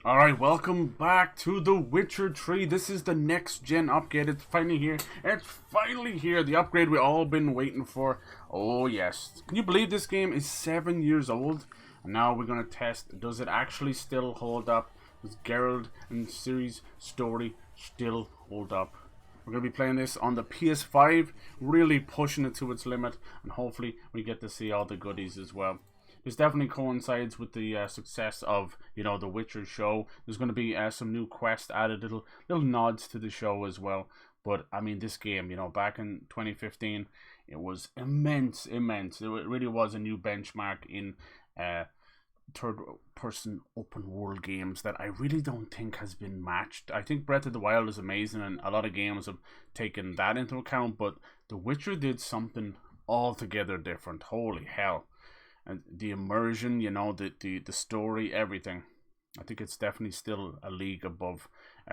Alright, welcome back to The Witcher 3. This is the next gen upgrade. It's finally here. It's finally here. The upgrade we've all been waiting for. Oh yes. Can you believe this game is 7 years old? And now we're going to test, does it actually still hold up? Does Geralt and Ciri's story still hold up? We're going to be playing this on the PS5, really pushing it to its limit. And hopefully we get to see all the goodies as well. This definitely coincides with the success of, the Witcher show. There's going to be some new quests added, little nods to the show as well. But I mean, this game, back in 2015, it was immense. It really was a new benchmark in third-person open-world games that I really don't think has been matched. I think Breath of the Wild is amazing, and a lot of games have taken that into account. But The Witcher did something altogether different. Holy hell. And the immersion, the story, everything. I think it's definitely still a league above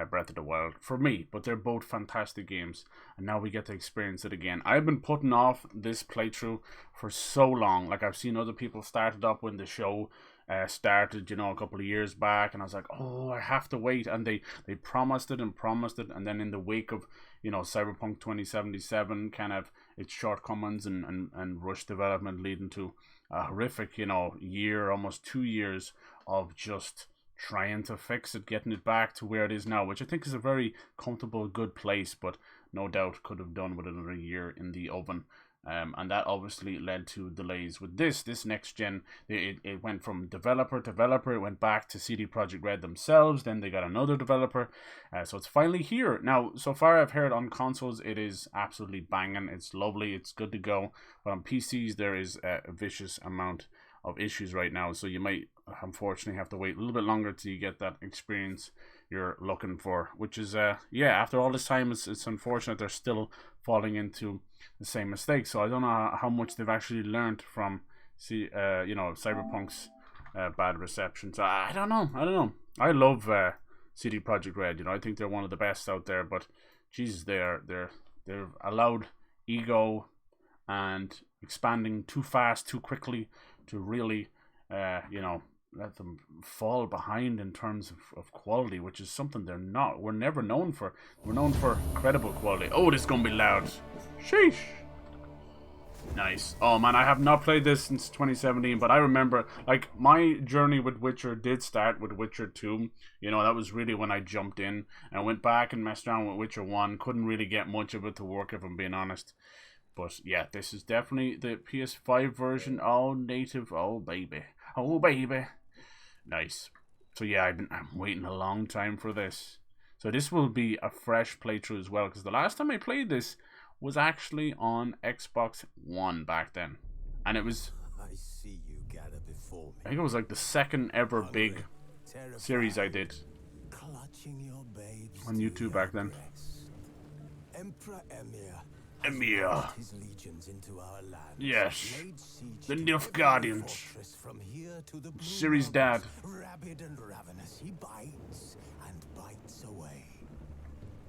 Breath of the Wild for me. But they're both fantastic games. And now we get to experience it again. I've been putting off this playthrough for so long. Like, I've seen other people start it up when the show started, a couple of years back. And I was like, oh, I have to wait. And they promised it and promised it. And then in the wake of, Cyberpunk 2077, kind of its shortcomings and rushed development leading to a horrific, year, almost 2 years of just trying to fix it, getting it back to where it is now, which I think is a very comfortable, good place, but no doubt could have done with another year in the oven. And that obviously led to delays with this next gen. It went from developer to developer. It went back to CD Projekt Red themselves. Then they got another developer. So it's finally here. Now, so far I've heard on consoles it is absolutely banging. It's lovely. It's good to go. But on PCs there is a vicious amount of issues right now. So you might unfortunately have to wait a little bit longer till you get that experience you're looking for. Which is, after all this time, it's unfortunate they're still falling into the same mistake. So I don't know how much they've actually learned from Cyberpunk's bad reception. So I don't know. I love CD Projekt Red. I think they're one of the best out there. But Jesus, they've allowed ego and expanding too fast, too quickly to really let them fall behind in terms of quality, which is something they're not. We're never known for. We're known for credible quality. Oh, this is gonna be loud. Sheesh. Nice. Oh man, I have not played this since 2017, but I remember, like, my journey with Witcher did start with Witcher 2. That was really when I jumped in and went back and messed around with Witcher 1. Couldn't really get much of it to work, if I'm being honest. But yeah, this is definitely the PS5 version, all native. Oh baby. Oh baby. Nice. So yeah, I'm waiting a long time for this. So this will be a fresh playthrough as well, because the last time I played this was actually on Xbox One back then. And it was, I see you gather before me. I think it was like the second ever big series I did on YouTube back then. Emperor Emir. his legions into our land. Yes. The Nilfgaardians. Ciri's dad. Rabid and ravenous, he bites and bites away.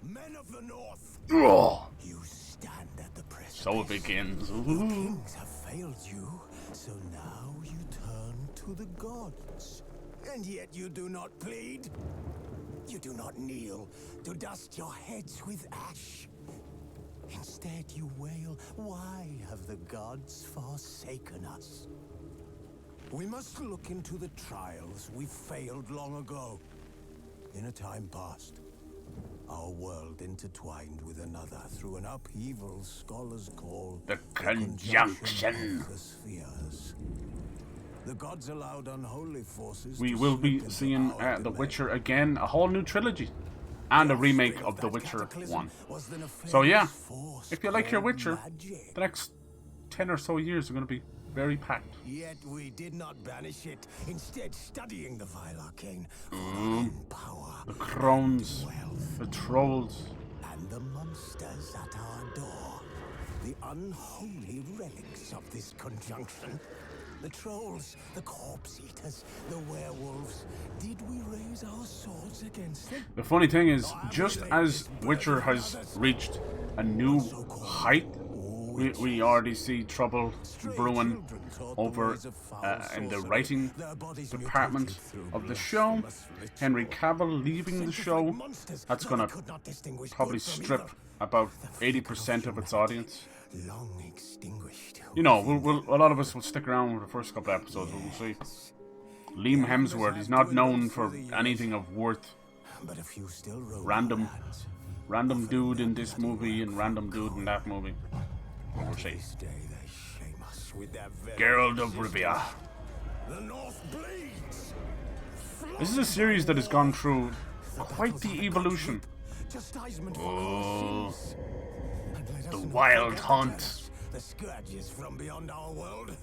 Men of the north, Oh, you stand at the precipice. so it begins. Your Ooh. kings have failed you, so now you turn to the gods. And yet you do not plead. You do not kneel to dust your heads with ash. Instead you wail, why have the gods forsaken us? We must look into the trials we failed long ago. In a time past, our world intertwined with another through an upheaval scholars call The conjunction. of the spheres. The gods allowed unholy forces. We to will slip be into seeing our The domain. Witcher again, a whole new trilogy. And a remake of The Witcher 1. So yeah, if you like your Witcher, the next 10 or so years are going to be very packed. Yet we did not banish it, instead studying the vile arcane for our own power, The crones, wealth, the trolls. and the monsters at our door. The unholy relics of this conjunction. The trolls, the corpse eaters, the werewolves. Did we raise our swords against them? The funny thing is, just as Witcher has reached a new height We already see trouble brewing over in the writing department of the show. Henry Cavill leaving the show. That's gonna probably strip about 80% of its audience. You know, a lot of us will stick around for the first couple of episodes. We'll see. Liam Hemsworth, he's not known for anything of worth. Random dude in this movie and random dude in that movie. We'll see. Geralt of Rivia. This is a series that has gone through quite the evolution. Oh, the Wild Hunt. The scourges from beyond our world.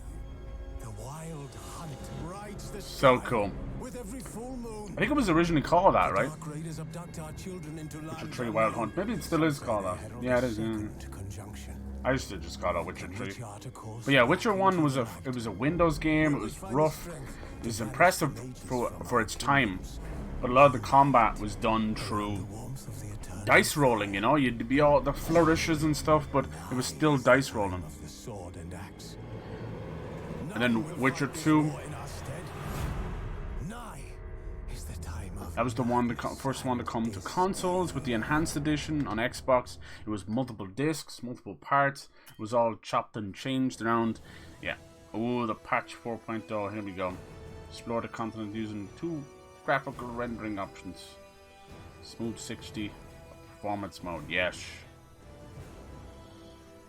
The Wild Hunt rides the so cool. with every full moon. I think it was originally called that, right? Dark raiders abduct our children into Witcher 3 Wild Hunt. Maybe it still is called that. Yeah, it is. Yeah. I used to just call it Witcher 3. But yeah, Witcher 1 was a Windows game. It was rough. It was impressive for its time. But a lot of the combat was done through dice rolling, you know? You'd be all the flourishes and stuff, but it was still dice rolling. And then Witcher 2. That was the first one to come to consoles with the enhanced edition on Xbox. It was multiple discs, multiple parts. It was all chopped and changed around. Yeah. Oh, the patch 4.0. Here we go. Explore the continent using 2 graphical rendering options. Smooth 60 performance mode. Yes.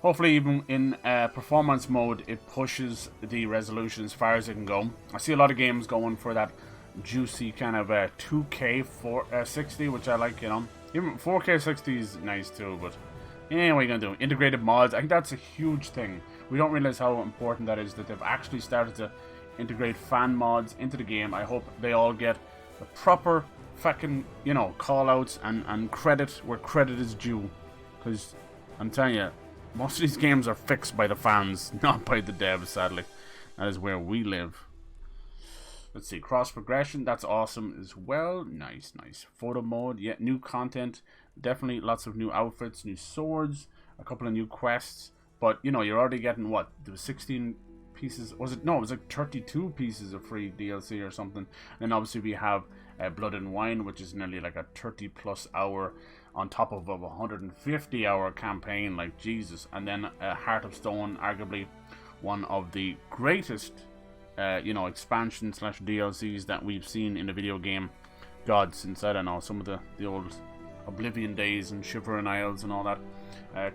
Hopefully even in performance mode it pushes the resolution as far as it can go. I see a lot of games going for that juicy kind of 2K 60, which I like, you know. Even 4K 60 is nice too, but yeah, what are you gonna do? Integrated mods, I think that's a huge thing. We don't realize how important that is, that they've actually started to integrate fan mods into the game. I hope they all get the proper fucking, you know, call outs and credit where credit is due, because I'm telling you, most of these games are fixed by the fans, not by the devs, sadly. That is where we live. Let's see, cross progression, that's awesome as well. Nice. Photo mode, yeah, new content, definitely lots of new outfits, new swords, a couple of new quests. But you know, you're already getting what? There was 16 pieces. Was it? No, it was like 32 pieces of free DLC or something. And then obviously we have Blood and Wine, which is nearly like a 30+ hour on top of a 150-hour campaign. Like Jesus. And then Heart of Stone, arguably one of the greatest you know, expansion / DLCs that we've seen in the video game, God, since I don't know, some of the old Oblivion days and Shivering Isles and all that.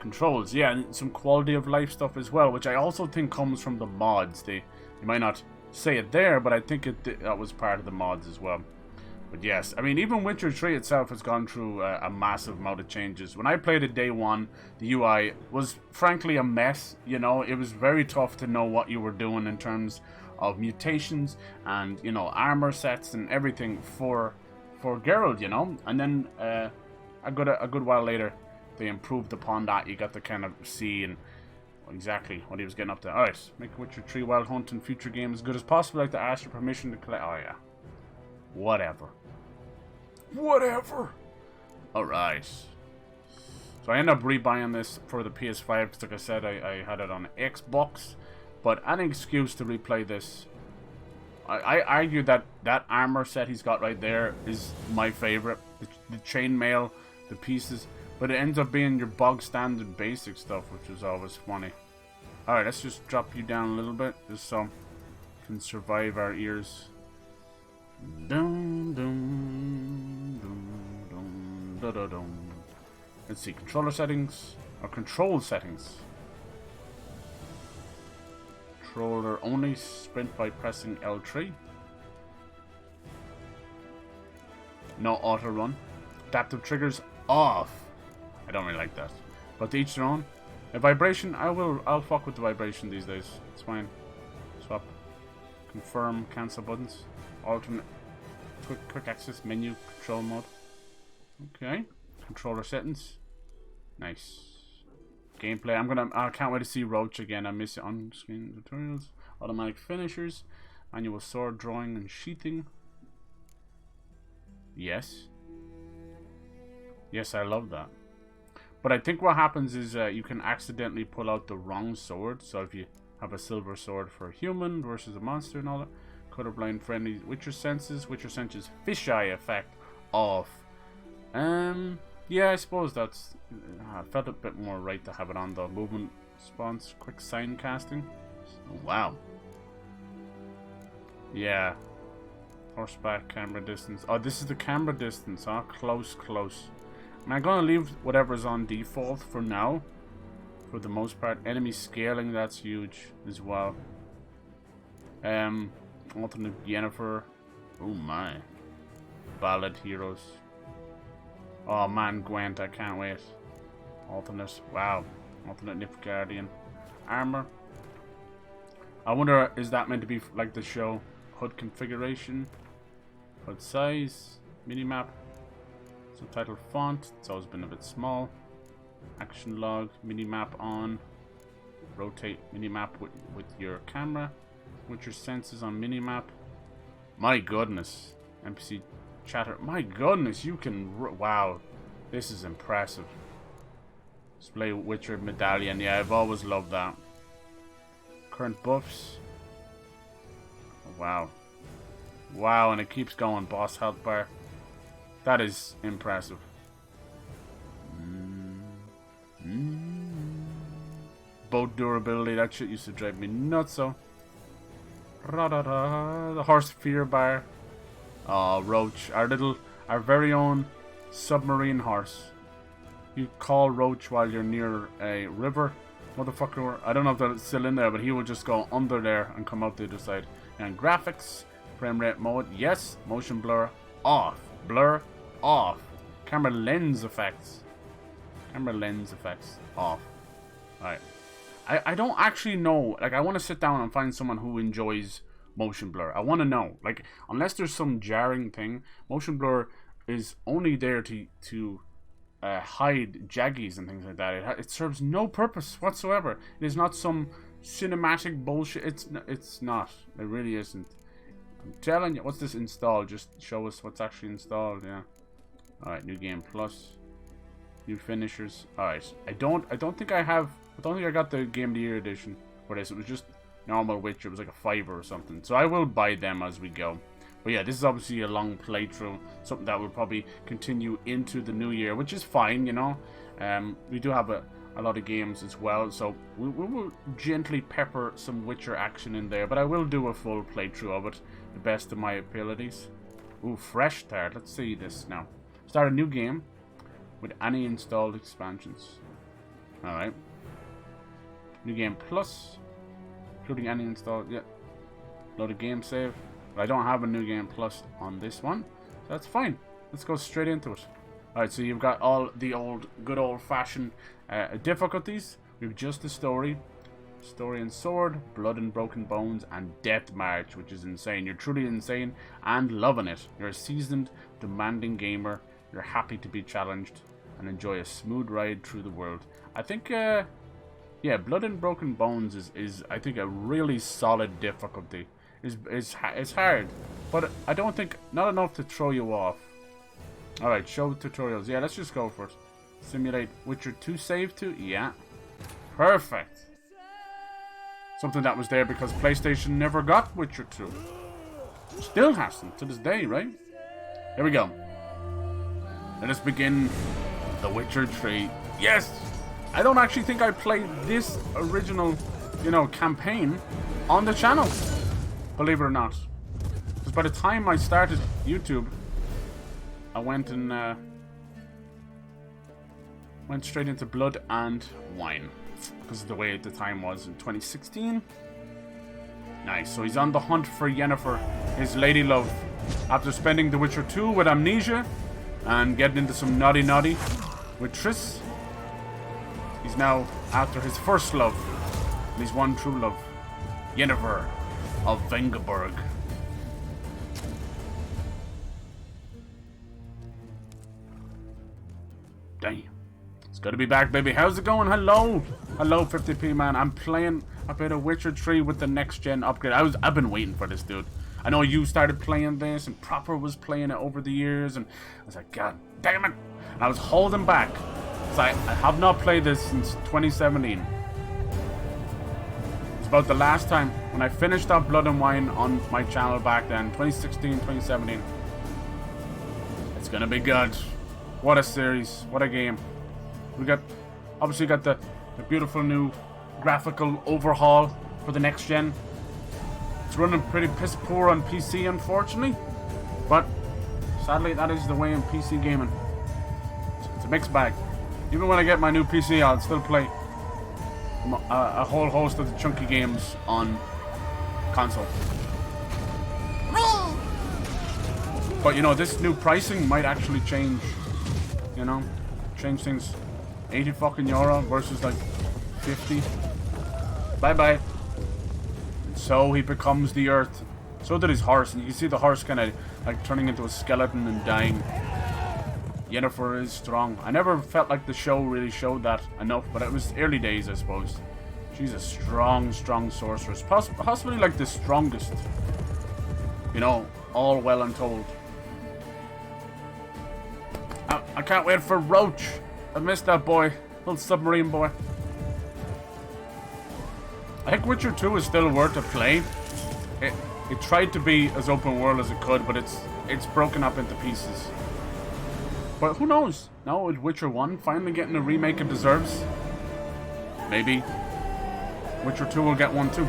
Controls, yeah, and some quality of life stuff as well, which I also think comes from the mods. You might not say it there, but I think that was part of the mods as well. But yes, I mean, even Witcher 3 itself has gone through a massive amount of changes. When I played it day one, the UI was frankly a mess. You know, it was very tough to know what you were doing in terms of mutations and, you know, armor sets and everything for Geralt, you know. And then a good while later, they improved upon that. You got to kind of see and exactly what he was getting up to. Alright, make Witcher 3 Wild Hunt in future games as good as possible. I'd like to ask your permission to collect. Oh yeah, whatever. Alright, so I ended up rebuying this for the PS5 because, like I said, I had it on Xbox. But an excuse to replay this. I argue that armor set he's got right there is my favorite. The chainmail, the pieces. But it ends up being your bog standard basic stuff, which is always funny. Alright, let's just drop you down a little bit, just so we can survive our ears. Dum, dum, dum, dum, da, da, dum. Let's see, controller settings, or control settings. Controller only, sprint by pressing L3. No auto run. Adaptive triggers off. I don't really like that, but to each their own. A vibration, I'll fuck with the vibration these days. It's fine. Swap, confirm, cancel buttons. Alternate, quick access menu, control mode. Okay, controller settings. Nice. Gameplay. I can't wait to see Roach again. I miss it. On-screen tutorials, automatic finishers, manual sword drawing and sheathing. Yes, I love that. But I think what happens is you can accidentally pull out the wrong sword. So if you have a silver sword for a human versus a monster and all that, colorblind friendly Witcher senses fisheye effect off. Yeah, I suppose that's I felt a bit more right to have it on the movement response, quick sign casting. Oh, wow. Yeah. Horseback camera distance. Oh, this is the camera distance, huh? Close. I'm gonna leave whatever's on default for now. For the most part. Enemy scaling, that's huge as well. Alternate Yennefer. Oh my. Ballad heroes. Oh man, Gwent, I can't wait. Alternate, wow. Alternate Nilfgaardian armor. I wonder, is that meant to be like the show? HUD configuration. HUD size. Minimap. Subtitle font. It's always been a bit small. Action log. Minimap on. Rotate minimap with your camera. With your senses on minimap. My goodness. NPC chatter. My goodness, you can... Wow. This is impressive. Display Witcher medallion. Yeah, I've always loved that. Current buffs. Oh, wow. Wow, and it keeps going. Boss health bar. That is impressive. Boat durability. That shit used to drive me nuts, so. The horse fear bar. Oh, Roach. Our very own submarine horse. You call Roach while you're near a river. Motherfucker. I don't know if that's still in there, but he will just go under there and come out the other side. And graphics. Frame rate mode. Yes. Motion blur. Off. Blur. Off. Camera lens effects. Camera lens effects. Off. Alright. I don't actually know. Like, I want to sit down and find someone who enjoys motion blur. I want to know. Like, unless there's some jarring thing, motion blur is only there to hide jaggies and things like that. It serves no purpose whatsoever. It is not some cinematic bullshit. It's not. It really isn't. I'm telling you. What's this install? Just show us what's actually installed. Yeah. All right. New game plus. New finishers. All right. I don't think I got the Game of the Year edition for this. It was just normal Witcher. It was like a $5 or something. So I will buy them as we go. But yeah, this is obviously a long playthrough. Something that will probably continue into the new year, which is fine, you know. We do have a lot of games as well. So we will gently pepper some Witcher action in there. But I will do a full playthrough of it, the best of my abilities. Ooh, fresh start. Let's see this now. Start a new game with any installed expansions. Alright. New game plus. Including any installed. Yeah. Load a game save. But I don't have a new game plus on this one. So that's fine. Let's go straight into it. Alright, so you've got all the good old fashioned difficulties. We've just the story. Story and sword, blood and broken bones, and death march, which is insane. You're truly insane and loving it. You're a seasoned, demanding gamer. You're happy to be challenged and enjoy a smooth ride through the world. I think, yeah, blood and broken bones is I think a really solid difficulty. It's hard, but I don't think not enough to throw you off. All right, show tutorials. Yeah, let's just go for it. Simulate Witcher 2 save to. Yeah, perfect. Something that was there because PlayStation never got Witcher 2. Still hasn't to this day, right? Here we go. Let us begin The Witcher 3. Yes! I don't actually think I played this original, you know, campaign on the channel. Believe it or not. Because by the time I started YouTube, I went and went straight into Blood and Wine. Because of the way the time was in 2016. Nice. So he's on the hunt for Yennefer, his lady love. After spending The Witcher 2 with amnesia and getting into some naughty with Triss, he's now after his first love. And his one true love, Yennefer of Vengerberg. Damn. It's good to be back, baby. How's it going? Hello. Hello, 50p man. I'm playing a bit of Witcher 3 with the next gen upgrade. I've been waiting for this, dude. I know you started playing this and Proper was playing it over the years, and I was like, God damn it. And I was holding back. Because I have not played this since 2017. It's about the last time when I finished up Blood and Wine on my channel back then, 2016, 2017. It's gonna be good. What a series, what a game. We got, obviously got the beautiful new graphical overhaul for the next gen. It's running pretty piss poor on PC, unfortunately, but sadly that is the way in PC gaming. It's a mixed bag. Even when I get my new PC, I'll still play a whole host of the chunky games on console. But you know, this new pricing might actually change, you know, change things. 80 fucking euro versus like 50. Bye bye. And so he becomes the earth. So did his horse, and you can see the horse kind of like turning into a skeleton and dying. Yennefer is strong. I never felt like the show really showed that enough, but it was early days, I suppose. She's a strong, strong sorceress. Possibly like the strongest. You know, all well and told. I can't wait for Roach. I missed that boy. Little submarine boy. I think Witcher 2 is still worth a play. It tried to be as open world as it could, but it's broken up into pieces. But who knows? Now with Witcher 1 finally getting the remake it deserves. Maybe Witcher 2 will get one too.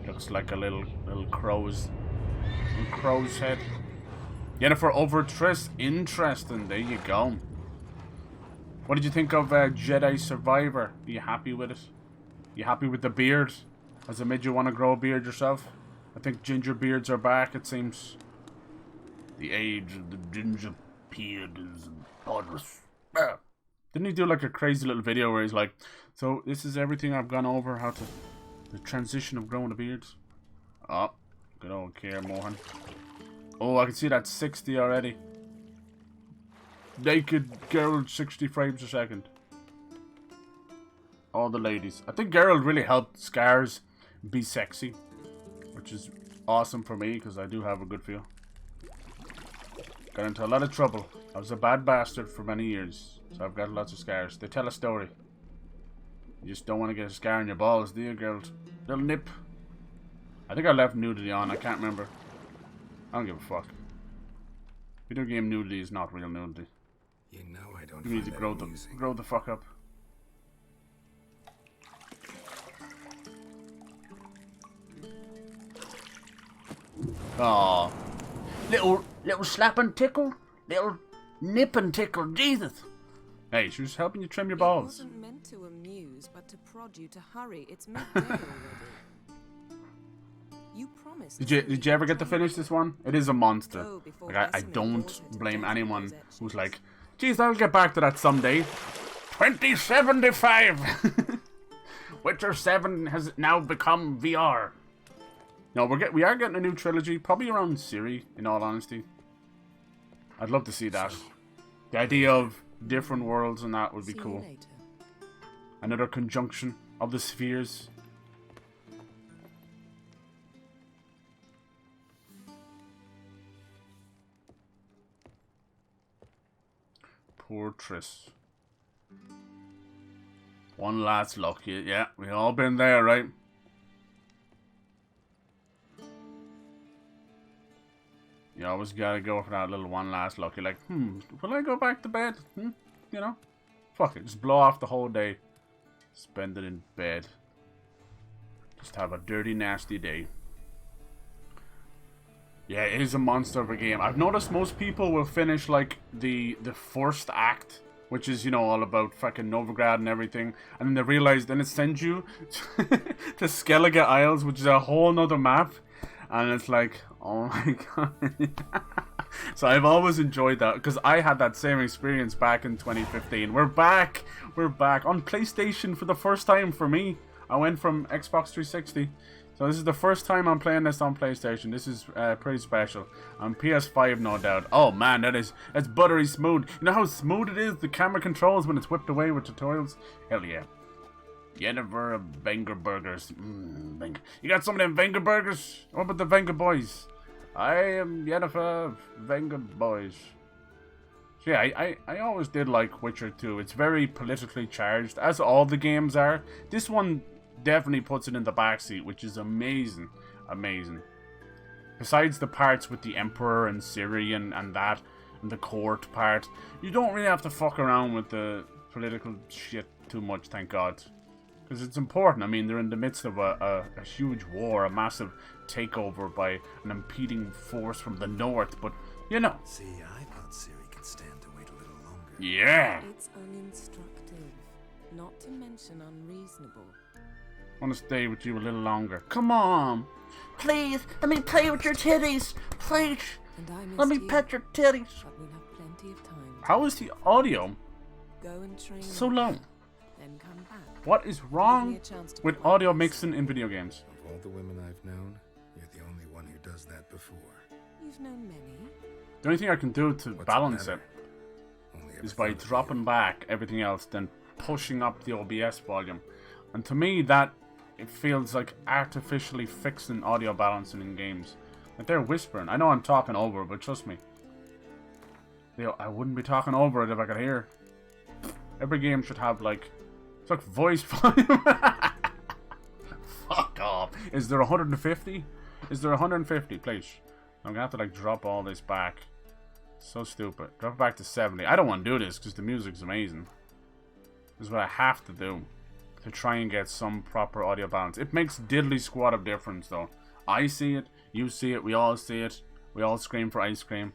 Looks like a little crow's head. Yennefer over Triss. Interesting. There you go. What did you think of Jedi Survivor? Are you happy with it? You happy with the beard? Has it made you want to grow a beard yourself? I think ginger beards are back, it seems. The age of the ginger beard is upon us. Didn't he do like a crazy little video where he's like, so this is everything I've gone over, how to... the transition of growing a beard. Oh, good old Kaer Mohan. Oh, I can see that 60 already. Naked Geralt 60 frames a second. All the ladies. I think Geralt really helped Scars be sexy, which is awesome for me because I do have a good feel. Got into a lot of trouble. I was a bad bastard for many years, so I've got lots of scars. They tell a story. You just don't want to get a scar on your balls, do you, Geralt? Little nip. I think I left nudity on. I can't remember. I don't give a fuck. Video game nudity is not real nudity. You know I don't. You need to grow the fuck up. Aww. Little slap and tickle. Little nip and tickle. Jesus. Hey, she was helping you trim your balls. It wasn't meant to amuse, but to prod you to hurry. It's midday already. You promised. Did you ever get to finish this one? It is a monster. Like, I don't blame anyone who's like, geez, I'll get back to that someday. 2075. Witcher 7 has now become VR. No, we are getting a new trilogy, probably around Ciri, in all honesty. I'd love to see that. The idea of different worlds and that would be cool. Another conjunction of the spheres. Poor Triss. One last look. Yeah, we all been there, right? You always gotta go for that little one last look. You're like, will I go back to bed? You know? Fuck it, just blow off the whole day. Spend it in bed. Just have a dirty, nasty day. Yeah, it is a monster of a game. I've noticed most people will finish, like, the first act, which is, you know, all about fucking Novigrad and everything, and then they realize, then it sends you to Skellige Isles, which is a whole nother map, and it's like, oh my god. So I've always enjoyed that, because I had that same experience back in 2015. We're back on PlayStation for the first time for me. I went from Xbox 360. So this is the first time I'm playing this on PlayStation. This is pretty special. On PS5, no doubt. Oh man, that's buttery smooth. You know how smooth it is, the camera controls when it's whipped away with tutorials? Hell yeah. Yennefer Wenger burgers. You got some of them Wenger burgers? What about the Wenger boys? I am Yennefer Venga Boys. So yeah, I always did like Witcher 2. It's very politically charged, as all the games are. This one definitely puts it in the backseat, which is amazing. Amazing. Besides the parts with the Emperor and Ciri and that, and the court part, you don't really have to fuck around with the political shit too much, thank God. Because it's important. I mean, they're in the midst of a huge war, a massive takeover by an impeding force from the north, but, you know. See, I thought Ciri could stand to wait a little longer. Yeah! It's uninstructive, not to mention unreasonable. I want to stay with you a little longer. Come on! Please, let me play with your titties! Please! And I missed Let me you, pet your titties! but we'll have plenty of time. How is the audio Go and train so low? then come back. What is wrong with audio mixing in video games? Of all the women I've known, you're the only one who does that before. You've known many. The only thing I can do to What's balance the it matter? Only is ever by thought of dropping you. back everything else, then pushing up the OBS volume. And to me, that it feels like artificially fixing audio balancing in games. Like they're whispering. I know I'm talking over it, but trust me. I wouldn't be talking over it if I could hear. Every game should have like... It's like voice volume. Fuck off. Is there 150? Is there 150? Please. I'm gonna have to like drop all this back. So stupid. Drop it back to 70. I don't want to do this because the music's amazing. This is what I have to do to try and get some proper audio balance. It makes diddly squat of difference though. I see it, you see it, we all see it. We all scream for ice cream.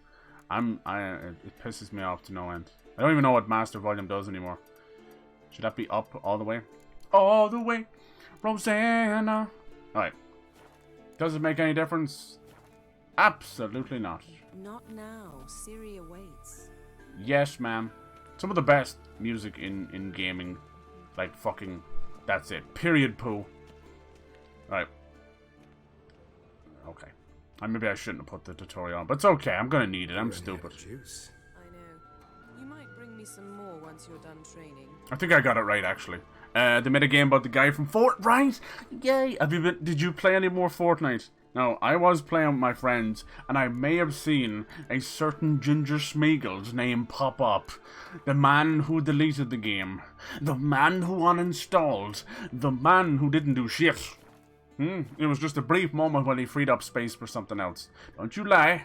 It pisses me off to no end. I don't even know what master volume does anymore. Should that be up all the way? All the way, Rosanna. Alright. Does it make any difference? Absolutely not. Not now. Ciri awaits. Yes, ma'am. Some of the best music in gaming. Like fucking... That's it. Period poo. Right. Okay. Maybe I shouldn't have put the tutorial on, but it's okay. I'm gonna need it. I'm stupid. Juice. I know. You might bring me some more once you're done training. I think I got it right, actually. They made a game about the guy from Fortnite. Yay! Did you play any more Fortnite? No, I was playing with my friends, and I may have seen a certain Ginger Smeagol's name pop up. The man who deleted the game. The man who uninstalled. The man who didn't do shit. It was just a brief moment when he freed up space for something else. Don't you lie.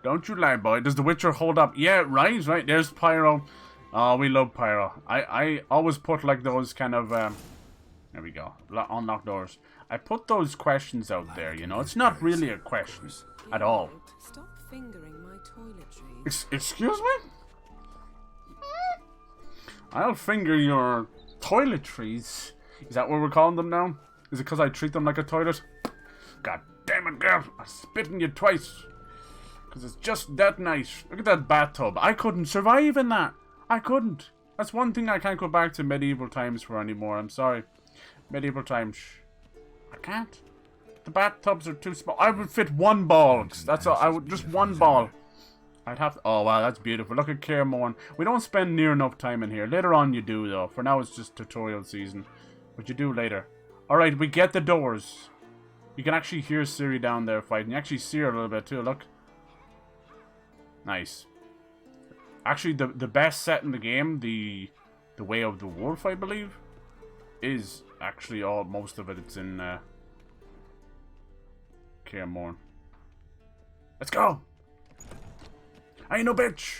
Don't you lie, boy. Does The Witcher hold up? Yeah, right. There's Pyro. Oh, we love Pyro. I always put like those kind of... there we go. Unlock doors. I put those questions out there, you know. It's not really a question at all. Geralt, stop fingering my toiletries. Excuse me? I'll finger your toiletries. Is that what we're calling them now? Is it because I treat them like a toilet? God damn it, girl. I'm spitting you twice. Because it's just that nice. Look at that bathtub. I couldn't survive in that. I couldn't. That's one thing I can't go back to medieval times for anymore. I'm sorry. Medieval times. I can't. The bathtubs are too small. I would fit one ball. That's all. I would just one ball. I'd have to. Oh wow, that's beautiful. Look at Cairmorn. We don't spend near enough time in here. Later on, you do though. For now, it's just tutorial season, but you do later. All right, we get the doors. You can actually hear Ciri down there fighting. You actually see her a little bit too. Look. Nice. Actually, the best set in the game, the Way of the Wolf, I believe, is actually most of it. It's in Cairmorn. Let's go. I ain't no bitch.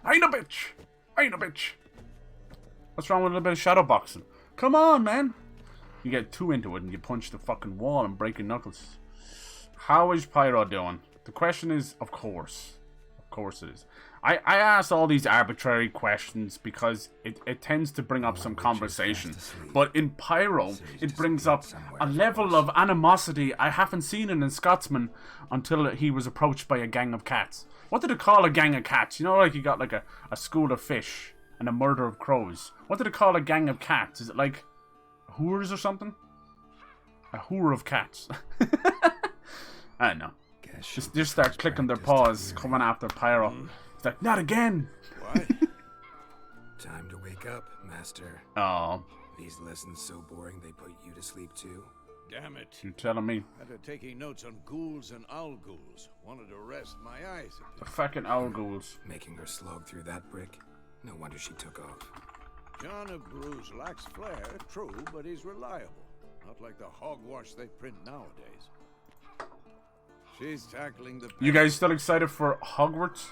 I ain't no bitch. I ain't no bitch. What's wrong with a little bit of shadow boxing? Come on, man. You get too into it and you punch the fucking wall and break your knuckles. How is Pyro doing? The question is, of course. Of course it is. I ask all these arbitrary questions because it tends to bring up some conversation. But in Pyro, it brings up a level of animosity I haven't seen in Scotsman until he was approached by a gang of cats. What did it call a gang of cats? You know, like you got like a school of fish and a murder of crows. What did it call a gang of cats? Is it like whores or something? A whore of cats. I don't know. Just start clicking their paws coming after Pyro. It's like, not again! What? Time to wake up, Master. Oh. These lessons so boring they put you to sleep too? damn it. You're telling me. After taking notes on ghouls and owl ghouls, wanted to rest my eyes a The bit. fucking owl ghouls. Making her slog through that brick? No wonder she took off. John of Bruges lacks flair, true, but he's reliable. Not like the hogwash they print nowadays. She's tackling the... You guys still excited for Hogwarts?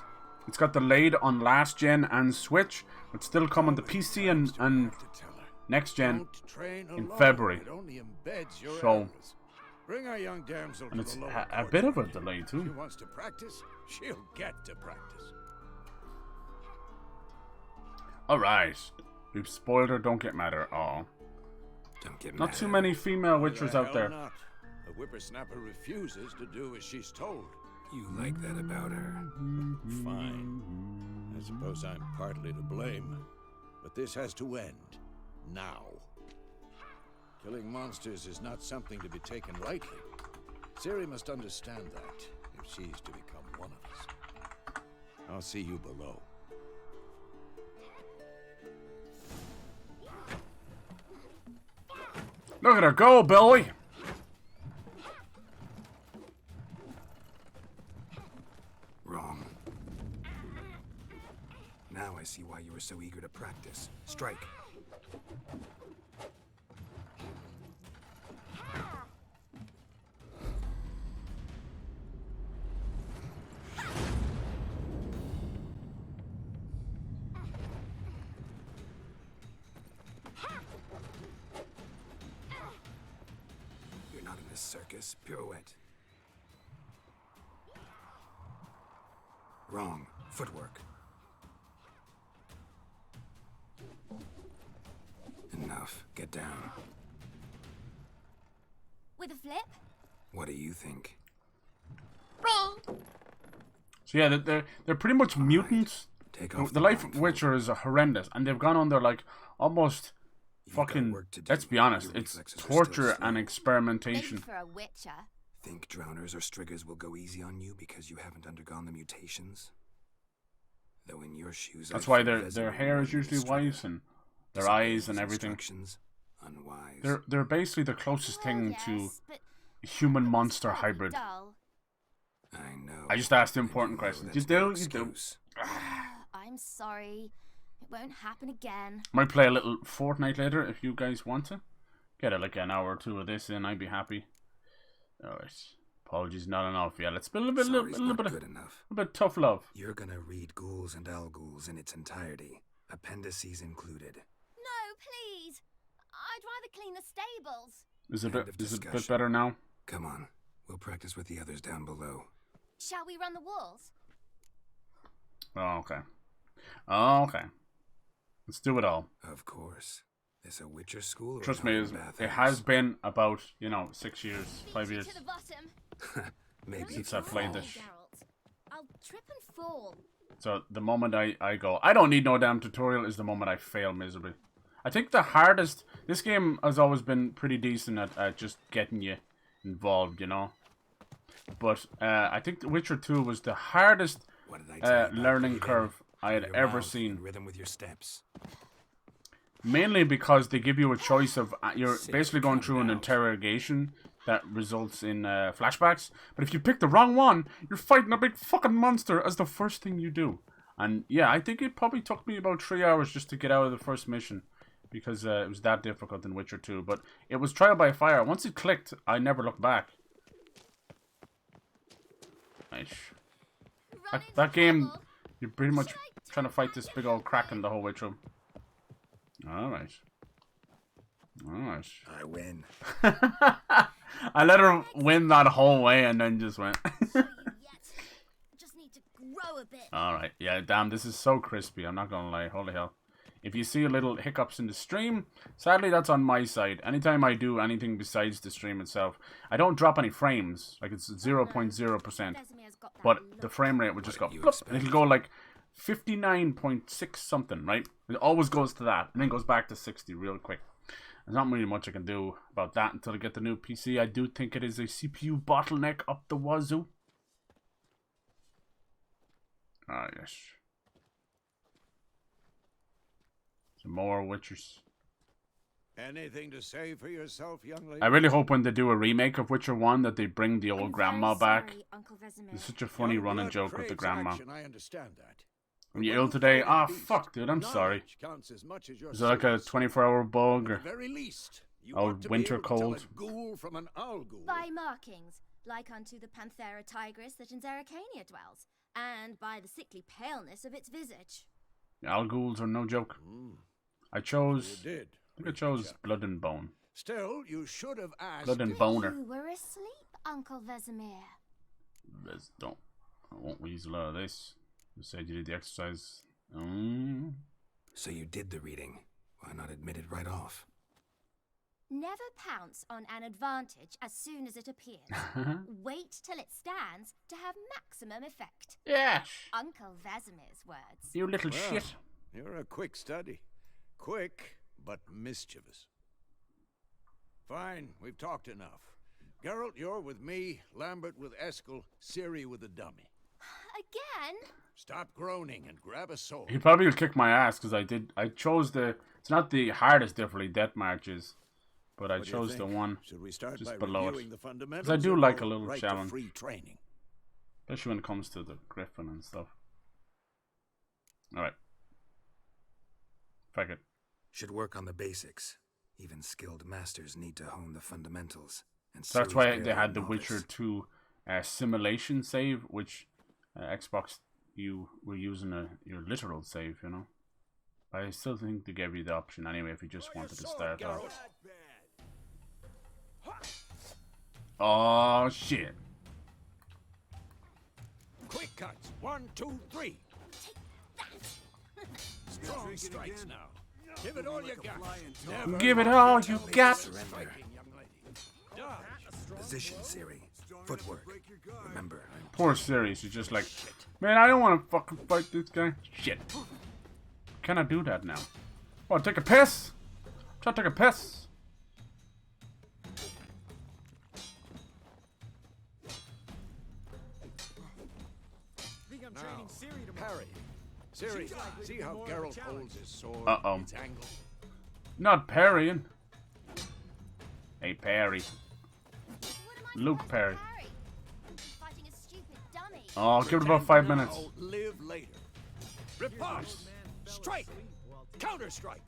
It's got delayed on last gen and Switch, but still coming to PC and next gen in February. So, Bring our young damsel and to it's the lower a bit of a court. delay She too. wants to practice, she'll get to practice. Alright. We've spoiled her, don't get mad at her. Oh. Don't get Not mad too at many her. female Why witchers the out hell there. not? The whippersnapper refuses to do as she's told. You like that about her? Fine. I suppose I'm partly to blame. But this has to end. Now. Killing monsters is not something to be taken lightly. Ciri must understand that, if she's to become one of us. I'll see you below. Look at her go, Billy! Wrong. Now I see why you were so eager to practice. Strike. You're not in this circus. Pirouette. Wrong. Footwork. Enough. Get down. With a flip? What do you think? So yeah, they're pretty much mutants. Take off The life of blindfold. Witcher is horrendous, and they've gone on there like almost You've got fucking. work to do. Let's be honest, Your it's reflexes are still torture and slow. Maybe experimentation. for a witcher. Think drowners or striggers will go easy on you because you haven't undergone the mutations? Though in your shoes, That's I'd why feel their resonating hair more is than usually a strigger. white and their eyes and Disobeying everything. instructions, unwise. They're basically the closest thing to Yes, but human it's monster pretty hybrid. dull. I know. I just asked the and important you know questions. that's You no do, you do. excuse. I'm sorry. It won't happen again. Might play a little Fortnite later if you guys want to. Get like an hour or two of this in, I'd be happy. Alright. Apologies, not enough. Yeah, let's build a Sorry's little not bit of good enough. a bit of tough love. You're gonna read Ghouls and Owl Ghouls in its entirety, appendices included. No, please. I'd rather clean the stables. Is it End of is it a bit discussion. better now? Come on, we'll practice with the others down below. Shall we run the walls? Oh, okay. Oh, okay. Let's do it all. Of course. This a Witcher school or Trust an me, elven it bathhouse? has been about, 6 years, 5 Beat you years. to the bottom. Maybe Since it's I played this. Geralt. I'll trip and fall. So the moment I go, I don't need no damn tutorial, is the moment I fail miserably. I think the hardest, this game has always been pretty decent at just getting you involved, But I think The Witcher 2 was the hardest What did I tell you about learning breathing? curve I had Your ever mouth seen. in rhythm with your steps. Mainly because they give you a choice of, you're Sit, basically going calm through an down. interrogation that results in flashbacks. But if you pick the wrong one, you're fighting a big fucking monster as the first thing you do. And yeah, I think it probably took me about 3 hours just to get out of the first mission. Because it was that difficult in Witcher 2. But it was trial by fire. Once it clicked, I never looked back. Nice. Run into That game, trouble. you're pretty much trying to fight this big old kraken the whole way through. Alright. Alright. I win. I let her win that whole way and then just went. Yet. Just need to grow a bit. Alright, yeah, damn, this is so crispy, I'm not gonna lie, holy hell. If you see little hiccups in the stream, sadly that's on my side. Anytime I do anything besides the stream itself, I don't drop any frames, like it's 0.0%. Vesemir's got that But look. the frame rate would just go, What do you plop, and it'll expect? go like 59.6 something, right? It always goes to that, and then goes back to 60 real quick. There's not really much I can do about that until I get the new PC. I do think it is a CPU bottleneck up the wazoo. Ah, yes. Some more Witchers. Anything to say for yourself, young lady? I really hope when they do a remake of Witcher 1 that they bring the old I'm grandma very back. sorry, Uncle Vesemir. It's such a funny Young running blood joke with the craves grandma. action, I understand that. Are you When ill you today? fight a Ah, beast, fuck, dude, I'm sorry. knowledge counts as much as your Is it like a skills. 24-hour bug? At Or... the very least, you Oh, ought to winter be able to tell cold. a ghoul from an owl ghoul. By markings, like unto the Panthera tigris that in Zerrikania dwells, and by the sickly paleness of its visage. Al ghouls are no joke. Mm, I you chose... did. I think I chose Blood and Bone. Still, you should have asked. Blood and But Boner. you were asleep, Uncle Vesemir. Let's don't. I won't use a lot of this. You said you did the exercise. So you did the reading. Why not admit it right off? Never pounce on an advantage as soon as it appears. Wait till it stands to have maximum effect. Yes. Uncle Vesemir's words. You little Well, shit. You're a quick study. Quick, but mischievous. Fine, we've talked enough. Geralt, you're with me, Lambert with Eskel, Ciri with the dummy. Again? Stop groaning and grab a sword. He probably will kick my ass because I chose the. It's not the hardest difficulty death marches, but I What do you chose the think? one Should we start just by below it. reviewing the fundamentals? 'Cause I do or like go a little right challenge. to free training. Especially when it comes to the griffin and stuff. Alright. Fuck it. Should work on the basics. Even skilled masters need to hone the fundamentals. And So that's Ciri's why barely they a had the novice. Witcher 2 simulation save, which Xbox, you were using your literal save, you know. But I still think they gave you the option anyway if you just wanted to start off. Oh shit. Quick cuts. 1, 2, 3. Strong strikes now. Give it all you got. Never Give it all you got. Surrender. striking, young lady. Dodge. Position, Ciri. Footwork. Remember, Poor Ciri, she's just like, man, I don't want to fucking fight this guy. Shit. Can I do that now? Oh, take a piss? Try to take a piss. Now, parry. Ciri, see how Geralt holds his sword? Uh-oh. It's angled. Not parrying. Hey, Perry. What am I Luke supposed to Perry. parry? Fighting a stupid dummy. Oh, give it about 5 Now, minutes. live later. Riposte. Strike. Counter strike.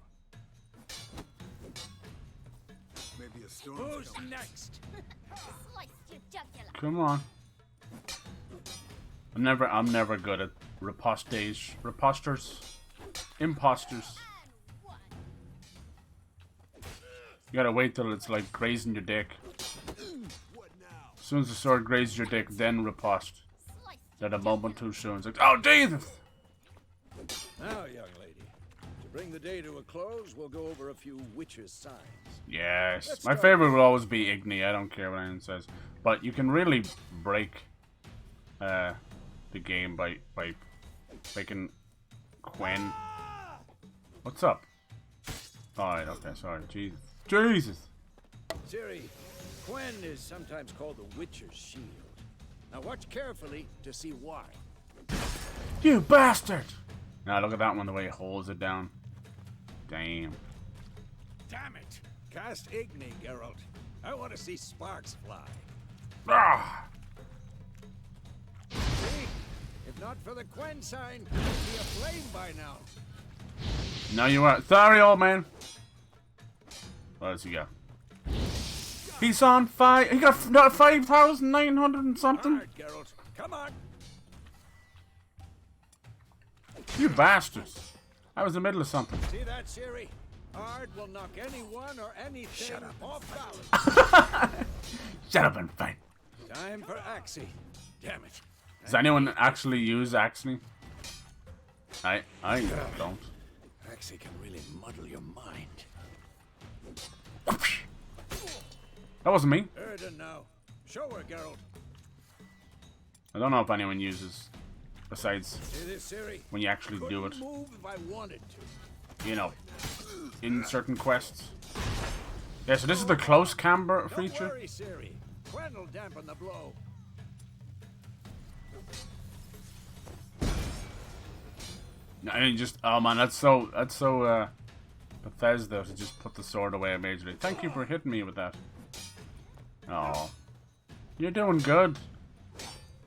Maybe a storm. Who's next? Sliced your jugular. Come on. I'm never good at imposters. You gotta wait till it's like grazing your dick. As soon as the sword grazes your dick, then riposte. Sliced That a moment too soon. It's like, oh Jesus! Now, young lady, to bring the day to a close, we'll go over a few witches' signs. Yes. Let's My start favorite will always be Igni. I don't care what anyone says. But you can really break the game by making Quen. What's up? Alright, okay, sorry. Jesus. Jesus! Ciri, Quen is sometimes called the Witcher's Shield. Now watch carefully to see why. You bastard! Now look at that one, the way he holds it down. Damn. Damn it! Cast Igni, Geralt. I want to see sparks fly. Ah! See? If not for the Quen sign, it'd be aflame by now. No, you are. Sorry, old man. What does he got? He's on fire. He got 5,900 and something. Hard, Geralt. Come on. You bastards. I was in the middle of something. See that, Ciri? Hard will knock anyone or anything Shut up and off balance. Shut up and fight. Time for Axie. Damn it. Does anyone actually use Axne? I don't. Axie can really muddle your mind. That wasn't me. Erden now. Show her, Geralt. I don't know if anyone uses besides See this, Ciri? when you actually do it. Couldn't move if I wanted to. You know, in certain quests. Yeah, so this is the close camber Don't feature. worry, Ciri. Quen will dampen the blow. I mean, just oh man, that's so Bethesda to just put the sword away immediately. Thank you for hitting me with that. Oh, you're doing good.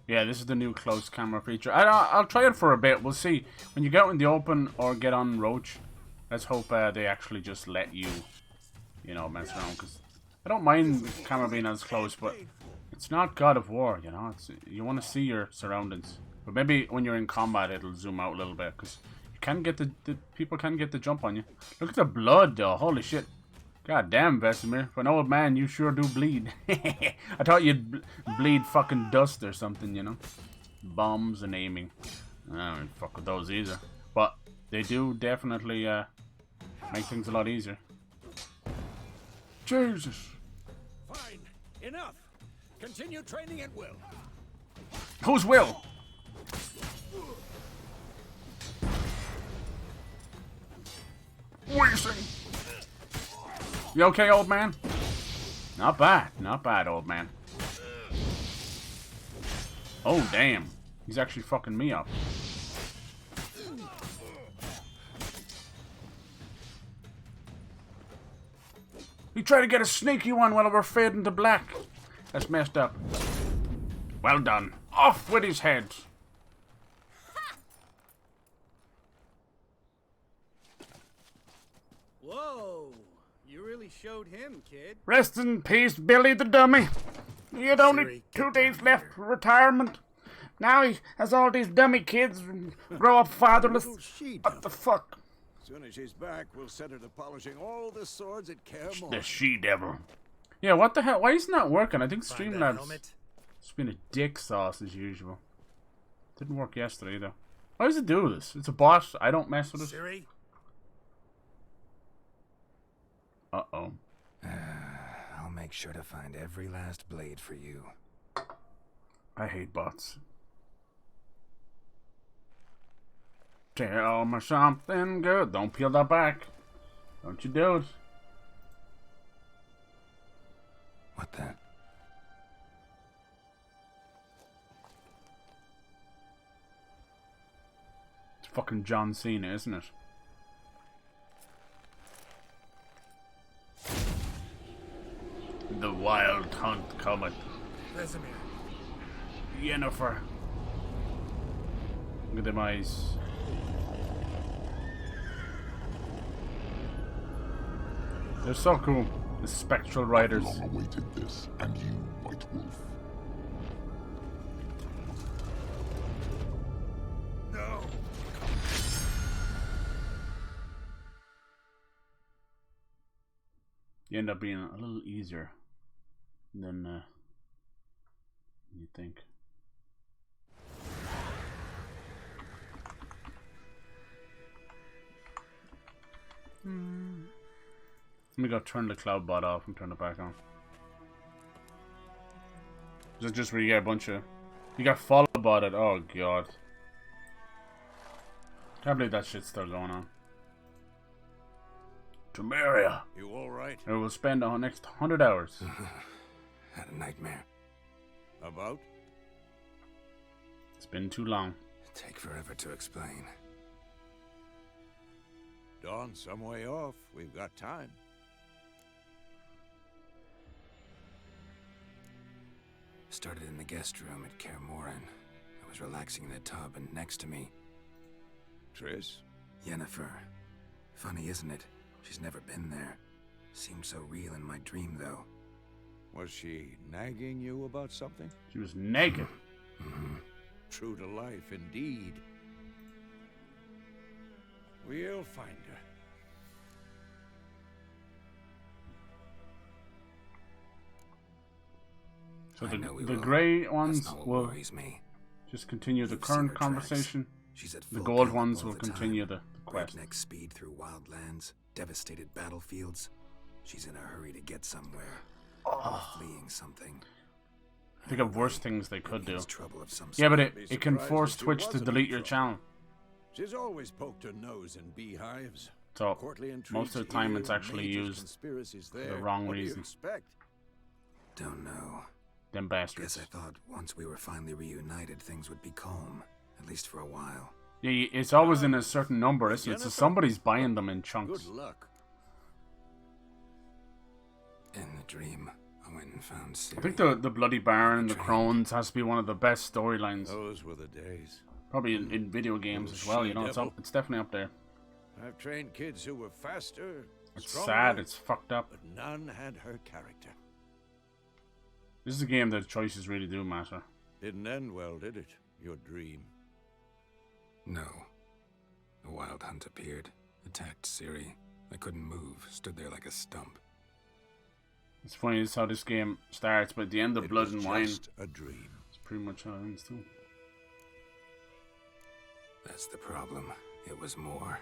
Yeah, this is the new close camera feature. I'll try it for a bit. We'll see. When you get out in the open or get on Roach, let's hope they actually just let you, you know, mess around. Because I don't mind the camera being as close, but it's not God of War, you know. You want to see your surroundings. But maybe when you're in combat, it'll zoom out a little bit. Because you can get the people can get the jump on you. Look at the blood, though. Holy shit. God damn, Vesemir. For an old man, you sure do bleed. I thought you'd bleed fucking dust or something, you know? Bombs and aiming. I don't fuck with those either. But they do definitely make things a lot easier. Jesus. Fine. Enough. Continue training at will. Who's Will? What are you saying? You okay, old man? Not bad. Not bad, old man. Oh, damn. He's actually fucking me up. He tried to get a sneaky one while we're fading to black. That's messed up. Well done. Off with his head. Whoa. You really showed him, kid. Rest in peace, Billy the dummy. He had only 2 days left for retirement. Now he has all these dummy kids and grow up fatherless. What the fuck? As soon as she's back, we'll set her to polishing all the swords at Kaer Morhen. The she-devil. Yeah, what the hell? Why isn't that working? I think Streamlabs it's been a dick sauce as usual. Didn't work yesterday either. Why does it do this? It's a bot. I don't mess with it. Siri? Uh-oh. I'll make sure to find every last blade for you. I hate bots. Tell me something good. Don't peel that back. Don't you do it. What the? It's fucking John Cena, isn't it? The wild hunt cometh. Vesemir. Yennefer. Look at them eyes. They're so cool. The spectral riders. I've long awaited this, and you, White Wolf. No. You end up being a little easier than you think. Let me go turn the cloud bot off and turn it back on. Is it just where you get a bunch of... You got follow botted? Oh god. Can't believe that shit's still going on. Temeria. You alright? I will spend the next 100 hours. Had a nightmare. About? It's been too long. Take forever to explain. Dawn's some way off. We've got time. Started in the guest room at Kaer Morhen. I was relaxing in the tub, and next to me, Triss? Yennefer. Funny, isn't it? She's never been there. Seemed so real in my dream, though. Was she nagging you about something? She was naked. True to life, indeed. We'll find her. So I know we the will. grey ones That's not what will worries me. just continue the You've seen current her tracks. conversation. She's at The full gold gallop ones all will the time. continue the quest. Breakneck speed through wild lands, devastated battlefields. She's in a hurry to get somewhere. Or fleeing something. Think of worse things they could do. Means trouble of some Yeah, sort. but Be it can surprised force if she Twitch to wasn't delete in your trouble. channel. She's always poked her nose in beehives. So Courtly intrigues most of the time here, it's actually major used conspiracies for the there. wrong What do you reason. expect? Don't know. Them Guess bastards. I thought once we were finally reunited, things would be calm. At least for a while. Yeah, it's always in a certain number, isn't it? So somebody's buying them in chunks. Good luck. In the dream, I went and found Ciri. I think the Bloody Baron, the Crones, has to be one of the best storylines. Those were the days. Probably in video games as well, you know, it's definitely up there. I've trained kids who were faster, It's stronger, sad, it's fucked up. but none had her character. This is a game that choices really do matter. Didn't end well, did it? Your dream. No. A wild hunt appeared, attacked Ciri. I couldn't move, stood there like a stump. It's funny, this is how this game starts, but at the end of Blood and Wine, Just a dream. it's pretty much how it ends too. That's the problem. It was more.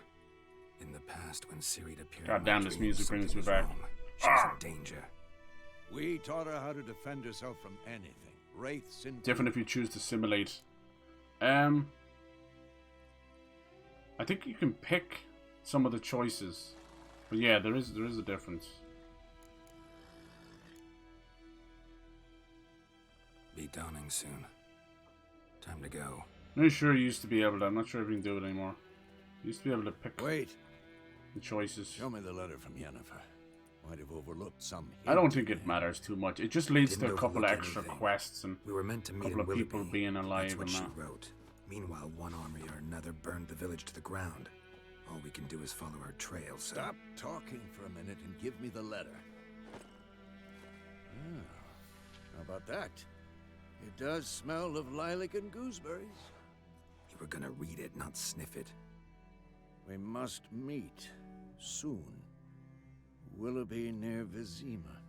In the past, when Ciri appeared, God in my damn, this dreams, music brings something me was back. wrong. She was in danger. We taught her how to defend herself from anything. Wraiths and Different if you choose to simulate. I think you can pick some of the choices, but yeah, there is a difference. Be dawning soon. Time to go. I'm not sure you used to be able to. I'm not sure if you can do it anymore. You used to be able to pick Wait, the choices. show me the letter from Yennefer. Might have overlooked some. I don't hint think in it there. matters too much. It just leads to Didn't a couple of overlook extra anything. quests and We were meant to a meet couple in of people Willoughby. being alive That's what and she that. wrote. Meanwhile, one army or another burned the village to the ground. All we can do is follow her trail, so... Stop talking for a minute and give me the letter. Ah, how about that? It does smell of lilac and gooseberries. You were gonna read it, not sniff it. We must meet soon. Willoughby near Vizima.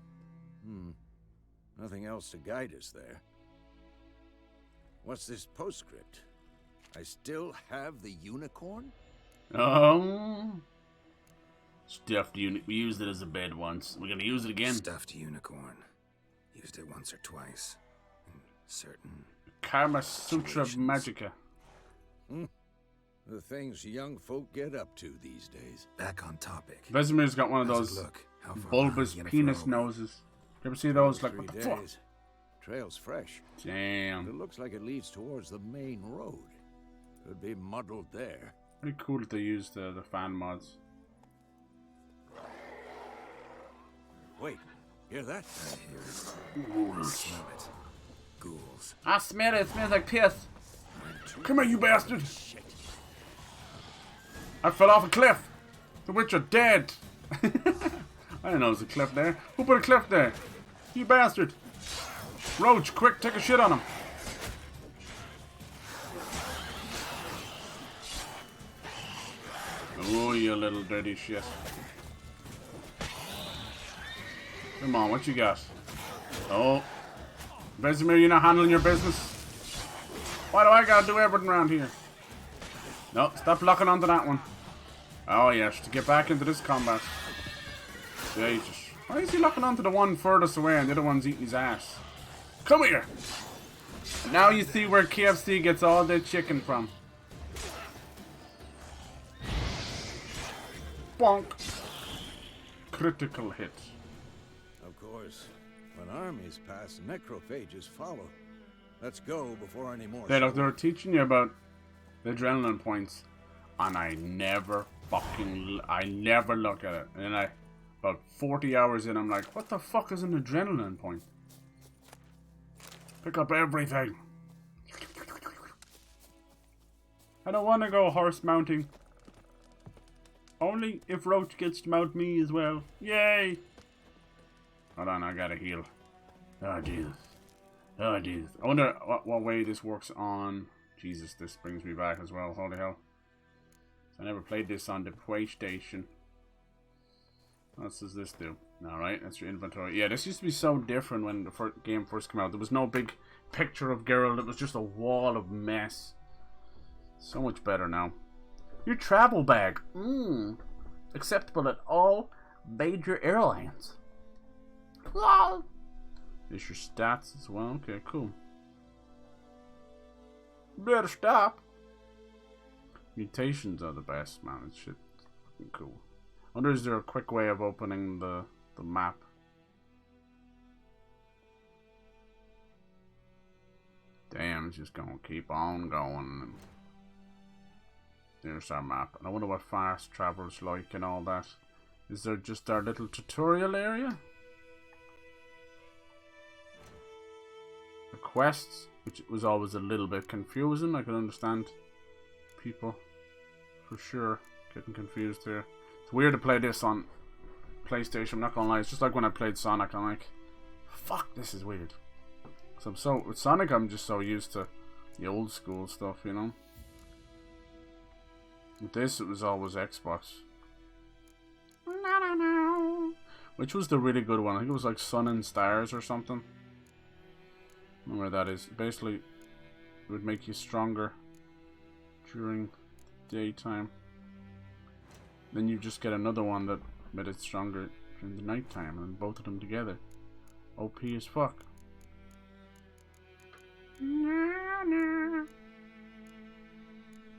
Nothing else to guide us there. What's this postscript? I still have the unicorn? Stuffed unit. We used it as a bed once. We're gonna use it again. Stuffed unicorn. Used it once or twice. In certain... Karma Sutra situations. Magica. The things young folk get up to these days. Back on topic. Vesimir's got one of How's it those look? How far bulbous behind Yennefer penis are we? noses. You ever see those? Like, 3 what the fuck? days. Trail's fresh. But Damn. it looks like it leads towards the main road. Could be muddled there. Pretty cool that they used the fan mods. Wait, hear that? I hear it. I smell it. Ghouls. I smell it. It smells like piss. Come here, you bastard. I fell off a cliff. The witch are dead. I didn't know there was a cliff there. Who put a cliff there? You bastard. Roach, quick, take a shit on him. Oh, you little dirty shit. Come on, what you got? Oh. Vesemir, you're not handling your business? Why do I gotta do everything around here? No, stop locking onto that one. Oh yes, to get back into this combat. Jesus. Why is he locking onto the one furthest away and the other one's eating his ass? Come here! Now you see where KFC gets all their chicken from. Bonk. Critical hit. Of course. When armies pass, necrophages follow. Let's go before any more. They were teaching you about the adrenaline points, and I never look at it. And then about 40 hours in, I'm like, what the fuck is an adrenaline point? Pick up everything. I don't want to go horse mounting. Only if Roach gets to mount me as well. Yay! Hold on, I gotta heal. Oh, Jesus. Oh, Jesus. I wonder what way this works on... Jesus, this brings me back as well. Holy hell. I never played this on the PlayStation. What does this do? Alright, that's your inventory. Yeah, this used to be so different when the game first came out. There was no big picture of Geralt. It was just a wall of mess. So much better now. Your travel bag. Acceptable at all major airlines. Lol. There's your stats as well. Okay, cool. Better stop. Mutations are the best, man. It's shit fucking cool. I wonder, is there a quick way of opening the map? Damn, it's just gonna keep on going. There's our map. And I wonder what fast travel's like and all that. Is there just our little tutorial area? the quests, which was always a little bit confusing. I can understand people for sure getting confused here. It's weird to play this on PlayStation, I'm not gonna lie. It's just like when I played Sonic, I'm like, fuck, this is weird. So with Sonic, I'm just so used to the old school stuff, you know. With this, it was always Xbox. Which was the really good one? I think it was like Sun and Stars or something. I don't know where that is. Basically, it would make you stronger during daytime. Then you just get another one that made it stronger during the nighttime, and both of them together. OP as fuck.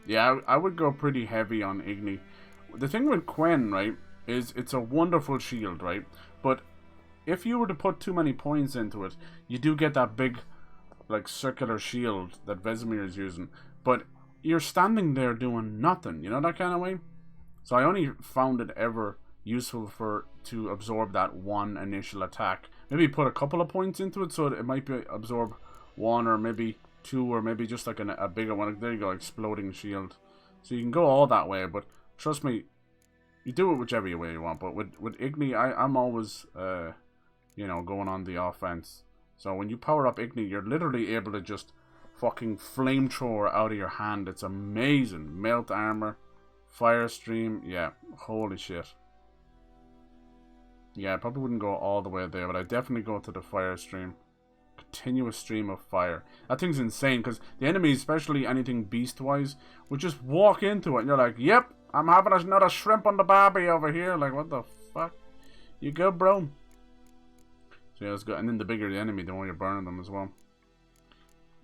Yeah, I would go pretty heavy on Igni. The thing with Quen, right, is it's a wonderful shield, right? But if you were to put too many points into it, you do get that big, like, circular shield that Vesemir is using. But you're standing there doing nothing, you know, that kind of way? So I only found it ever useful to absorb that one initial attack. Maybe put a couple of points into it so that it might be absorb one or maybe two or maybe just like a bigger one. There you go, exploding shield. So you can go all that way, but trust me, you do it whichever way you want. But with Igni, I'm always, you know, going on the offense. So when you power up Igni, you're literally able to just fucking flamethrower out of your hand. It's amazing. Melt armor, fire stream, yeah, holy shit. Yeah, I probably wouldn't go all the way there, but I definitely go to the fire stream. Continuous stream of fire. That thing's insane, because the enemies, especially anything beast-wise, would just walk into it, and you're like, yep, I'm having another shrimp on the barbie over here. Like, what the fuck? You good, bro? So yeah, that's good. And then the bigger the enemy, the more you're burning them as well.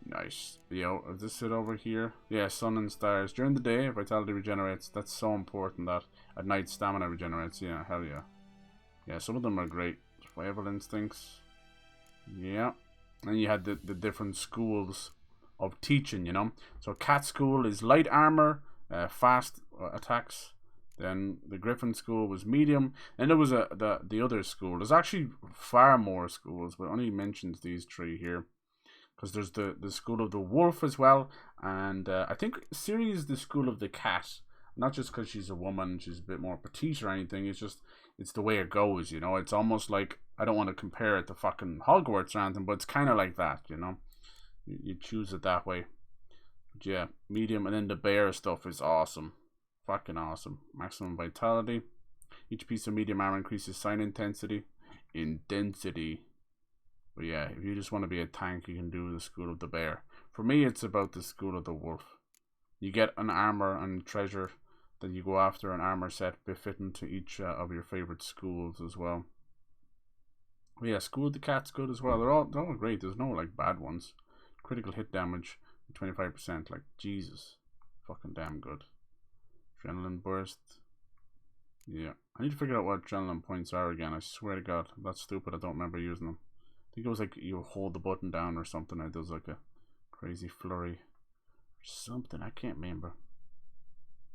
Nice. Yo, is this it over here? Yeah, Sun and Stars. During the day, vitality regenerates. That's so important that at night, stamina regenerates. Yeah, hell yeah. Yeah, some of them are great. Survival instincts. Yeah. And you had the different schools of teaching, you know. So Cat School is light armor, fast attacks. Then the Griffin School was medium. And there was the other school. There's actually far more schools, but only mentions these three here. Because there's the School of the Wolf as well. And I think Ciri is the School of the Cat. Not just because she's a woman, she's a bit more petite or anything. It's just, it's the way it goes, you know. It's almost like, I don't want to compare it to fucking Hogwarts or anything, but it's kind of like that, you know. You choose it that way. But yeah, medium, and then the bear stuff is awesome. Fucking awesome. Maximum vitality. Each piece of medium armor increases sign intensity. But yeah, if you just want to be a tank, you can do the School of the Bear. For me, it's about the School of the Wolf. You get an armor and treasure that you go after, an armor set befitting to each of your favorite schools as well. But yeah, School of the Cat's good as well. They're all great. There's no like bad ones. Critical hit damage 25%. Like Jesus, fucking damn good. Adrenaline burst. Yeah, I need to figure out what adrenaline points are again. I swear to God, that's stupid. I don't remember using them. I think it was like you hold the button down or something. It does like a crazy flurry or something. I can't remember.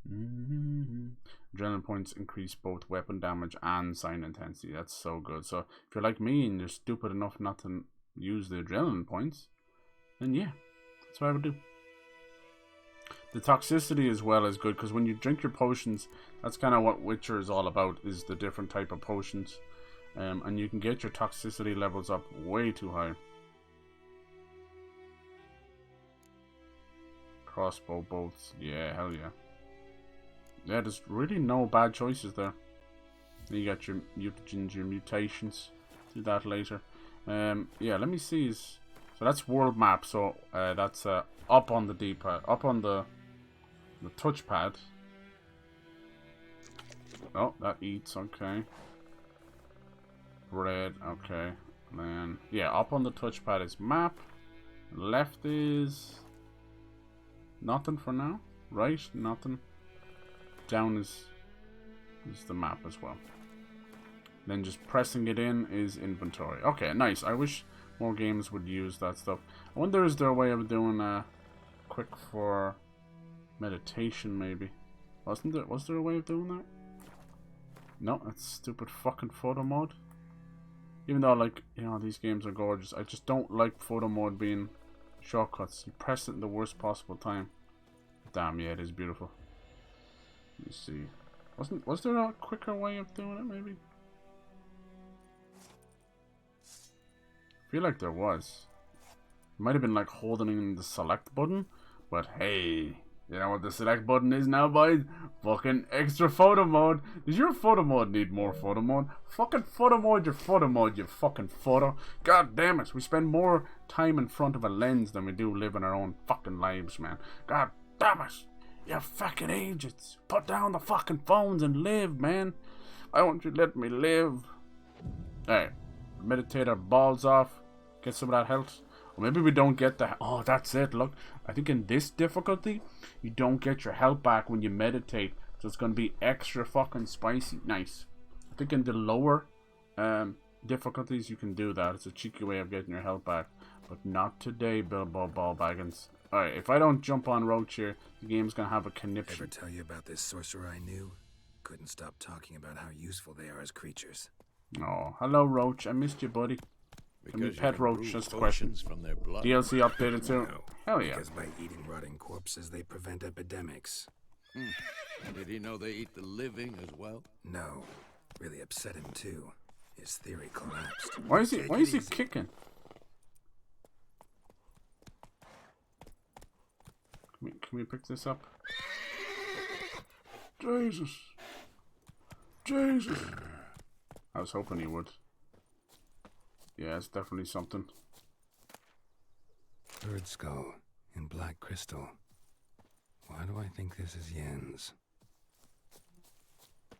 Adrenaline points increase both weapon damage and sign intensity. That's so good. So if you're like me and you're stupid enough not to use the adrenaline points, then yeah, that's what I would do. The toxicity as well is good, because when you drink your potions, that's kind of what Witcher is all about, is the different type of potions. And you can get your toxicity levels up way too high. Crossbow bolts, yeah, hell yeah. Yeah, there's really no bad choices there. You got your mutagens, your mutations. Do that later. Yeah, let me see. So that's world map. So that's up on the D-pad, up on the touchpad. Oh, that eats. Okay. Bread. Okay. And then yeah, up on the touchpad is map. Left is nothing for now. Right, nothing. Down is the map as well. Then just pressing it in is inventory. Okay, nice. I wish more games would use that stuff. I wonder, is there a way of doing a quick for meditation maybe? Was there a way of doing that? No, that's stupid fucking photo mode. Even though, like, you know, these games are gorgeous, I just don't like photo mode being shortcuts. You press it in the worst possible time. Damn, yeah, it is beautiful. Let me see. Was there a quicker way of doing it, maybe? I feel like there was. It might have been like holding in the select button, but hey, you know what the select button is now, boys? Fucking extra photo mode. Does your photo mode need more photo mode? Fucking photo mode, your photo mode, you fucking photo. God damn it, we spend more time in front of a lens than we do living our own fucking lives, man. God damn it, you fucking agents. Put down the fucking phones and live, man. Why won't you let me live? Alright, meditate our balls off. Get some of that health. Or maybe we don't get the... Oh, that's it. Look, I think in this difficulty, you don't get your health back when you meditate. So it's going to be extra fucking spicy. Nice. I think in the lower difficulties, you can do that. It's a cheeky way of getting your health back. But not today, Bilbo Ballbaggins. Alright, if I don't jump on Roach here, the game's going to have a conniption. Ever tell you about this sorcerer I knew? Couldn't stop talking about how useful they are as creatures. Oh, hello Roach. I missed you, buddy. Can we pet Roach? Just a question. From their blood. DLC updated too? No, Hell yeah. because by eating rotting corpses, they prevent epidemics. Did he know they eat the living as well? No. Really upset him, too. His theory collapsed. Why is he kicking? Can we pick this up? Jesus. Jesus. I was hoping he would. Yeah, it's definitely something. Bird skull in black crystal. Why do I think this is Yen's?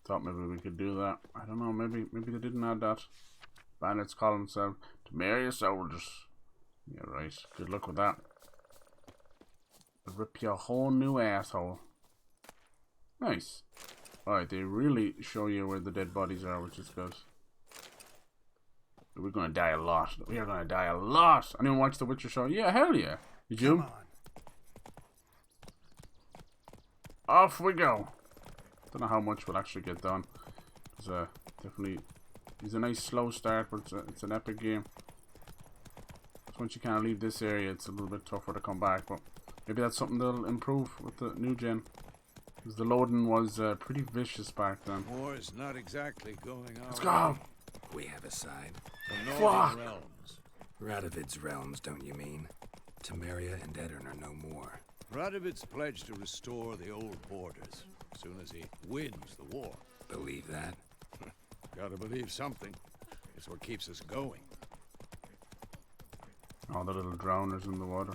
Thought maybe we could do that. I don't know, maybe they didn't add that. Bandits call themselves Temeria soldiers. Yeah, right. Good luck with that. Rip your whole new asshole. Nice. Alright, they really show you where the dead bodies are, which is good. We're gonna die a lot. We are gonna die a lot. Anyone watch the Witcher show? Yeah, hell yeah. Did you? Off we go. Don't know how much we'll actually get done. It's definitely. It's a nice slow start, but it's an epic game. So once you kind of leave this area, it's a little bit tougher to come back. But maybe that's something they'll improve with the new gen. Because the loading was pretty vicious back then. War is not exactly going on. Let's go. We have a side. The Northern Realms. Radovid's realms, don't you mean? Temeria and Edirn are no more. Radovid's pledged to restore the old borders as soon as he wins the war. Believe that? Gotta believe something. It's what keeps us going. Oh, the little drowners in the water.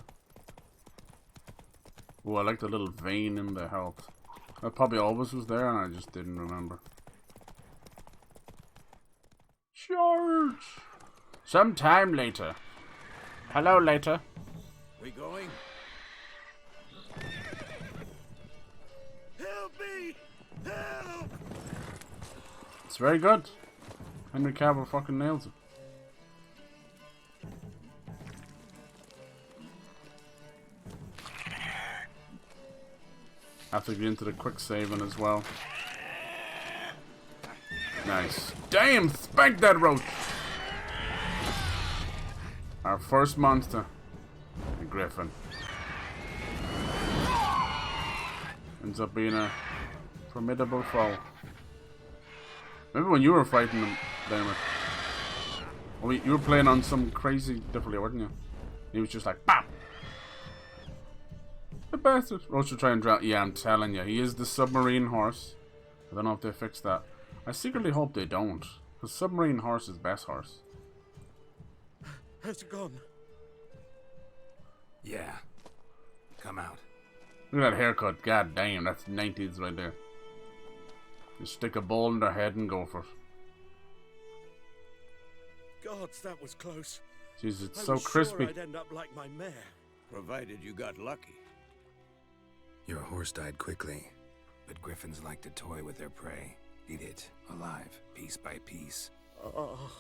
Oh, I like the little vein in the health. That probably always was there and I just didn't remember. Charge! Sometime later. Hello, later. We going? Help me! Help! It's very good. Henry Cavill fucking nails it. Have to get into the quick saving as well. Nice. Damn! Spank that roach! Our first monster. The Griffin. Ends up being a formidable foe. Remember when you were fighting him, Damon? Well, you were playing on some crazy difficulty, weren't you? He was just like, BAM! The bastard. Roach will try and drown. Yeah, I'm telling you, he is the submarine horse. I don't know if they fixed that. I secretly hope they don't. Because submarine horse is best horse. How's it gone? Yeah. Come out. Look at that haircut. God damn, that's 90s right there. Just stick a ball in their head and go for it. Gods, that was close. Jeez, it's I so was crispy. Sure I'd end up like my mare. Provided you got lucky. Your horse died quickly, but griffins like to toy with their prey. Eat it alive, piece by piece. Oh.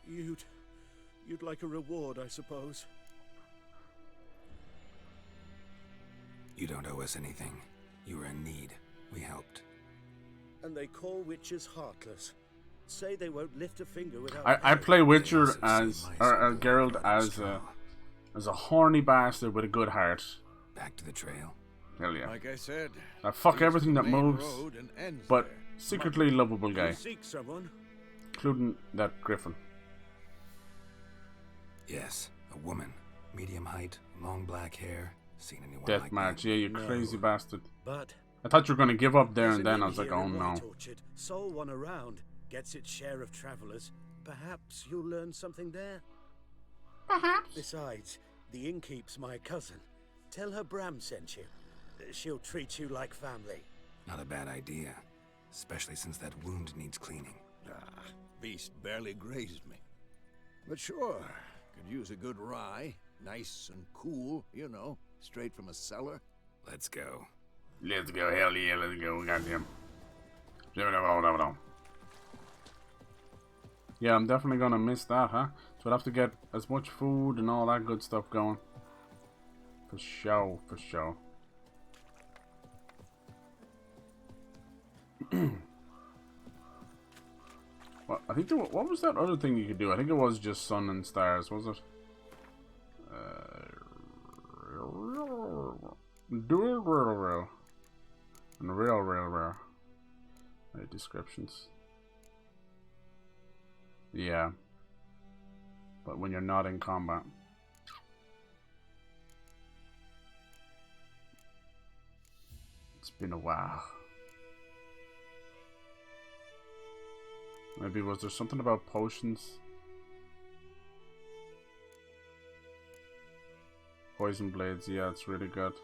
You'd like a reward, I suppose. You don't owe us anything. You were in need. We helped. And they call witches heartless. say they won't lift a finger without I play Witcher Yes, as mice or are the Geralt brother's as a horny bastard with a good heart. Back to the trail. Hell yeah. Like I said, I fuck leads to everything the that main moves, road and ends but there. secretly lovable guy, You seek someone? including that griffin. Yes, a woman. Medium height, long black hair. Seen anyone Death like match, that? yeah, you No. crazy bastard. But I thought you were gonna give up there there's and an then. I inn was like, here oh in no. White Orchard. Sole one around. Gets its share of travelers. Perhaps you'll learn something there. Perhaps. Besides, the innkeep's my cousin. Tell her Bram sent you. She'll treat you like family. Not a bad idea. Especially since that wound needs cleaning. Ah, beast barely grazed me. But sure, could use a good rye. Nice and cool, you know, straight from a cellar. Let's go. Let's go, hell yeah, let's go, goddamn. No. Yeah, I'm definitely gonna miss that, huh? So I'd have to get as much food and all that good stuff going. For sure, for sure. Well, I think what was that other thing you could do? I think it was just sun and stars, was it? Real. Right, descriptions. Yeah. But when you're not in combat. It's been a while. Maybe was there something about potions? Poison blades, yeah, it's really good.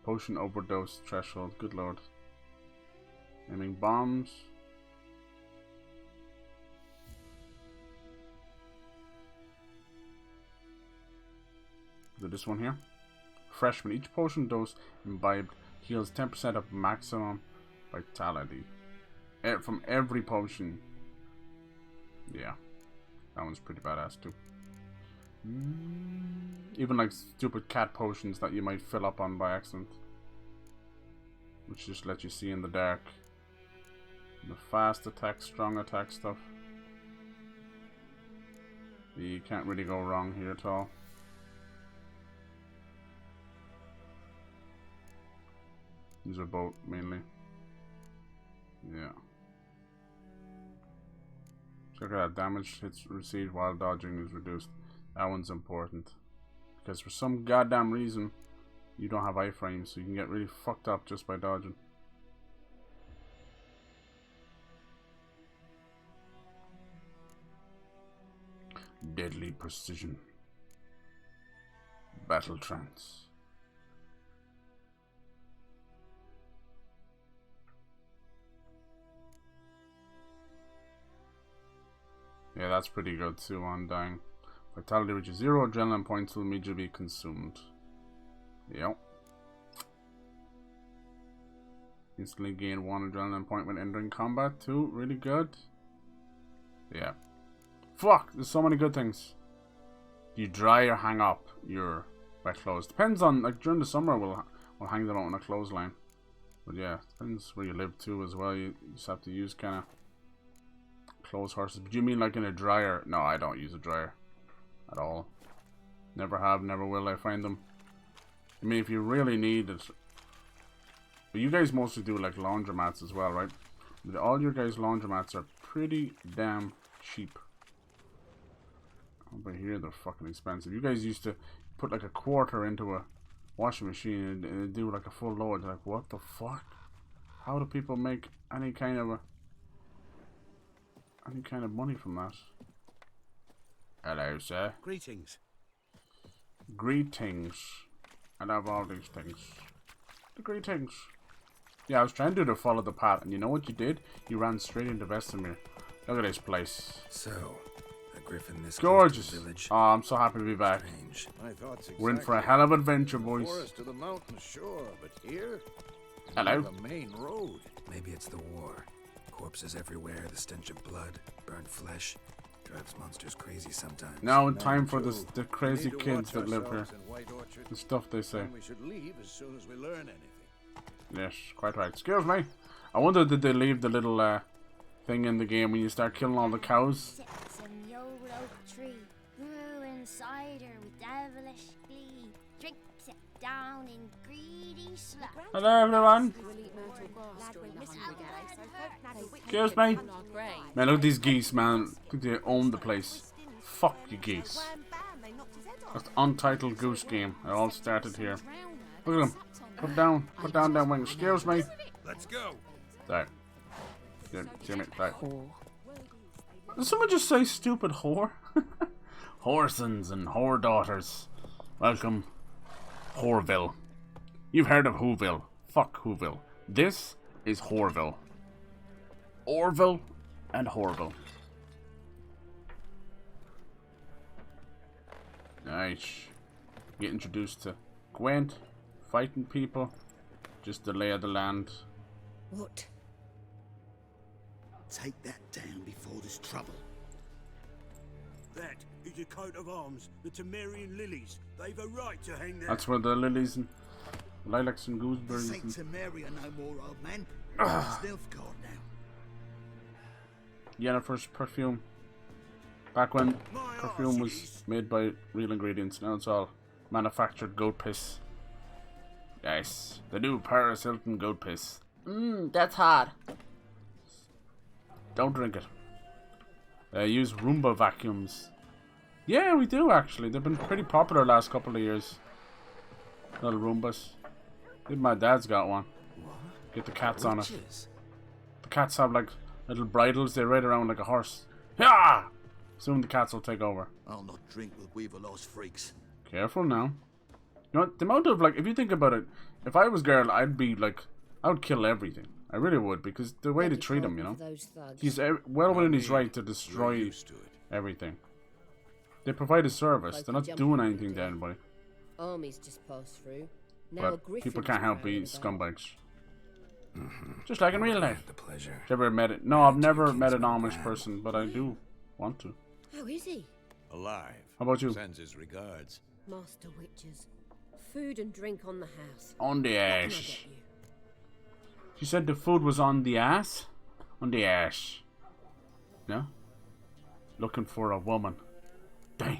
Potion overdose threshold, good lord. Aiming bombs. Is it this one here? Freshman, each potion dose imbibed heals 10% of maximum vitality. From every potion. Yeah. That one's pretty badass too. Even like stupid cat potions that you might fill up on by accident. Which just let you see in the dark. The fast attack, strong attack stuff. You can't really go wrong here at all. These are both mainly. Yeah. Check it out. Damage hits received while dodging is reduced. That one's important. Because for some goddamn reason, you don't have iframes, so you can get really fucked up just by dodging. Deadly precision. Battle trance. Yeah, that's pretty good too on dying. Vitality reaches 0, adrenaline points will immediately be consumed. Yep. Instantly gain 1 adrenaline point when entering combat too. Really good. Yeah. Fuck! There's so many good things. You dry or hang up your wet clothes. Depends on, like during the summer we'll hang them out on a clothesline. But yeah, depends where you live too as well. You just have to use kind of clothes horses. But you mean like in a dryer? No, I don't use a dryer at all. Never have, never will. I find them. I mean, if you really need it. But you guys mostly do like laundromats as well, right? But all your guys' laundromats are pretty damn cheap. Over here, they're fucking expensive. You guys used to put like a quarter into a washing machine and do like a full load. You're like, what the fuck? How do people make any kind of money from that? Hello, sir. Greetings. Greetings. I love all these things. The greetings. Yeah, I was trying to follow the path, and you know what you did? You ran straight into Vesemir. Look at this place. So, a griffin this Gorgeous. close to the village. Oh, I'm so happy to be back. Strange. My thoughts We're in for a exactly. hell of an adventure, boys. Forest to the mountain, sure, but here, Hello. the main road. Maybe it's the war. Corpses everywhere, the stench of blood, burnt flesh. Drives monsters crazy sometimes. Now in time for Too. the We crazy need to kids watch that live here. ourselves in White Orchard, The stuff they say. and we should leave as soon as we learn anything. Yes, quite right. Excuse me. I wonder did they leave the little thing in the game when you start killing all the cows? Sits in the old oak tree, brewing cider with devilish glee. Drinks it down in greedy sloth. Hello everyone. Excuse me. Man, look at these geese, man. They own the place. Fuck you geese. That's the untitled goose game. It all started here. Look at them. Put down them wings. Excuse me. Let's go. There. Jimmy, there. Did someone just say stupid whore? Whoresons and whore daughters. Welcome, Whoreville. You've heard of Whoville. Fuck Whoville. This is Whoreville. Orville and Whoreville. Nice. Get introduced to Gwent, fighting people, just the lay of the land. What? Take that down before there's trouble. That is a coat of arms, the Temerian lilies. They've a right to hang there. That's where the lilies and lilacs and gooseberries. This ain't Temeria no more, old man. Stealth guard now. Yennefer's perfume. Back when perfume was made by real ingredients, now it's all manufactured goat piss. Yes, the new Paris Hilton goat piss. That's hard. Don't drink it. Use Roomba vacuums. Yeah, we do actually. They've been pretty popular last couple of years. Little Roombas. Even my dad's got one. Get the cats on it. The cats have like little bridles. They ride around like a horse. Yeah. Soon the cats will take over. I'll not drink with we've lost freaks. Careful now. You know what? The amount of like, if you think about it, if I was girl, I'd be like, I would kill everything. I really would, because the way they treat him, you know. He's well within his right to destroy everything. They provide a service. They're not doing anything to anybody. Armies just passed through. Now But people can't help being scumbags. Just like in real life. The pleasure. Have you ever met it? No, I've never met an Amish person, but I do want to. How is he? Alive. How about you? Sends his regards. Master Witches. Food and drink on the house. On the What can I ass. get you? She said the food was on the ass? On the ass. No? Looking for a woman. Damn.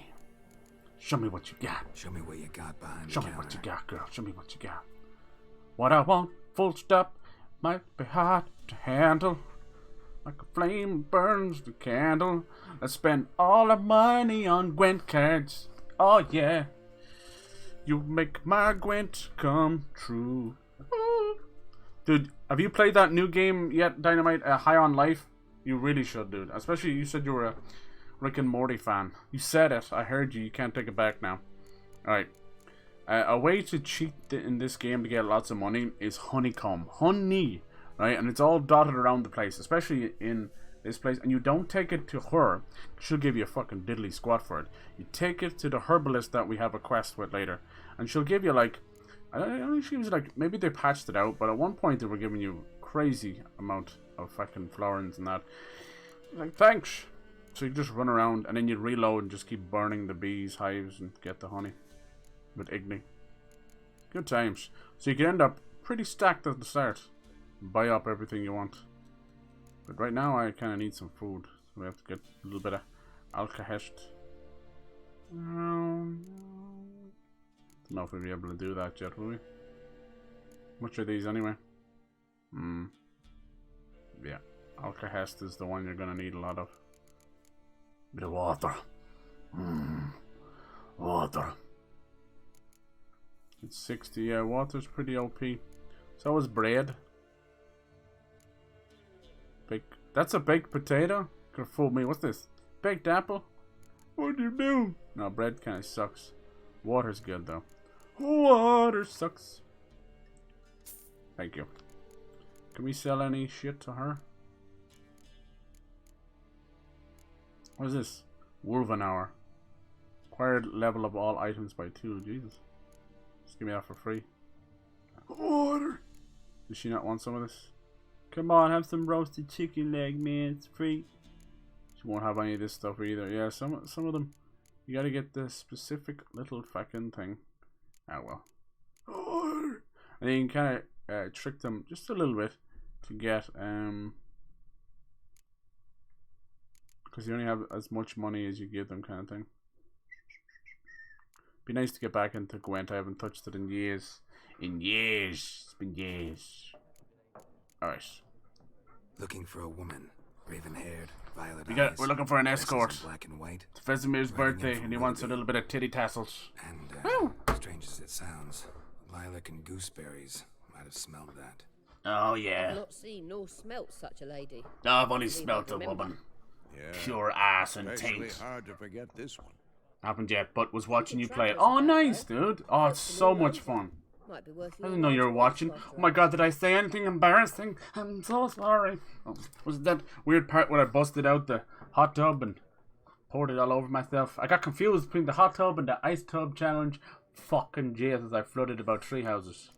Show me what you got. Show me what you got behind Show the me counter. what you got, girl. Show me what you got. What I want, full stop, might be hard to handle. Like a flame burns the candle. Let's spend all our money on Gwent cards. Oh yeah. You make my Gwent come true. Dude, have you played that new game yet, Dynamite? High on Life? You really should, dude. Especially you said you were a Rick and Morty fan. You said it. I heard you. You can't take it back now. Alright. A way to cheat in this game to get lots of money is honeycomb. Honey. Right? And it's all dotted around the place. Especially in this place. And you don't take it to her. She'll give you a fucking diddly squat for it. You take it to the herbalist that we have a quest with later. And she'll give you like... I don't know, she was like... Maybe they patched it out. But at one point they were giving you crazy amount of fucking florins and that. Like, thanks. So you just run around and then you reload and just keep burning the bees' hives and get the honey with Igni. Good times. So you can end up pretty stacked at the start. Buy up everything you want. But right now I kind of need some food. So we have to get a little bit of alkahest. Don't know if we'll be able to do that yet, will we? Much are these anyway? Yeah. Alkahest is the one you're going to need a lot of. Bit of water. Water. It's 60. Yeah, water's pretty OP. So is bread. That's a baked potato? Could fool me. What's this? Baked apple? What'd you do? No, bread kind of sucks. Water's good though. Water sucks. Thank you. Can we sell any shit to her? What is this? Wolven hour. Acquired level of all items by 2. Jesus. Just give me that for free. Water. Does she not want some of this? Come on, have some roasted chicken leg, man. It's free. She won't have any of this stuff either. Yeah, some of them. You gotta get the specific little fucking thing. Ah well. Water. And then you can kind of trick them just a little bit to get, because you only have as much money as you give them, kind of thing. Be nice to get back into Gwent. I haven't touched it in years. In years. It's been years. Alright. Looking for a woman. Raven-haired, violet eyes. We're looking for an escort. Black and white. It's Vesemir's birthday and he wants a little bit of titty tassels. And, strange as it sounds, lilac and gooseberries might have smelled that. Oh, yeah. I've not seen nor smelt such a lady. No, I've only smelt a woman. Yeah. Pure ass and Especially taint. hard to forget this one. Haven't yet, but was watching you play it. Oh, nice, dude. Oh, it's so much fun. Might be worth I didn't know you were watching. Oh my god, did I say anything embarrassing? I'm so sorry. Oh, was it that weird part where I busted out the hot tub and poured it all over myself? I got confused between the hot tub and the ice tub challenge. Fucking Jesus, I flooded about 3 houses.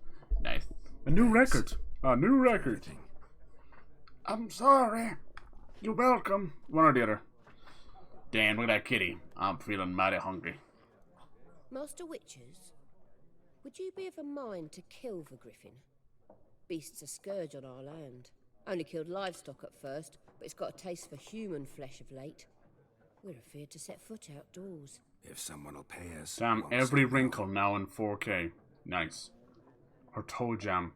Nice. A new record. A new record. I'm sorry. You're welcome. One or the other. Damn, look at that kitty. I'm feeling mighty hungry. Master Witches, would you be of a mind to kill the griffin? Beast's a scourge on our land. Only killed livestock at first, but it's got a taste for human flesh of late. We're afeard to set foot outdoors. If someone will pay us. Damn, every wrinkle now in 4K. Nice. Her toe jam.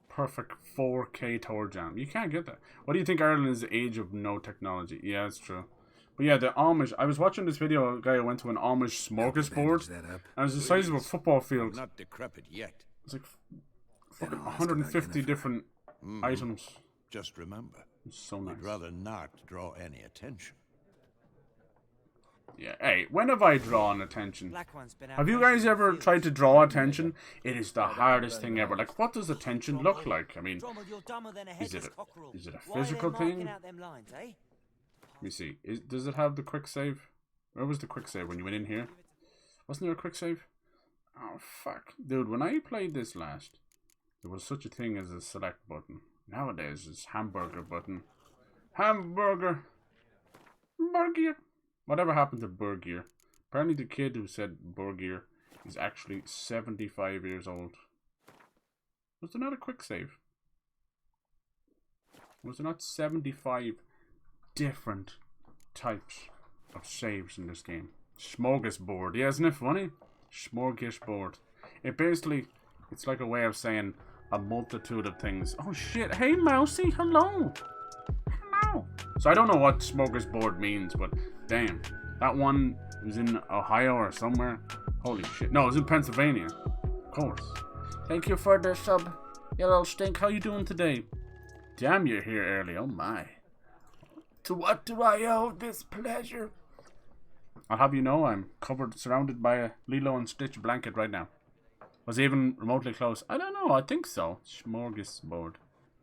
Perfect 4K toe jam. You can't get that. What do you think Ireland is the age of no technology? Yeah, it's true. But yeah, the Amish. I was watching this video of a guy who went to an Amish smorgasbord, and it was the size of a football field. Not decrepit yet. It's like fucking 150 different items. Just remember, it's so nice. We'd rather not draw any attention. Yeah. Hey, when have I drawn attention? Have you guys ever tried to draw attention? It is the hardest thing ever. Like, what does attention look like? I mean, is it a physical thing? Let me see. Does it have the quick save? Where was the quick save when you went in here? Wasn't there a quick save? Oh, fuck. Dude, when I played this last, there was such a thing as a select button. Nowadays, it's hamburger button. Hamburger. Burger. Whatever happened to Burgier? Apparently the kid who said Burgier is actually 75 years old. Was there not a quick save? Was there not 75 different types of saves in this game? Smorgasbord. Yeah, isn't it funny? Smorgasbord. It basically, it's like a way of saying a multitude of things. Oh shit, hey Mousy, hello! Hello! So I don't know what smorgasbord means, but damn. That one was in Ohio or somewhere. Holy shit. No, it was in Pennsylvania. Of course. Thank you for the sub, you little stink. How you doing today? Damn, you're here early. Oh my. To what do I owe this pleasure? I'll have you know I'm surrounded by a Lilo and Stitch blanket right now. Was it even remotely close? I don't know. I think so. Smorgasbord.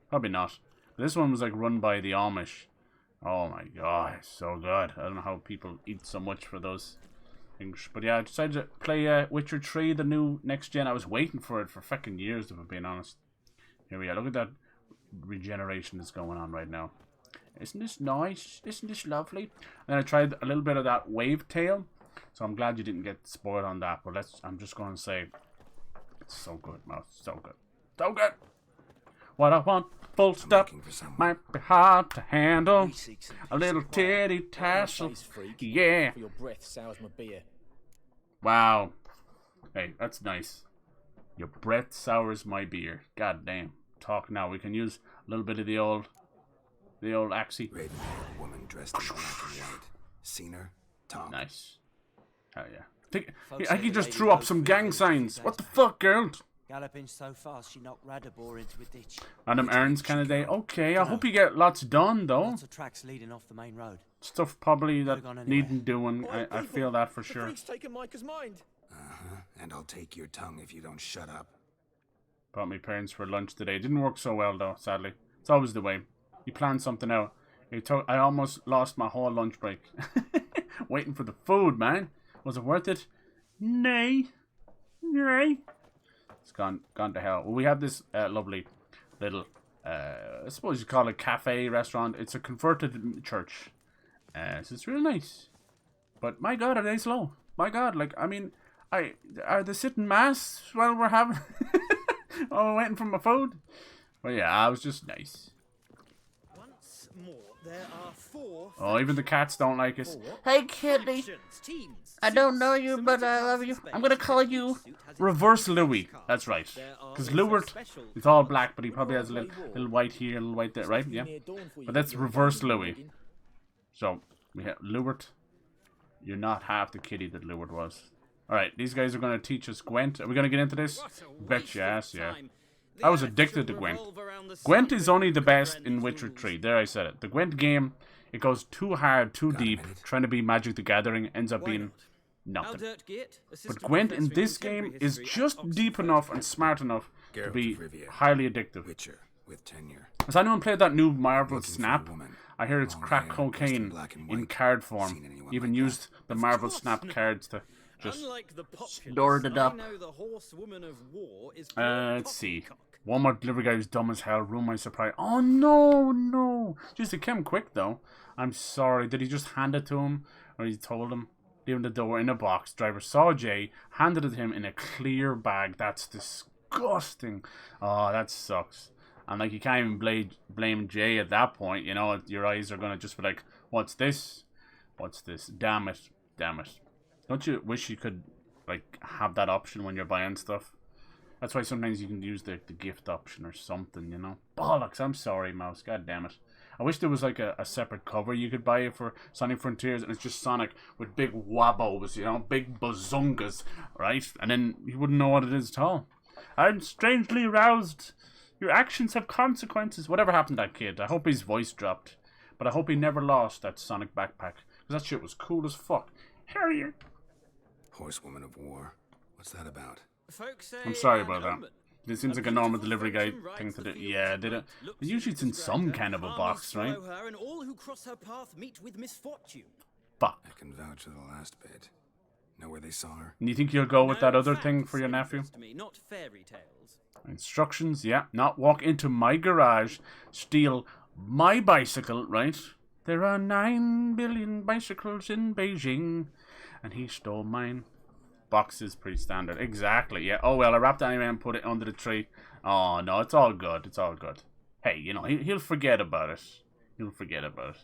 Probably not. This one was like run by the Amish. Oh my god, so good. I don't know how people eat so much for those things. But yeah, I decided to play Witcher 3, the new next gen. I was waiting for it for fucking years, if I'm being honest. Here we are. Look at that regeneration that's going on right now. Isn't this nice? Isn't this lovely? And I tried a little bit of that wave tail. So I'm glad you didn't get spoiled on that. But I'm just going to say, it's so good, Mouse. So good. So good. What I want, full stop, might be hard to handle. A little titty tassel, yeah. For your breath sours my beer. Wow. Hey, that's nice. Your breath sours my beer. God damn. Talk now. We can use a little bit of the old axie. Raven-haired woman dressed in black and white. Seen her? Talk. Nice. Hell yeah. I think he just threw up some gang signs. What the fuck, girl? Galloping so fast she knocked Radabor into a ditch. Random errands kind of day. Okay, I hope you get lots done though. Lots of tracks leading off the main road. Stuff probably that needing doing. I feel that for sure. The taken Micah's mind. And I'll take your tongue if you don't shut up. Brought my parents for lunch today. Didn't work so well though, sadly. It's always the way. You plan something out. I almost lost my whole lunch break. Waiting for the food, man. Was it worth it? Nay. Nay. It's gone to hell. Well, we have this lovely little, I suppose you call it cafe restaurant. It's a converted church. So it's real nice. But my God, are they slow? My God, like, I mean, are they sitting mass while we're having, while we're waiting for my food? Well, yeah, it was just nice. There are 4. Oh, even the cats don't like us. Hey, kitty. I don't know you, but I love you. I'm gonna call you Reverse Louis. That's right. Because Lewert is all black, but he probably has a little white here, a little white there, right? Yeah. But that's Reverse Louis. So, we have Lewert. You're not half the kitty that Lewert was. Alright, these guys are gonna teach us Gwent. Are we gonna get into this? Bet yes, yeah. I was addicted to Gwent. Gwent is only the best in Witcher 3. There, I said it. The Gwent game, it goes too hard, too deep. Trying to be Magic the Gathering ends up being nothing. But Gwent in this game is just deep enough and smart enough to be highly addictive. Has anyone played that new Marvel Snap? I hear it's crack cocaine in card form. Even used the Marvel Snap cards to just stored it up. Let's see. Walmart delivery guy was dumb as hell. Ruined my surprise. Oh no, no. Just it came quick though. I'm sorry. Did he just hand it to him, or he told him? Leaving the door in a box. Driver saw Jay, handed it to him in a clear bag. That's disgusting. Oh, that sucks. And like you can't even blame Jay at that point. You know, your eyes are gonna just be like, "What's this? What's this? Damn it! Damn it!" Don't you wish you could like have that option when you're buying stuff? That's why sometimes you can use the gift option or something, you know? Bollocks, I'm sorry, Mouse. God damn it. I wish there was like a separate cover you could buy for Sonic Frontiers, and it's just Sonic with big wabos, you know? Big bazungas, right? And then you wouldn't know what it is at all. I'm strangely aroused. Your actions have consequences. Whatever happened to that kid? I hope his voice dropped. But I hope he never lost that Sonic backpack. Because that shit was cool as fuck. Harrier. Horsewoman of War. What's that about? I'm sorry about that. This seems like a normal delivery guy thing to do. Yeah, did it? Usually it's in some kind of a box, right? And all who cross her path meet with misfortune. Fuck. I can vouch for the last bit. Know where they saw her? And you think you'll go with that other thing for your nephew? Not fairy tales. Instructions, yeah. Not walk into my garage, steal my bicycle, right? There are 9 billion bicycles in Beijing, and he stole mine. Box is pretty standard. Exactly, yeah. Oh, well, I wrapped it anyway and put it under the tree. Oh, no, it's all good. It's all good. Hey, you know, he'll forget about it. He'll forget about it.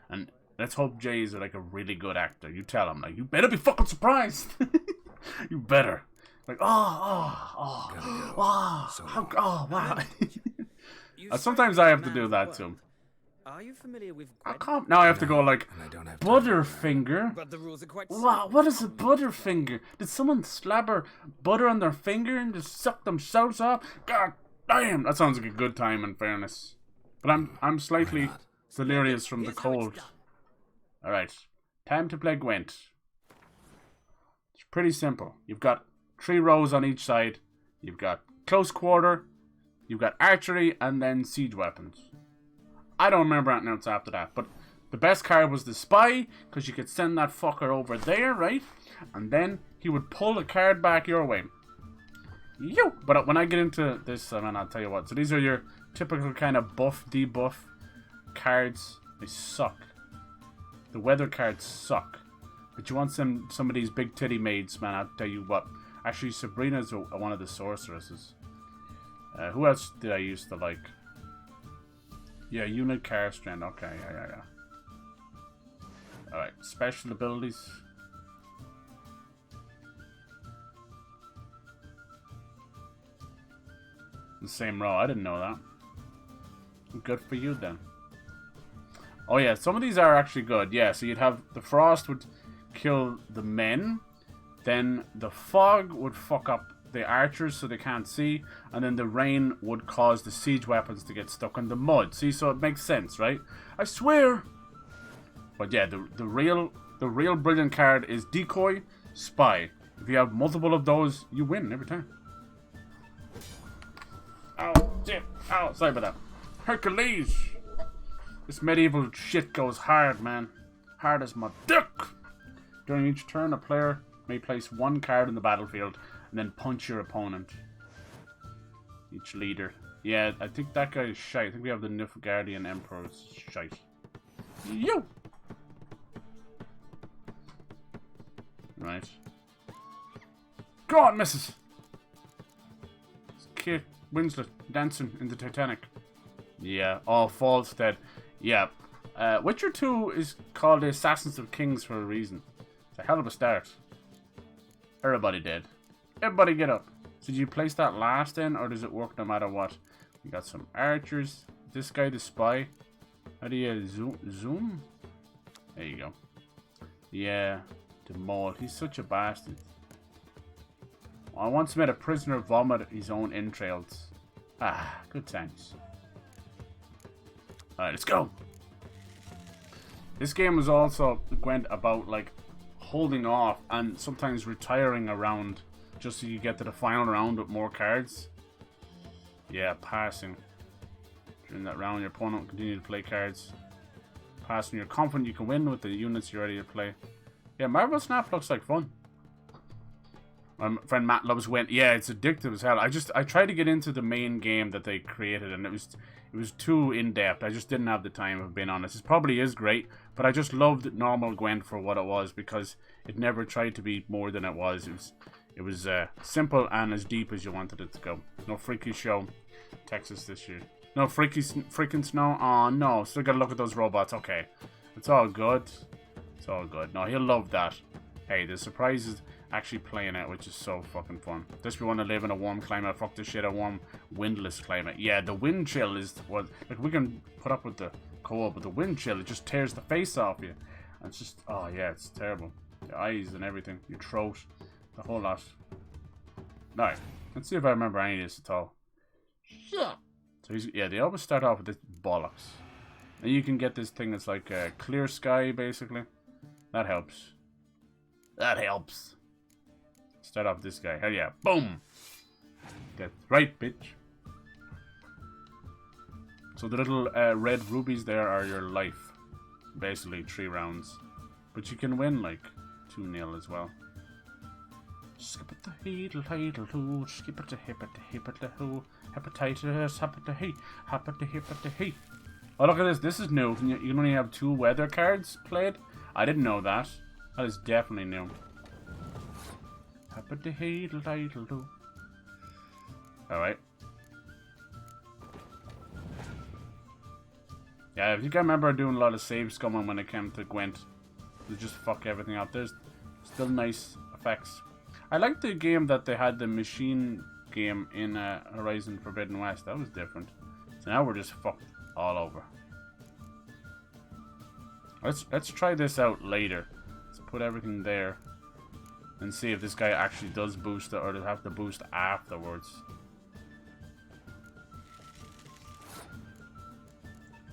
And let's hope Jay's like a really good actor. You tell him, like, you better be fucking surprised. You better. Like, wow. Sometimes I have to do that to him. Are you familiar with Now I have to go like, Butterfinger? But the rules are quite wow, what is a Butterfinger? Did someone slabber butter on their finger and just suck themselves off? God damn, that sounds like a good time in fairness. But I'm slightly delirious from the cold. Alright, time to play Gwent. It's pretty simple. You've got 3 rows on each side. You've got close quarter, you've got archery, and then siege weapons. I don't remember anything else after that, but the best card was the spy, because you could send that fucker over there, right? And then he would pull a card back your way. But when I get into this, I'll tell you what. So these are your typical kind of buff, debuff cards. They suck. The weather cards suck. But you want some of these big titty maids, man, I'll tell you what. Actually, Sabrina's one of the sorceresses. Who else did I used to like? Yeah, unit Carstrand. Okay, yeah. Alright, special abilities. The same row. I didn't know that. Good for you then. Oh yeah, some of these are actually good. Yeah, so you'd have the frost would kill the men. Then the fog would fuck up the archers so they can't see, and then the rain would cause the siege weapons to get stuck in the mud. See, so it makes sense, right? I swear. But yeah, the real brilliant card is decoy, spy. If you have multiple of those, you win every time. Oh shit! Oh, sorry about that. Hercules. This medieval shit goes hard, man. Hard as my dick. During each turn, a player may place 1 card in the battlefield and then punch your opponent. Each leader. Yeah, I think that guy is shite. I think we have the Nilfgaardian Emperor's shite. Yo! Right. Go on, missus! It's Kate Winslet dancing in the Titanic. Yeah, oh, Falls dead. Yeah, Witcher 2 is called the Assassins of Kings for a reason. It's a hell of a start. Everybody dead. Everybody get up. So did you place that last in, or does it work no matter what? We got some archers. This guy, the spy. How do you zoom? There you go. Yeah, the mole. He's such a bastard. I once met a prisoner vomit his own entrails. Ah, good times. Alright, let's go. This game was also, Gwent, about like holding off and sometimes retiring a round just so you get to the final round with more cards. Yeah, passing. During that round, your opponent will continue to play cards. Passing, you're confident you can win with the units you're ready to play. Yeah, Marvel Snap looks like fun. My friend Matt loves Gwent. Yeah, it's addictive as hell. I tried to get into the main game that they created, and it was too in-depth. I just didn't have the time, if I'm being honest. It probably is great, but I just loved normal Gwent for what it was, because it never tried to be more than it was. It was simple and as deep as you wanted it to go. No freaky show, Texas this year. No freaking snow. Oh no, still gotta look at those robots. Okay, it's all good. It's all good. No, he'll love that. Hey, the surprise is actually playing it, which is so fucking fun. Just we want to live in a warm climate. Fuck this shit, a warm, windless climate. Yeah, the wind chill is what. Like, we can put up with the cold, but the wind chill, it just tears the face off you. And it's just, oh yeah, it's terrible. Your eyes and everything, your throat, the whole lot. Alright, let's see if I remember any of this at all. Yeah. So yeah, they always start off with this bollocks. And you can get this thing that's like a clear sky, basically. That helps. That helps. Start off with this guy. Hell yeah. Boom! That's right, bitch. So the little red rubies there are your life. Basically 3 rounds. But you can win like 2-0 as well. Skip it the heedle, heedle, hoo. Skip it the hip it the hoo. Hepatitis, hap it the he. Hap it the hip it the he. Oh, look at this. This is new. You can only have 2 weather cards played. I didn't know that. That is definitely new. Hap it the heedle, heedle, hoo. Alright. Yeah, I think I remember doing a lot of save scumming when it came to Gwent. To just fuck everything up. There's still nice effects. I like the game that they had, the machine game in Horizon Forbidden West. That was different. So now we're just fucked all over. Let's try this out later. Let's put everything there and see if this guy actually does boost it, or does have to boost afterwards.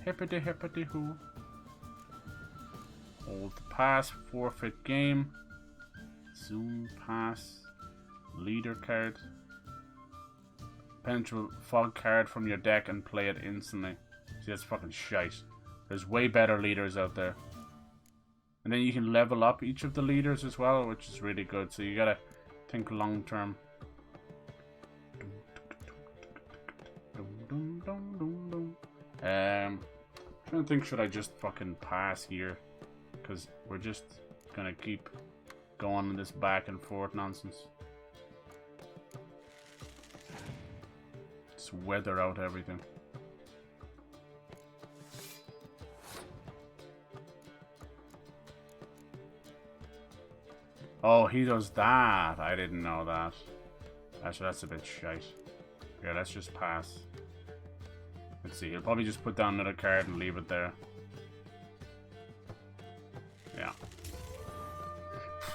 Hippity hippity hoo. Hold to pass, forfeit game. Zoom pass. Leader card. Penetrate fog card from your deck and play it instantly. See, that's fucking shite. There's way better leaders out there. And then you can level up each of the leaders as well, which is really good. So you gotta think long term. Trying to think, should I just fucking pass here? Because we're just gonna keep going on this back and forth nonsense. Just weather out everything. Oh, he does that. I didn't know that. Actually, that's a bit shite. Yeah, let's just pass. Let's see. He'll probably just put down another card and leave it there. Yeah.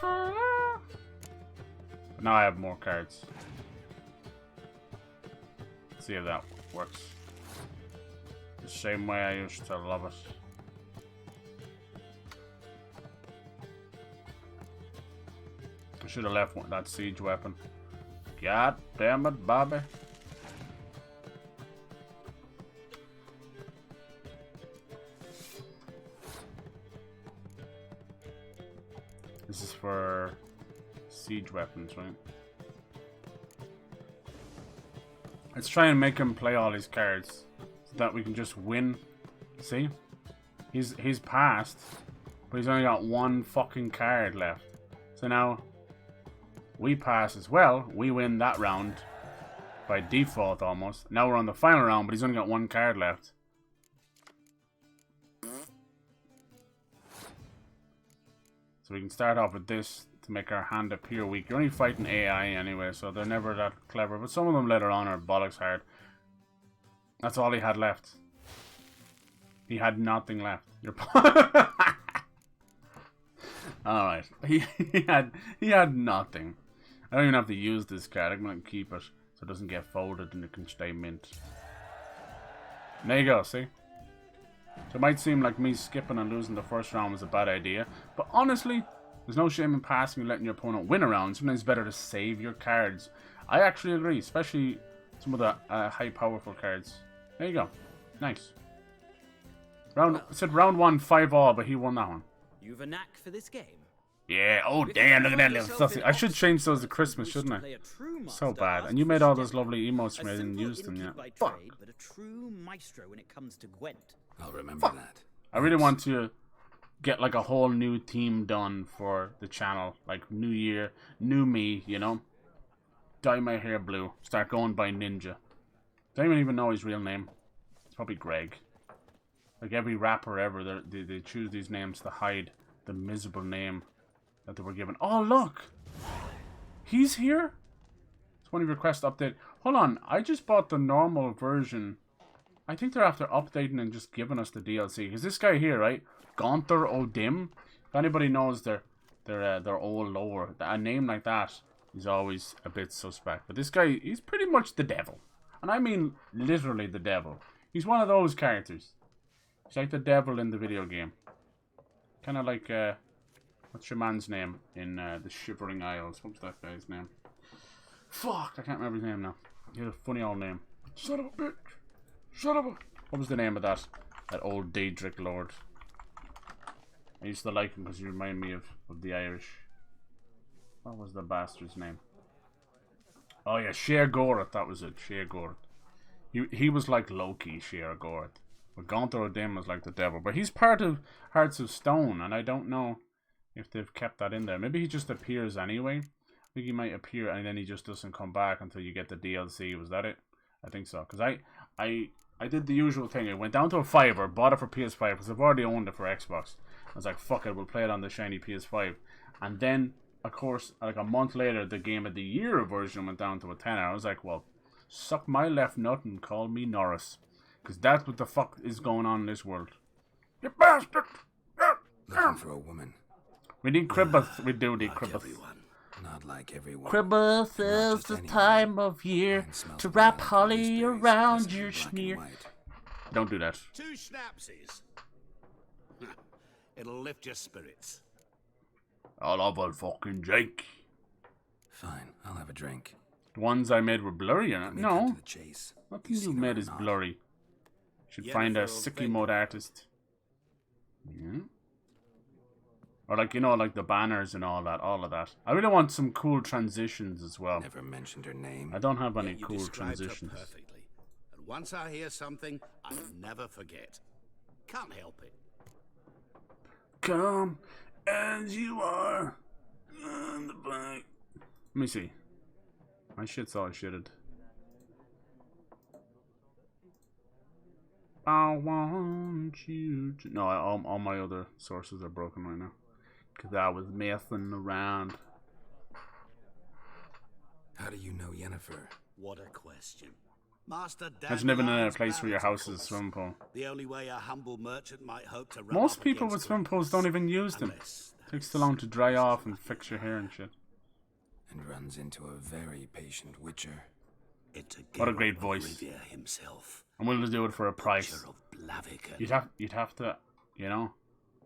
But now I have more cards. Let's see if that works. The same way I used to love it. I should have left that siege weapon. God damn it, Bobby. This is for siege weapons, right? Let's try and make him play all his cards so that we can just win. See? He's passed, but he's only got 1 fucking card left. So now we pass as well. We win that round by default almost. Now we're on the final round, but he's only got 1 card left. So we can start off with this to make our hand appear weak. You're only fighting AI anyway, so they're never that clever. But some of them later on are bollocks hard. That's all he had left. He had nothing left. Alright. He had nothing. I don't even have to use this card. I'm going to keep it so it doesn't get folded and it can stay mint. There you go, see? So it might seem like me skipping and losing the first round was a bad idea. But honestly, there's no shame in passing and letting your opponent win a round. Sometimes it's better to save your cards. I actually agree, especially some of the high powerful cards. There you go. Nice. It said round 1, 5-all, but he won that one. You've a knack for this game. Yeah, oh damn, look at that little sussy. I should change those to Christmas, shouldn't I? So bad. And you made all those lovely emotes for me, I didn't use them yet. Fuck. But a true maestro when it comes to Gwent. I'll remember that. I really want to get like a whole new theme done for the channel. Like new year, new me, you know? Dye my hair blue. Start going by Ninja. Don't even know his real name. It's probably Greg. Like every rapper ever, they choose these names to hide the miserable name that they were given. Oh, look! He's here? 20 request update. Hold on, I just bought the normal version. I think they're after updating and just giving us the DLC. Because this guy here, right? Gunther O'Dim. If anybody knows their old lore, a name like that is always a bit suspect. But this guy, he's pretty much the devil. And I mean literally the devil. He's one of those characters. He's like the devil in the video game. Kind of like, what's your man's name in the Shivering Isles? What's that guy's name? Fuck, I can't remember his name now. He had a funny old name. Son of a bitch. Son of a... What was the name of that? That old Daedric lord. I used to like him because he reminded me of the Irish. What was the bastard's name? Oh yeah, Sheer Gorath, that was it. Sheer Gorath. He was like Loki, Sheer Gorath. But Gunther O'Dim was like the devil. But he's part of Hearts of Stone, and I don't know if they've kept that in there. Maybe he just appears anyway. I think he might appear and then he just doesn't come back until you get the DLC. Was that it? I think so. Because I did the usual thing. I went down to a $5, bought it for PS5 because I've already owned it for Xbox. I was like, fuck it, we'll play it on the shiny PS5. And then, of course, like a month later, the Game of the Year version went down to a 10. I was like, well, suck my left nut and call me Norris. Because that's what the fuck is going on in this world. You bastard! Looking for a woman. We need Cribbeth. We do need Cribbeth. Not like everyone. Cribbeth is the time of year to wrap holly around your schneer. Don't do that. 2 schnapsies. It'll lift your spirits. I'll have a fucking drink. Fine, I'll have a drink. The ones I made were blurry, or not? No. Chase. Nothing you made is blurry. Should find a sicky mode artist. Yeah. Or like, you know, like the banners and all of that. I really want some cool transitions as well. Never mentioned her name. I don't have any cool transitions. Her perfectly. And once I hear something, I'll never forget. Can't help it. Come as you are on the back. Let me see. My shit's all shitted. I want you to... No, all my other sources are broken right now. Because I was messing around. How do you know Yennefer? What a question. Master Imagine living in a place where your house is a swimming pool. The only way a humble merchant might hope to run Most people with swimming pools don't even use them. Takes too long to dry off and fix your hair and shit. And runs into a very patient witcher. What a great voice. Himself. I'm willing to do it for a price. You'd have to, you know,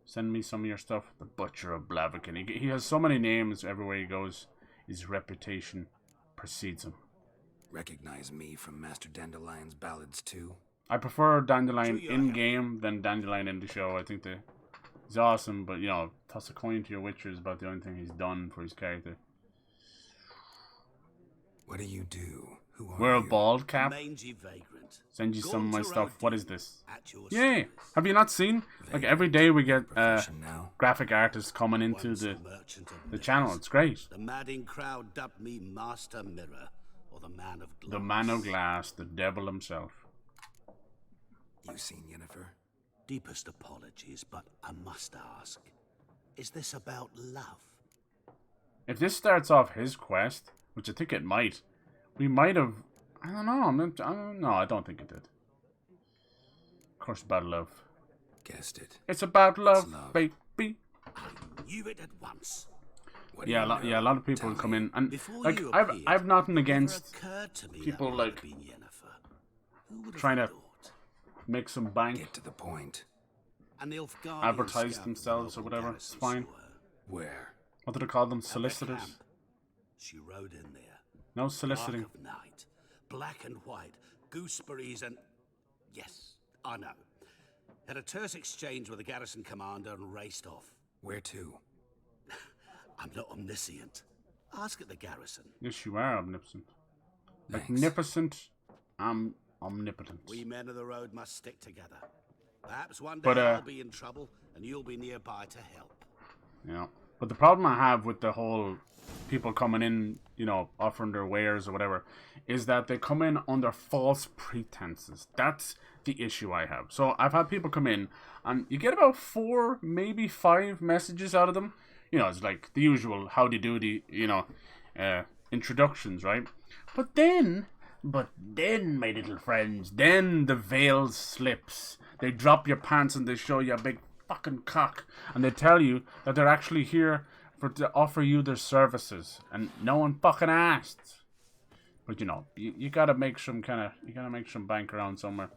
send me some of your stuff. The Butcher of Blaviken. He has so many names everywhere he goes. His reputation precedes him. Recognize me from Master Dandelion's ballads too? I prefer Dandelion in-game than Dandelion in the show. I think he's awesome, but, you know, toss a coin to your Witcher is about the only thing he's done for his character. What do you do? Who are Wear a you? bald cap. Mangy vagrant. Send you some of my stuff. What is this? Yeah. Yeah. Have you not seen? Like every day we get graphic artists coming into the channel. It's great. The madding crowd dubbed me Master Mirror, or the Man of Glass. The Man of Glass, the devil himself. You seen Yennefer? Deepest apologies, but I must ask. Is this about love? If this starts off his quest, which I think it might, we might have... I don't know. No, I don't think it did. Of course, about love. Guessed it. It's about love, baby. I knew it at once. Yeah, a lot of people come in, and like I've nothing against people like trying to make some bank, get to the point, advertise themselves or whatever. It's fine. Where? What do they call them? Solicitors. She rode in there. No soliciting. Dark of night, black and white, gooseberries and... Yes, I know. Had a terse exchange with the garrison commander and raced off. Where to? I'm not omniscient. Ask at the garrison. Yes, you are omnipotent. Thanks. Magnificent. I'm omnipotent. We men of the road must stick together. Perhaps one day I'll be in trouble and you'll be nearby to help. Yeah. But the problem I have with the whole people coming in, you know, offering their wares or whatever, is that they come in under false pretenses. That's the issue I have. So I've had people come in and you get about 4, maybe 5 messages out of them. You know, it's like the usual howdy doody, you know, introductions, right? But then, my little friends, then the veil slips. They drop your pants and they show you a big fucking cock. And they tell you that they're actually here to offer you their services. And no one fucking asked. But, you know, you gotta make some bank around somewhere.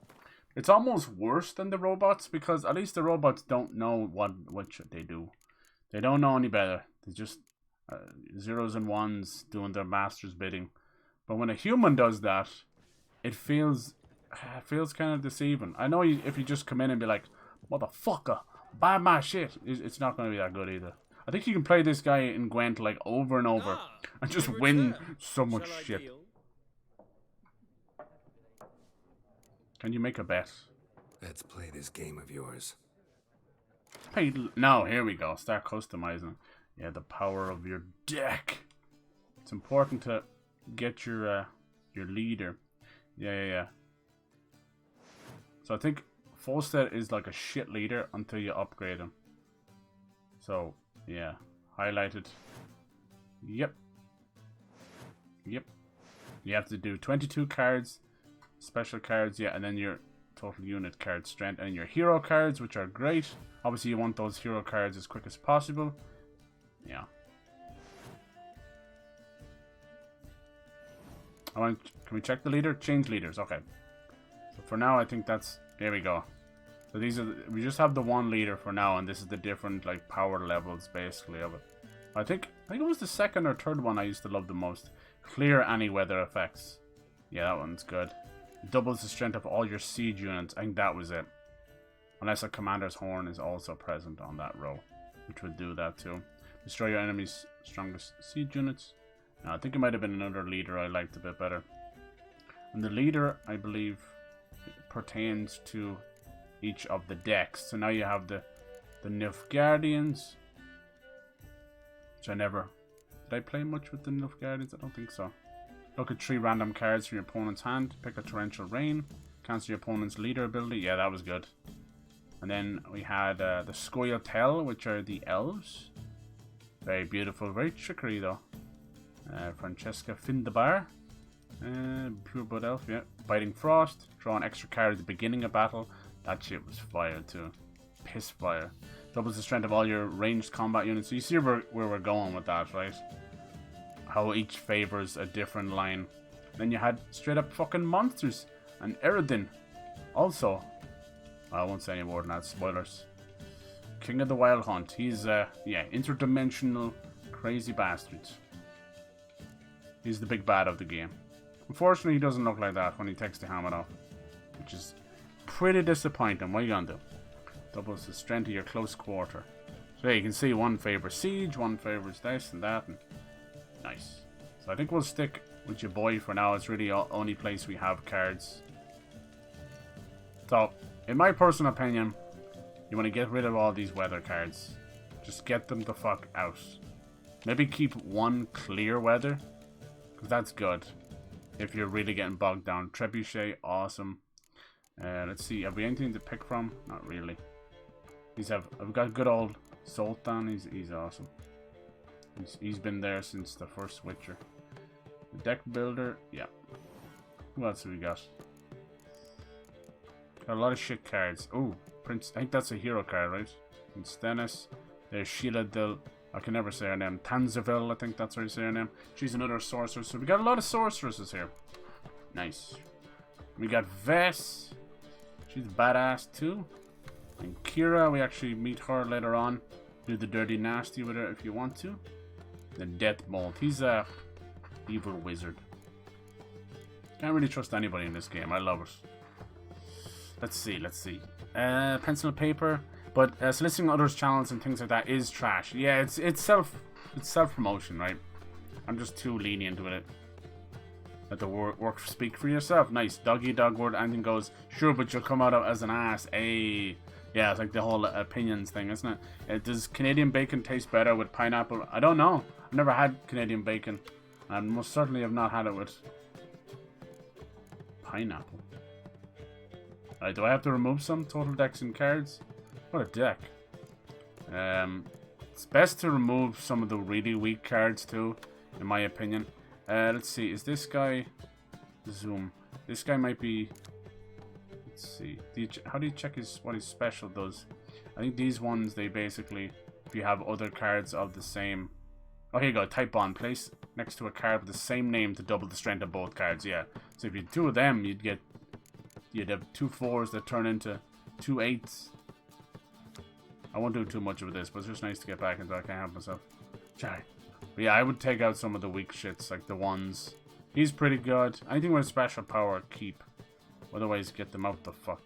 It's almost worse than the robots, because at least the robots don't know what they do. They don't know any better. They're just zeros and ones doing their master's bidding. But when a human does that, it feels kind of deceiving. I know if you just come in and be like, motherfucker, buy my shit, it's not going to be that good either. I think you can play this guy in Gwent like over and over and just win so much shit. Can you make a bet? Let's play this game of yours. Hey, now here we go. Start customizing. Yeah, the power of your deck. It's important to get your leader. Yeah. So I think Volstead is like a shit leader until you upgrade him. So yeah, highlighted. Yep. You have to do 22 cards, special cards, yeah, and then your total unit card strength and your hero cards, which are great. Obviously, you want those hero cards as quick as possible. Yeah. Can we check the leader? Change leaders. Okay. So for now, I think that's... There we go. So we just have the one leader for now, and this is the different like power levels basically of it. I think it was the second or third one I used to love the most. Clear any weather effects. Yeah, that one's good. It doubles the strength of all your siege units. I think that was it. Unless a commander's horn is also present on that row, which would do that too. Destroy your enemy's strongest siege units. Now, I think it might have been another leader I liked a bit better. And the leader, I believe, pertains to each of the decks. So now you have the Nilfgaardians, which I never... Did I play much with the Nilfgaardians? I don't think so. Look at 3 random cards from your opponent's hand. Pick a torrential rain. Cancel your opponent's leader ability. Yeah, that was good. And then we had the Scoia'tael, which are the elves. Very beautiful, very trickery though. Francesca Findabar. Pure Blood Elf, yeah. Biting Frost. Draw an extra card at the beginning of battle. That shit was fire too. Piss fire. Doubles the strength of all your ranged combat units. So you see where we're going with that, right? How each favors a different line. Then you had straight up fucking monsters. And Eredin. Also. I won't say any more than that. Spoilers. King of the Wild Hunt. He's, yeah, interdimensional crazy bastards. He's the big bad of the game. Unfortunately, he doesn't look like that when he takes the helmet off. Which is pretty disappointing. What are you gonna do? Doubles the strength of your close quarter. So yeah, you can see one favors siege, one favors this and that. And nice. So I think we'll stick with your boy for now. It's really the only place we have cards. So, in my personal opinion, you want to get rid of all these weather cards. Just get them the fuck out. Maybe keep one clear weather, because that's good. If you're really getting bogged down. Trebuchet, awesome. Let's see, have we anything to pick from? Not really. I've got good old Sultan, he's awesome. He's been there since the first Witcher. The deck builder, yeah. Who else have we got? Got a lot of shit cards. Oh, Prince, I think that's a hero card, right? Prince Dennis. There's Sheila Dil. I can never say her name. Tanzaville, I think that's how you say her name. She's another sorceress. So we got a lot of sorceresses here. Nice. We got Vess. She's badass too. And Kira, we actually meet her later on. Do the dirty nasty with her if you want to. The Death Bolt. He's a evil wizard. Can't really trust anybody in this game. I love it. Let's see. Pencil and paper. But soliciting others' channels and things like that is trash. Yeah, it's self promotion, right? I'm just too lenient with it. Let the work speak for yourself. Nice. Doggy dog word. Anything goes. Sure, but you'll come out as an ass. Hey. Yeah, it's like the whole opinions thing, isn't it? Does Canadian bacon taste better with pineapple? I don't know. I've never had Canadian bacon. And most certainly have not had it with pineapple. Alright, do I have to remove some total decks and cards? What a deck. It's best to remove some of the really weak cards too, in my opinion. Let's see, is this guy... Zoom. This guy might be... Let's see. How do you check what his special does? I think these ones, they basically... If you have other cards of the same... Oh, here you go. Type bond. Place next to a card with the same name to double the strength of both cards. Yeah. So if you had two of them, you'd have 2 4s that turn into 2 8s. I won't do too much of this, but it's just nice to get back into it. I can't help myself. Sorry. But yeah, I would take out some of the weak shits, like the ones. He's pretty good. Anything with special power, keep. Otherwise, get them out the fuck.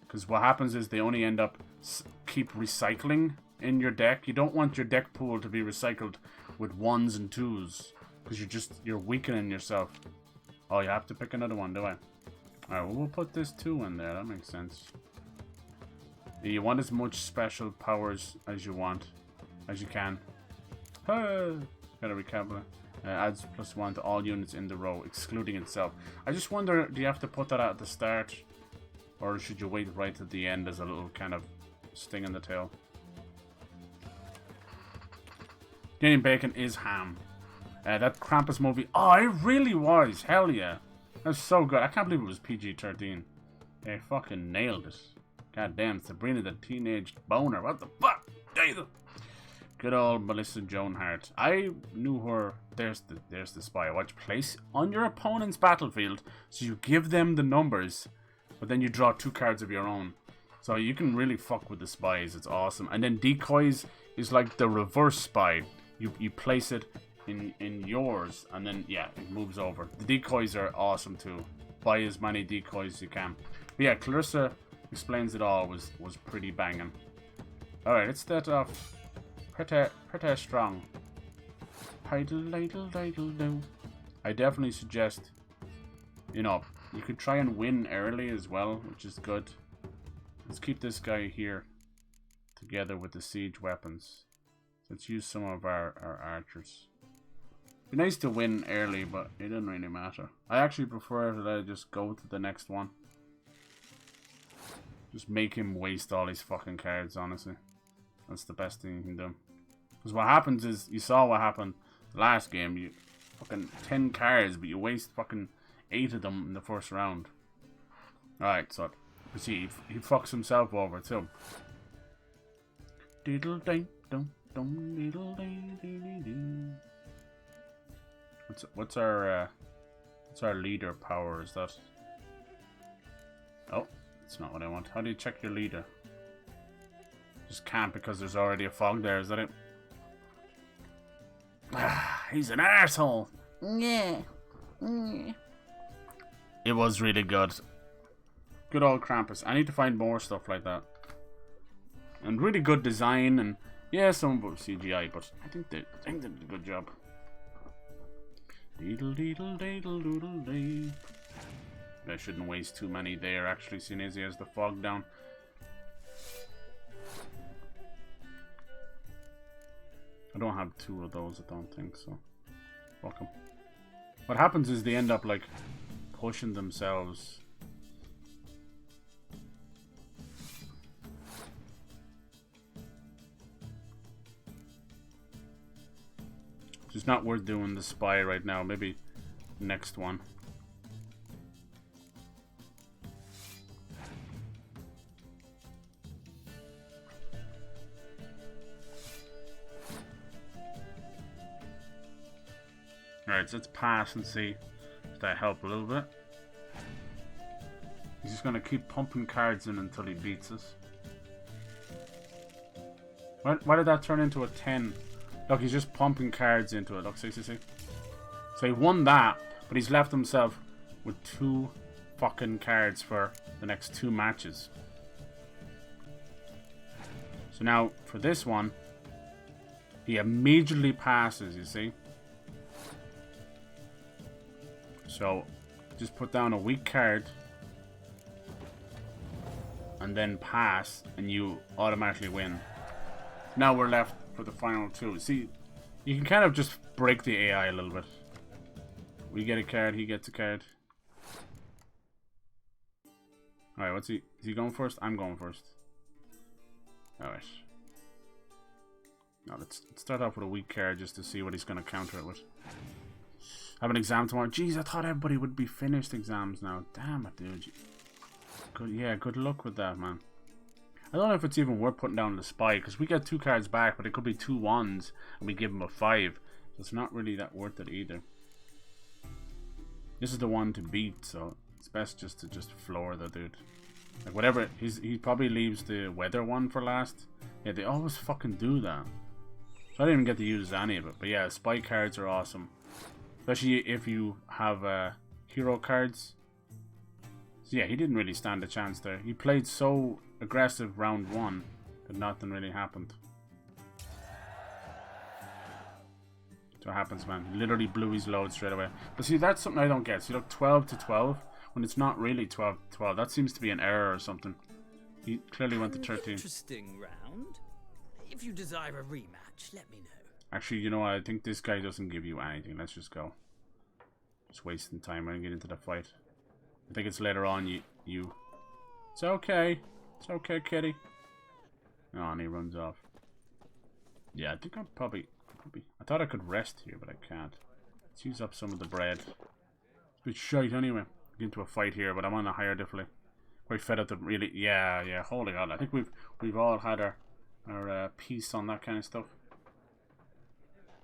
Because what happens is they only end up keep recycling in your deck. You don't want your deck pool to be recycled with 1s and 2s. Because you're weakening yourself. Oh, you have to pick another one, do I? Alright, well, we'll put this 2 in there. That makes sense. You want as much special powers as you want. As you can. Gotta recap it. Adds +1 to all units in the row, excluding itself. I just wonder, do you have to put that at the start? Or should you wait right at the end as a little kind of sting in the tail? Canadian bacon is ham. That Krampus movie. Oh, it really was. Hell yeah. That's so good. I can't believe it was PG-13. They fucking nailed it. God damn, Sabrina the Teenage Boner. What the fuck? Jesus. Good old Melissa Joan Hart. I knew her. There's the spy. Watch. Place on your opponent's battlefield. So you give them the numbers. But then you draw 2 cards of your own. So you can really fuck with the spies. It's awesome. And then decoys is like the reverse spy. You place it in yours. And then, yeah, it moves over. The decoys are awesome too. Buy as many decoys as you can. But yeah, Clarissa Explains It All was pretty banging. Alright, let's start off pretty strong. I definitely suggest, you know, you could try and win early as well, which is good. Let's keep this guy here together with the siege weapons. Let's use some of our archers. Be nice to win early, but it doesn't really matter. I actually prefer that I just go to the next one. Just make him waste all his fucking cards, honestly. That's the best thing you can do. Because what happens is, you saw what happened last game. You fucking 10 cards, but you waste fucking 8 of them in the first round. Alright, so you see, he fucks himself over too. What's our leader power? Is that? Oh, that's not what I want. How do you check your leader? Just can't because there's already a fog there. Is that it? Ah, he's an arsehole. Yeah. It was really good. Good old Krampus. I need to find more stuff like that. And really good design, and yeah, some of it was CGI, but I think they did a good job. Deedle deedle deedle doodle dee. I shouldn't waste too many there, actually, seeing as he has the fog down. I don't have 2 of those, I don't think, so fuck 'em. What happens is they end up like pushing themselves. It's not worth doing the spy right now. Maybe next one. Alright, so let's pass and see if that helped a little bit. He's just gonna keep pumping cards in until he beats us. Why did that turn into a 10? Look, he's just pumping cards into it. Look, see. So he won that, but he's left himself with 2 fucking cards for the next 2 matches. So now, for this one, he immediately passes, you see? So, just put down a weak card and then pass, and you automatically win. Now we're left for the final 2. See, you can kind of just break the AI a little bit. We get a card, he gets a card. Alright, what's he? Is he going first? I'm going first. Alright. Now let's start off with a weak card just to see what he's going to counter it with. I have an exam tomorrow. Jeez, I thought everybody would be finished exams now. Damn it, dude. Good luck with that, man. I don't know if it's even worth putting down the spy, because we get 2 cards back, but it could be 2 1s, and we give him a 5. So it's not really that worth it either. This is the one to beat, so it's best just to floor the dude. Like whatever, he probably leaves the weather one for last. Yeah, they always fucking do that. So I didn't even get to use any of it. But yeah, spy cards are awesome. Especially if you have hero cards. So yeah, he didn't really stand a chance there. He played so aggressive round 1 that nothing really happened. So what happens, man? He literally blew his load straight away. But see, that's something I don't get. See, look, 12 to 12 when it's not really 12 to 12. That seems to be an error or something. He clearly went to 13. Interesting round. If you desire a rematch, let me know. Actually, you know what? I think this guy doesn't give you anything. Let's just go. Just wasting time. We're gonna get into the fight. I think it's later on. You. It's okay. It's okay, kitty. Oh, and he runs off. Yeah, I think I'll probably. I thought I could rest here, but I can't. Let's use up some of the bread. It's a bit shite anyway. Get into a fight here, but I'm on a higher difficulty. Quite fed up to really. Yeah. Holy God! I think we've all had our piece on that kind of stuff.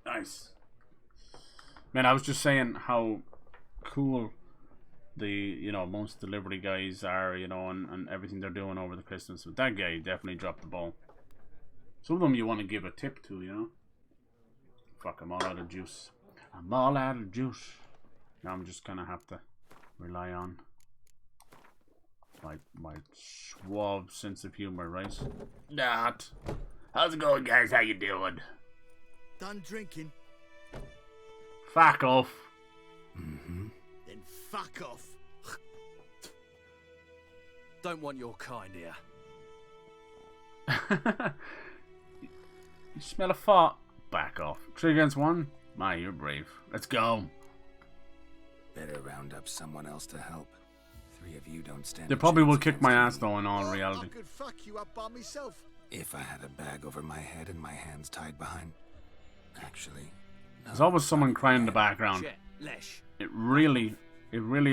Nice. Man, I was just saying how cool the most delivery guys are, and everything they're doing over the Christmas. But that guy definitely dropped the ball. Some of them you want to give a tip to, Fuck, I'm all out of juice. I'm all out of juice. Now I'm just gonna have to rely on my suave sense of humor, right? Not. How's it going, guys? How you doing? Done drinking? Fuck off. Mm-hmm. Then fuck off. Don't want your kind here. You smell a fart. Back off. 3 against 1? My, you're brave. Let's go. Better round up someone else to help. 3 of you don't stand. They probably will kick my ass though in all reality. I could fuck you up by myself. If I had a bag over my head and my hands tied behind. Actually, no. There's always someone crying in the background. It really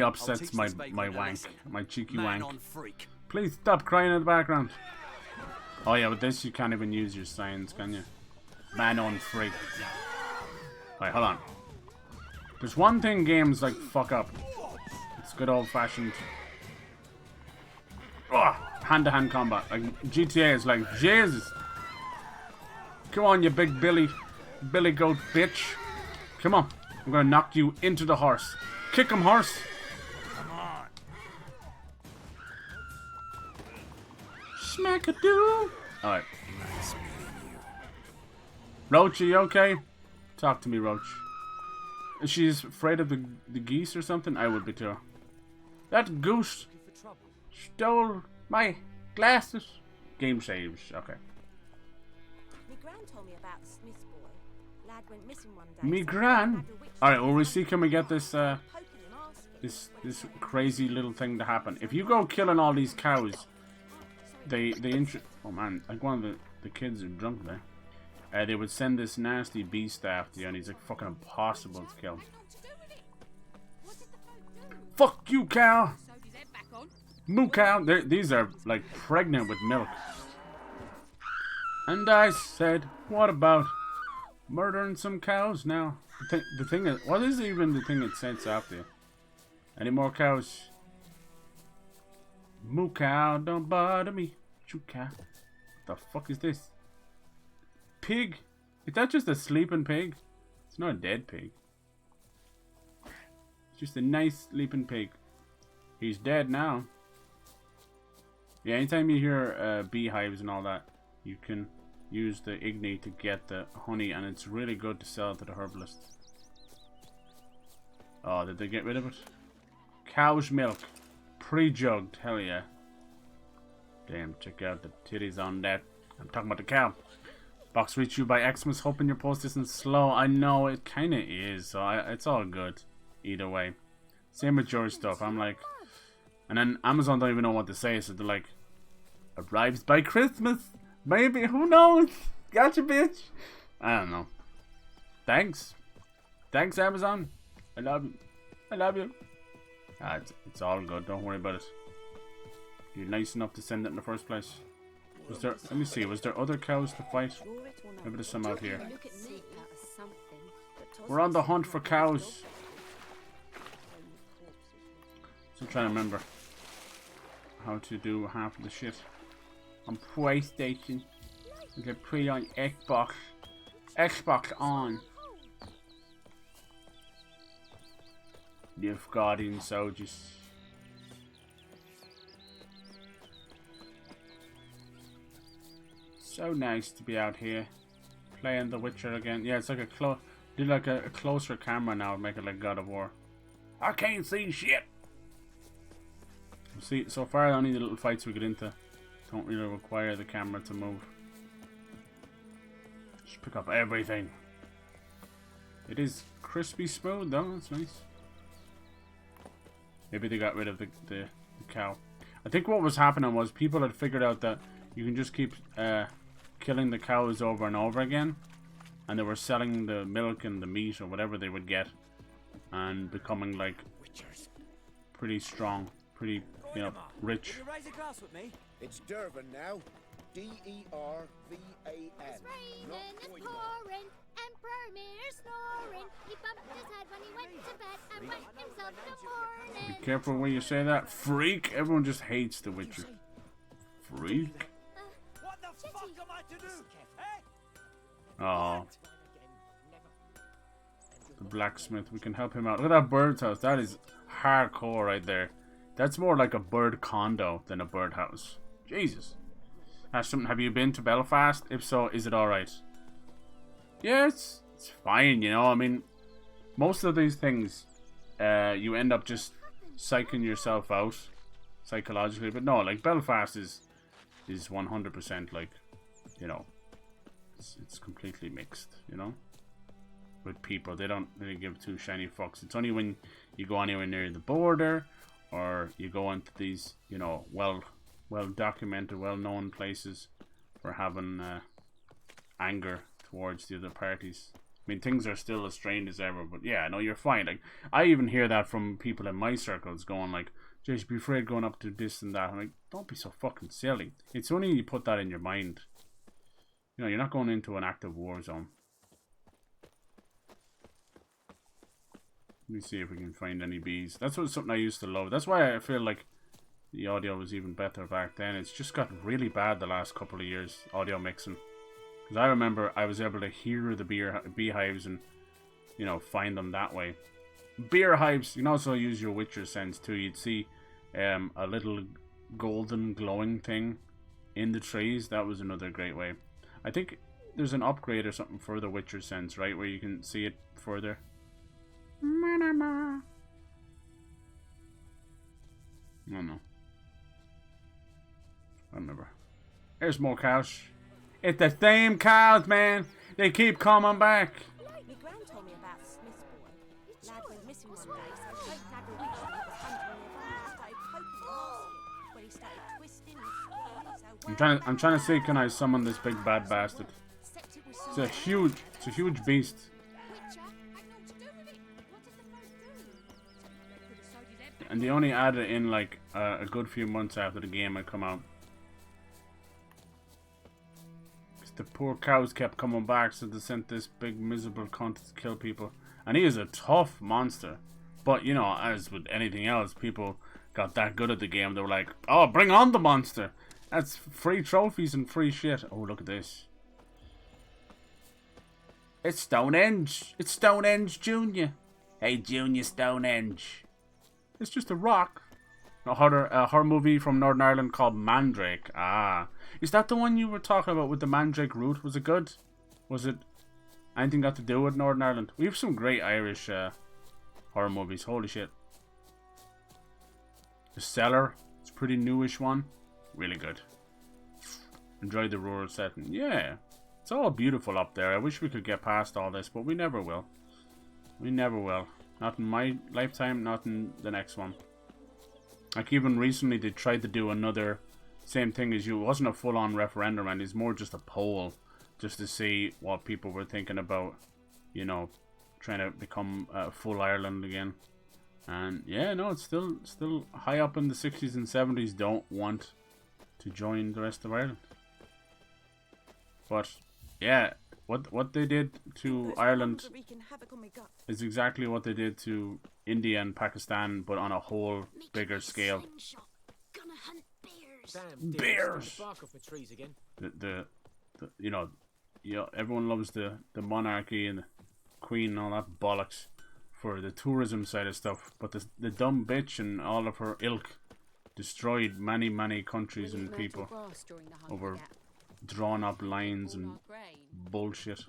upsets my wank, my cheeky wank. Please stop crying in the background. Oh yeah, with this you can't even use your signs, can you? Man on freak. Alright, hold on. There's one thing games like fuck up. It's good old fashioned hand-to-hand combat. Like GTA is like, Jesus. Come on, you big Billy goat bitch. Come on. I'm gonna knock you into the horse. Kick him, horse. Come on. Smack-a-doo. Alright. Nice meeting you. Roach, are you okay? Talk to me, Roach. Is she afraid of the geese or something? I would be too. That goose stole my glasses. Game saves. Okay. My gran told me about the Smith's boy. Lad went missing one day. Me gran? Alright, well we see, can we get this this crazy little thing to happen. If you go killing all these cows, oh man, like one of the kids are drunk there. they would send this nasty beast after you, and he's like fucking impossible to kill. Fuck you, cow! Moo cow! These are like pregnant with milk. And I said, what about murdering some cows now? The thing is, what is even the thing it sends after you? Any more cows? Moo cow, don't bother me. Choo cow. What the fuck is this? Pig? Is that just a sleeping pig? It's not a dead pig. It's just a nice sleeping pig. He's dead now. Yeah, anytime you hear beehives and all that, you can use the ignite to get the honey, and it's really good to sell to the herbalist. Oh, did they get rid of it? Cow's milk. Pre-jugged. Hell yeah. Damn, check out the titties on that. I'm talking about the cow. Box reached you by Xmas, hoping your post isn't slow. I know, it kinda is, so it's all good. Either way. Same with your stuff. I'm like... And then Amazon don't even know what to say, so they're like... Arrives by Christmas! Maybe, who knows? Gotcha, bitch! I don't know. Thanks. Thanks, Amazon. I love you. I love you. It's all good, don't worry about it. You're nice enough to send it in the first place. Was there, let me see, was there other cows to fight? Maybe there's some out here. We're on the hunt for cows. Still trying to remember how to do half of the shit. On PlayStation. You can play on Xbox. Xbox on. You've Guardian soldiers. So nice to be out here playing The Witcher again. Yeah, it's like a closer camera now, make it like God of War. I can't see shit. See, so far only the little fights we get into don't really require the camera to move. Just pick up everything. It is crispy smooth though, that's nice. Maybe they got rid of the cow. I think what was happening was people had figured out that you can just keep killing the cows over and over again, and they were selling the milk and the meat or whatever they would get and becoming like pretty strong, pretty, you know, rich. Will you raise a glass with me? It's Dervan now. D-E-R-V-A-N. It's raining, it's pouring, Emperor Mir snoring. He bumped his head when he went to bed and went himself in the morning. Be careful when you say that. Freak! Everyone just hates The Witcher. Freak. What the fuck am I to do? Oh. The blacksmith. We can help him out. Look at that bird's house. That is hardcore right there. That's more like a bird condo than a birdhouse. Jesus. That's something. Have you been to Belfast? If so, is it alright? Yeah, it's fine, you know. I mean, most of these things, you end up just psyching yourself out psychologically. But no, like Belfast is 100% like, you know, it's completely mixed, you know, with people. They don't really give two shiny fucks. It's only when you go anywhere near the border or you go into these, you know, well documented, well known places for having anger towards the other parties. I mean, things are still as strained as ever, but yeah, no, you're fine. Like, I even hear that from people in my circles going like, just be afraid going up to this and that. I'm like, don't be so fucking silly. It's only you put that in your mind. You know, you're not going into an active war zone. Let me see if we can find any bees. That's something I used to love. That's why I feel like the audio was even better back then. It's just got really bad the last couple of years, audio mixing. Because I remember I was able to hear the beehives and, you know, find them that way. Beer hives, you can also use your Witcher sense too. You'd see a little golden glowing thing in the trees. That was another great way. I think there's an upgrade or something for the Witcher sense, right, where you can see it further. I don't know. I remember. There's more cows. It's the same cows, man. They keep coming back. My gran told me about Smith's boy. Lad went missing one day, so Pope had a witch that was hunting nearby and started poking him. When he started twisting and squeezing, so I'm trying to see, can I summon this big bad bastard? Except it was so It's a huge beast. And they only added in like a good few months after the game had come out. The poor cows kept coming back, so they sent this big miserable cunt to kill people. And he is a tough monster. But, you know, as with anything else, people got that good at the game, they were like, oh, bring on the monster. That's free trophies and free shit. Oh, look at this. It's Stonehenge. It's Stonehenge Junior. Hey, Junior Stonehenge. It's just a rock. A horror movie from Northern Ireland called Mandrake. Ah. Is that the one you were talking about with the Mandrake root? Was it good? Was it anything got to do with Northern Ireland? We have some great Irish horror movies. Holy shit. The Cellar. It's a pretty newish one. Really good. Enjoyed the rural setting. Yeah. It's all beautiful up there. I wish we could get past all this, but we never will. We never will. Not in my lifetime, not in the next one. Like even recently they tried to do another same thing as you. It wasn't a full-on referendum, and it's more just a poll just to see what people were thinking about, you know, trying to become full Ireland again. And yeah, no, it's still high up in the 60s and 70s don't want to join the rest of Ireland. But yeah, what they did to Ireland is exactly what they did to India and Pakistan, but on a whole bigger scale. Bears. The you know, everyone loves the monarchy and the queen and all that bollocks for the tourism side of stuff, but the dumb bitch and all of her ilk destroyed many countries and people over drawn up lines and bullshit.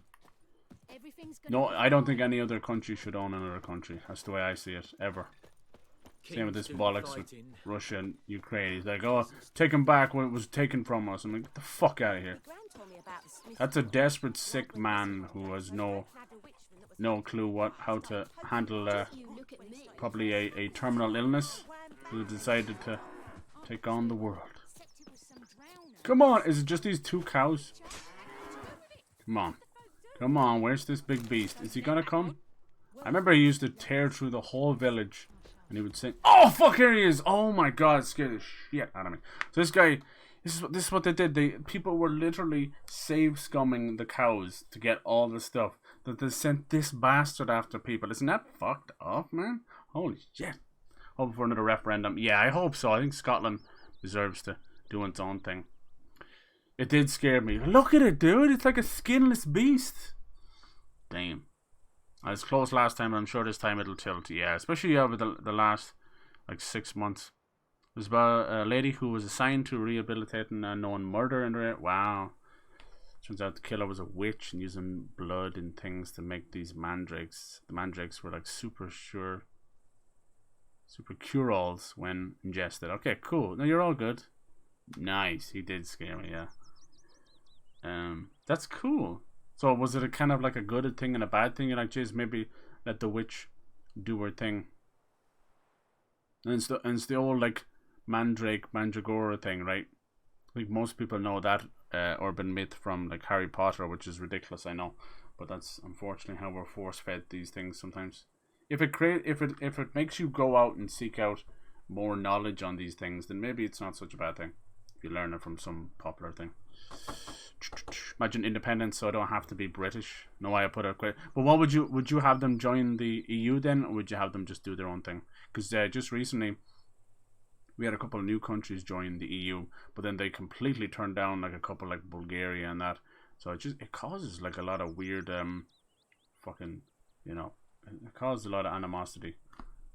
No, I don't think any other country should own another country. That's the way I see it, ever. Same with this bollocks with Russia and Ukraine. He's like, oh, taking back what was taken from us. I'm like, get the fuck out of here. That's a desperate, sick man who has no clue how to handle probably a terminal illness, who decided to take on the world. Come on, is it just these two cows? Come on, where's this big beast? Is he gonna come? I remember he used to tear through the whole village, and he would say, oh fuck, here he is. Oh my god, it scared the shit out of me. So this guy, this is what they did. People were literally save scumming the cows to get all the stuff, that they sent this bastard after people. Isn't that fucked up, man? Holy shit. Hoping for another referendum. Yeah, I hope so. I think Scotland deserves to do its own thing. It did scare me. Look at it, dude. It's like a skinless beast. Damn. I was close last time, and I'm sure this time it'll tilt. Yeah, especially over the last, like, 6 months. It was about a lady who was assigned to rehabilitating a known murder in her. Wow. Turns out the killer was a witch and using blood and things to make these mandrakes. The mandrakes were, like, super cure-alls when ingested. Okay, cool. No, you're all good. Nice. He did scare me, yeah. That's cool. So was it a kind of like a good thing and a bad thing? You're like, geez, maybe let the witch do her thing. And it's the old like mandragora thing, right? I think most people know that urban myth from like Harry Potter, which is ridiculous, I know, but that's unfortunately how we're force fed these things sometimes. If it makes you go out and seek out more knowledge on these things, then maybe it's not such a bad thing. If you learn it from some popular thing. Imagine independence, so I don't have to be British. No way I put it quick. But what would you have them join the EU then, or would you have them just do their own thing? Because just recently we had a couple of new countries join the EU, but then they completely turned down like a couple like Bulgaria and that. So it causes like a lot of weird fucking, you know, it causes a lot of animosity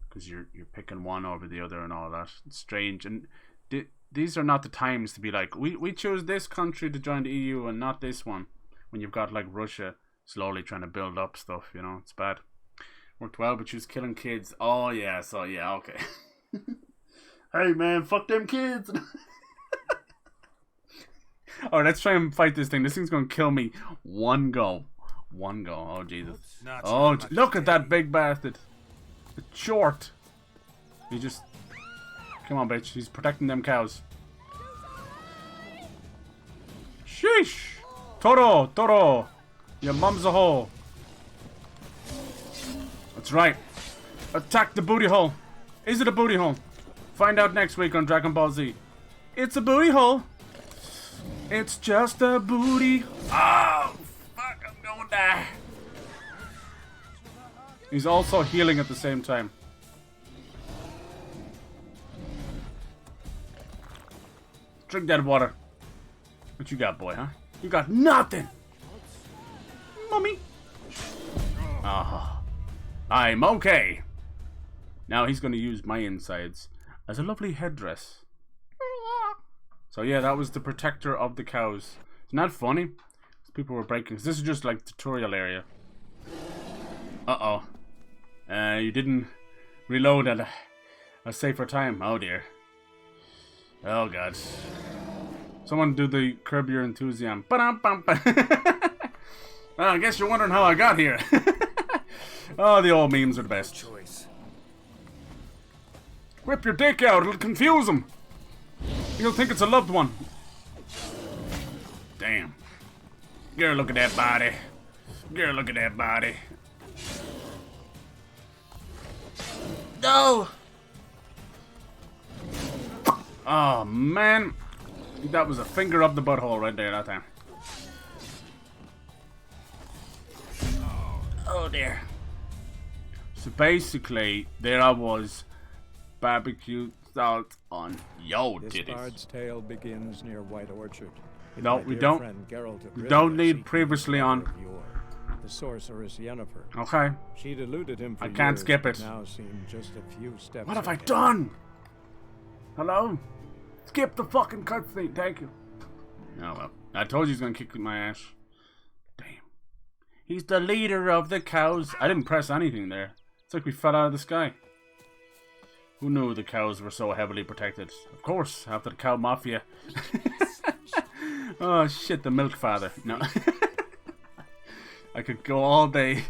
because you're picking one over the other and all that. It's strange. And these are not the times to be like, we chose this country to join the EU and not this one, when you've got like Russia slowly trying to build up stuff, you know. It's bad. Worked well, but she was killing kids. Oh yeah, so yeah, okay. Hey man, fuck them kids. Alright, let's try and fight this thing. This thing's gonna kill me. One go. Oh Jesus. Oh, look at that big bastard. It's short. He just... Come on, bitch. He's protecting them cows. Sheesh. Toro. Your mum's a hole. That's right. Attack the booty hole. Is it a booty hole? Find out next week on Dragon Ball Z. It's a booty hole. It's just a booty. Oh, fuck, I'm gonna die. He's also healing at the same time. Drink that water. What you got, boy, huh? You got nothing. Mummy. Ah, I'm okay. Now he's going to use my insides as a lovely headdress. So yeah, that was the protector of the cows. Isn't that funny? People were breaking. This is just like tutorial area. Uh-oh. You didn't reload at a safer time. Oh dear. Oh god. Someone do the Curb Your Enthusiasm. Well, I guess you're wondering how I got here. Oh, the old memes are the best. Whip your dick out, it'll confuse him. He'll think it's a loved one. Damn. Girl, look at that body. Girl, look at that body. No! Oh, man. That was a finger up the butthole right there that time. Oh, dear. So basically, there I was. Barbecue salt on yo titties. This bard's tale begins near White Orchard. No, we don't need previously on. The sorceress Yennefer. Okay. She'd eluded him for I can't years, skip it. Now seemed just a few steps What have I ahead. done? Hello? Skip the fucking cutscene, thank you. Oh well. I told you he's gonna kick my ass. Damn. He's the leader of the cows. I didn't press anything there. It's like we fell out of the sky. Who knew the cows were so heavily protected? Of course, after the cow mafia. Oh shit, the milk father. No. I could go all day.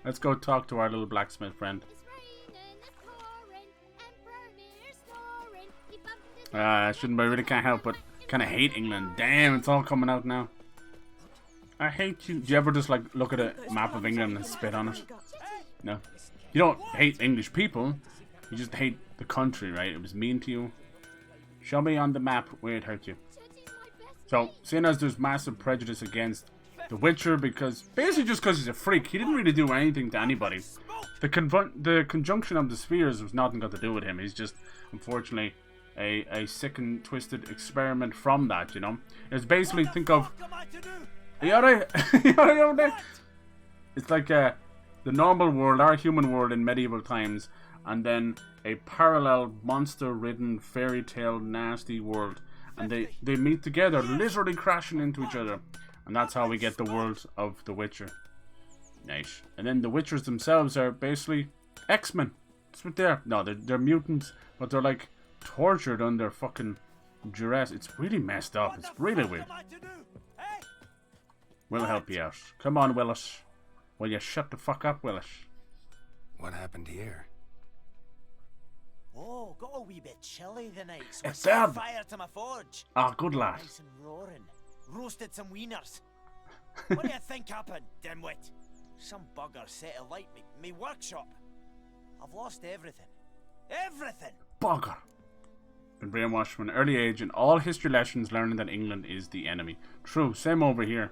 Let's go talk to our little blacksmith friend. I really can't help but kind of hate England. Damn, it's all coming out now. I hate you. Do you ever just like look at a map of England and spit on it? No. You don't hate English people. You just hate the country, right? It was mean to you. Show me on the map where it hurt you. So, seeing as there's massive prejudice against The Witcher, because basically just because he's a freak, he didn't really do anything to anybody. The conjunction of the spheres was nothing got to do with him. He's just, unfortunately, a sick and twisted experiment from that, you know? It's basically, think of... Are you alright? You alright over there? It's like the normal world, our human world in medieval times, and then a parallel monster-ridden, fairy tale, nasty world. And they meet together, literally crashing into each other. And that's how we get the world of The Witcher. Nice. And then the Witchers themselves are basically X-Men. That's what they are. No, they're mutants, but they're like tortured under fucking duress. It's really messed up. It's really weird. We'll help you out. Come on, Willis. Will you shut the fuck up, Willis? What happened here? Oh, got a wee bit chilly the night, so It's I set them. fire to my forge. Ah, good lad. Nice and roaring. Roasted some wieners. What do you think happened, dimwit? Some bugger set alight me workshop. I've lost everything. Everything! Bugger. Been brainwashed from an early age, and all history lessons learning that England is the enemy. True, same over here.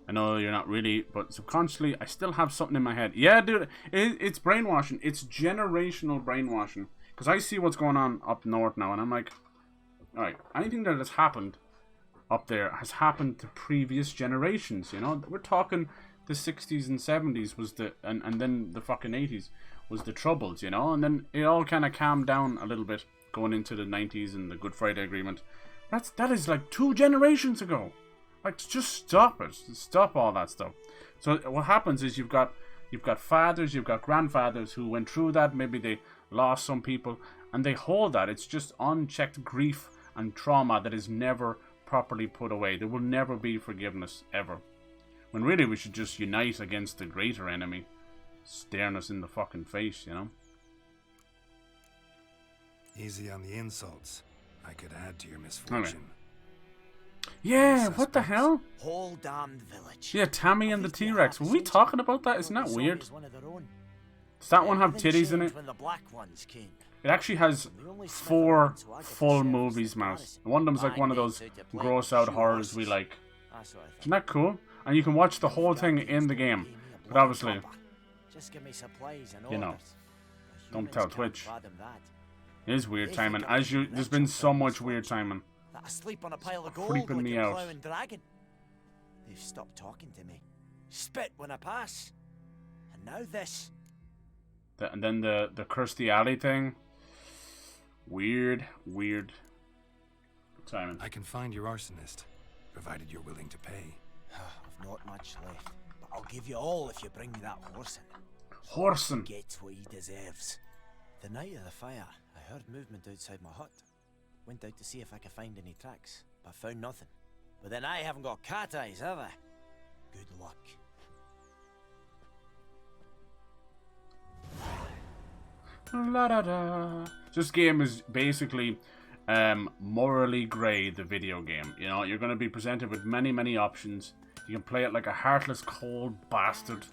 I know you're not really, but subconsciously, I still have something in my head. Yeah, dude, it's brainwashing. It's generational brainwashing. Because I see what's going on up north now, and I'm like, alright, anything that has happened up there has happened to previous generations, you know? We're talking the 60s and 70s was the, and then the fucking 80s was the Troubles, you know? And then it all kind of calmed down a little bit going into the 90s and the Good Friday Agreement. That is like 2 generations ago. Like, just stop it. Stop all that stuff. So what happens is you've got fathers, you've got grandfathers who went through that. Maybe they lost some people, and they hold that. It's just unchecked grief and trauma that is never properly put away. There will never be forgiveness, ever. When really we should just unite against the greater enemy, staring us in the fucking face, you know? Easy on the insults. I could add to your misfortune. Yeah, what the hell? Whole damned village. Yeah, Tammy and the T-Rex. Were we talking about that? Isn't that weird? Does that one have titties in it? When the black ones came. It actually has 4 full movies, Mouse. One of them's like one of those gross out horrors we like. Isn't that cool? And you can watch the whole thing in the game. But obviously, you know, don't tell Twitch. It is weird timing. There's been so much weird timing. Asleep on a pile of gold Creeping like me a out. plowing dragon. They've stopped talking to me. Spit when I pass. And now this. And then the Kirstie Alley thing. Weird timing. I can find your arsonist, provided you're willing to pay. I've not much left, but I'll give you all if you bring me that horse in. Horsin. Gets what he deserves. The night of the fire, I heard movement outside my hut. Went out to see if I could find any tracks, but found nothing. But then I haven't got cat eyes, have I? Good luck. La da da. This game is basically morally grey, the video game. You know, you're going to be presented with many options. You can play it like a heartless, cold bastard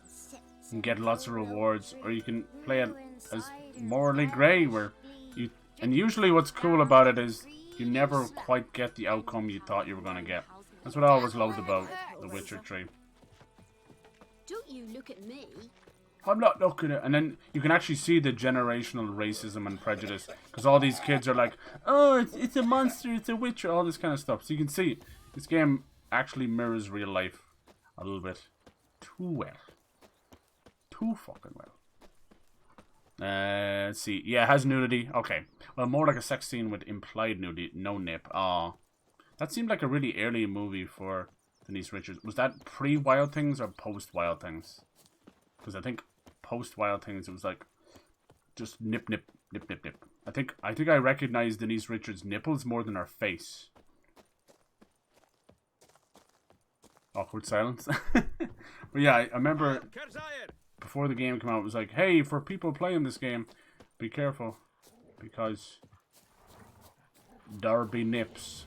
and get lots of rewards, or you can play it as morally grey, where you. And usually, what's cool about it is you never quite get the outcome you thought you were going to get. That's what I always loved about The Witcher 3. Don't you look at me. I'm not looking at it. And then you can actually see the generational racism and prejudice. Because all these kids are like, oh, it's a monster, it's a witcher, all this kind of stuff. So you can see this game actually mirrors real life a little bit too well. Too fucking well. Let's see. Yeah, it has nudity. Okay. Well, more like a sex scene with implied nudity. No nip. Aw. That seemed like a really early movie for Denise Richards. Was that pre-Wild Things or post-Wild Things? Because I think post-Wild Things, it was like just nip. I think I recognized Denise Richards' nipples more than her face. Awkward silence. But yeah, I remember before the game came out, it was like, hey, for people playing this game, be careful, because there be nips.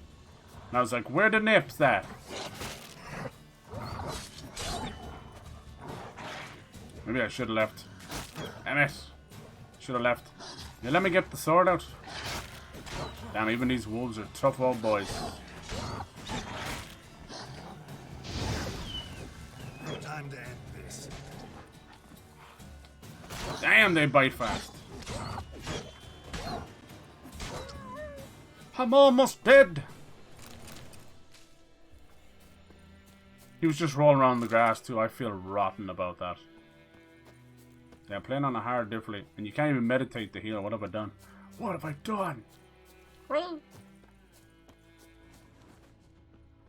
And I was like, where the nips at? Maybe I should have left. Damn it. Should have left. Yeah, let me get the sword out. Damn, even these wolves are tough old boys. Time to end this. Damn, they bite fast. I'm almost dead. He was just rolling around in the grass too. I feel rotten about that. Yeah, playing on a hard difficulty, and you can't even meditate to heal. What have I done? What have I done? Where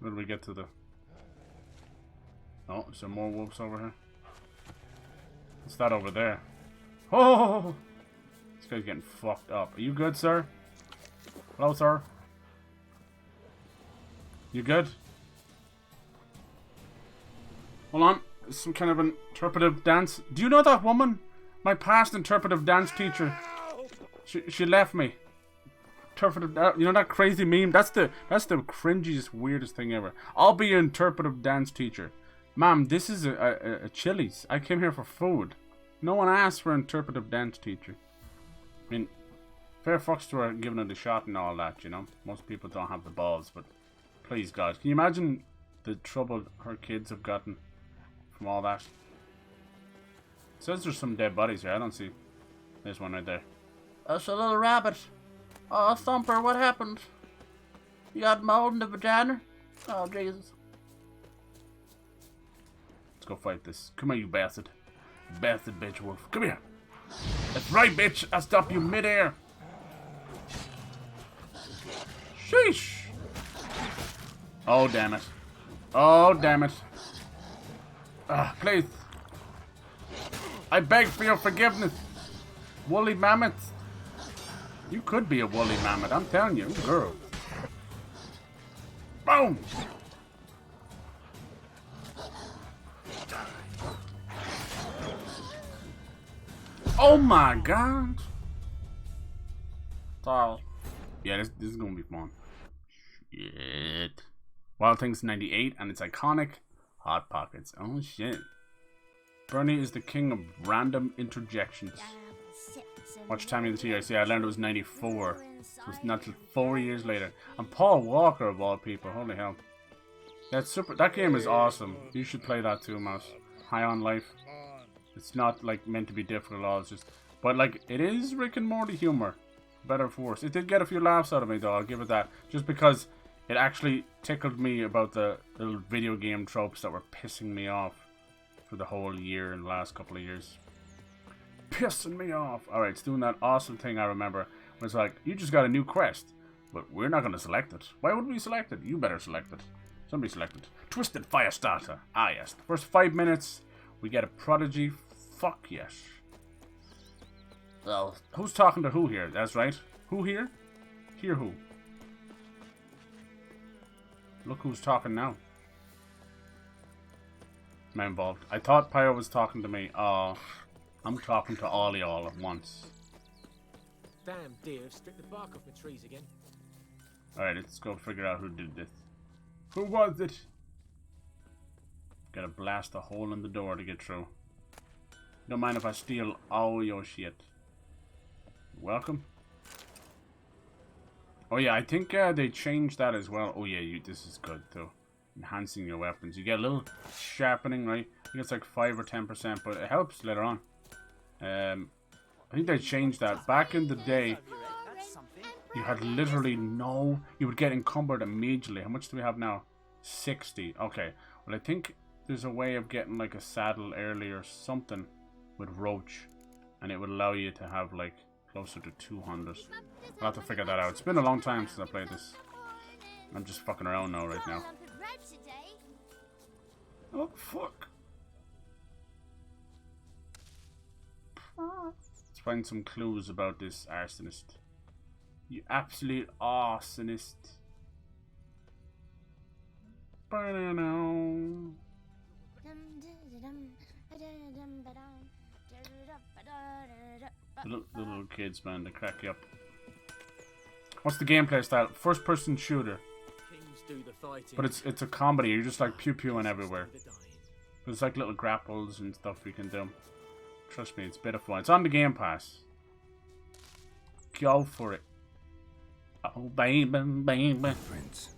do we get to the... Oh, is there more wolves over here? What's that over there? Oh! This guy's getting fucked up. Are you good, sir? Hello, sir? You good? Hold on. It's some kind of interpretive dance. Do you know that woman? My past interpretive dance teacher. She left me. Interpretive, you know that crazy meme? That's the cringiest, weirdest thing ever. I'll be your interpretive dance teacher. Ma'am, this is a Chili's. I came here for food. No one asked for an interpretive dance teacher. I mean, fair fucks to her giving it a shot and all that, you know? Most people don't have the balls, but please, God. Can you imagine the trouble her kids have gotten from all that? It says there's some dead bodies here. I don't see. There's one right there. That's a little rabbit. Oh, Thumper, what happened? You got mold in the vagina? Oh, Jesus. Let's go fight this. Come here, you bastard. Bastard bitch wolf. Come here. That's right, bitch. I'll stop you midair. Sheesh. Oh, damn it. Oh, damn it. Please. I beg for your forgiveness. Woolly mammoth. You could be a woolly mammoth, I'm telling you, girl. Boom! Oh my God! Sorry. Yeah, this is gonna be fun. Shit. Wild Things 98, and it's iconic. Hot Pockets. Oh shit. Bernie is the king of random interjections. Watch Tammy the T-Rex. Yeah, I learned it was 94. So it's not till 4 years later. And Paul Walker of all people. Holy hell. That's super. That game is awesome. You should play that too, Mouse. High on Life. It's not like meant to be difficult at all. It's just, but like it is Rick and Morty humor. Better for worse. It did get a few laughs out of me though. I'll give it that. Just because it actually tickled me about the little video game tropes that were pissing me off for the whole year and the last couple of years. Pissing me off. Alright, it's doing that awesome thing I remember. Where it's like, you just got a new quest, but we're not going to select it. Why would we select it? You better select it. Somebody select it. Twisted Firestarter. Ah yes. The first 5 minutes, we get a prodigy. Fuck yes. Well, who's talking to who here? That's right. Who here? Here who? Look who's talking now. Am I involved? I thought Pyro was talking to me. Oh, I'm talking to all y'all at once. Damn deer, stripped the bark off my trees again. Alright, let's go figure out who did this. Who was it? Gotta blast a hole in the door to get through. Don't mind if I steal all your shit. Welcome. Oh yeah, I think they changed that as well. Oh yeah, this is good too. Enhancing your weapons. You get a little sharpening, right? I think it's like 5 or 10%, but it helps later on. I think they changed that. Back in the day, you had literally no... You would get encumbered immediately. How much do we have now? 60. Okay. Well, I think there's a way of getting like a saddle early or something with Roach. And it would allow you to have like closer to 200. I'll have to figure that out. It's been a long time since I played this. I'm just fucking around now right now. Oh, fuck. Let's find some clues about this arsonist. You absolute arsonist. The little kids, man, they crack you up. What's the gameplay style? First person shooter. But it's a comedy, you're just like pew-pewing everywhere. There's like little grapples and stuff you can do. Trust me, it's a bit of fun. It's on the Game Pass. Go for it. Oh, baby, baby. Prince.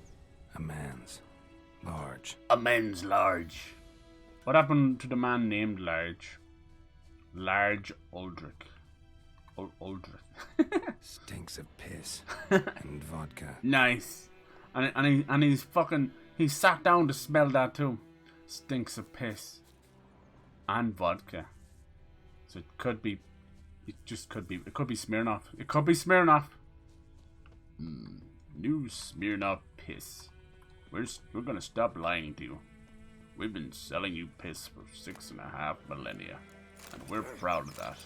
A man's. Large. A man's large. What happened to the man named Large? Large Aldrich. Aldrich. Stinks of piss and vodka. Nice. And he's fucking... He sat down to smell that too. Stinks of piss. And vodka. So it could be... It just could be... It could be Smirnoff. It could be Smirnoff. New Smirnoff piss. We're gonna stop lying to you. We've been selling you piss for 6.5 millennia. And we're proud of that.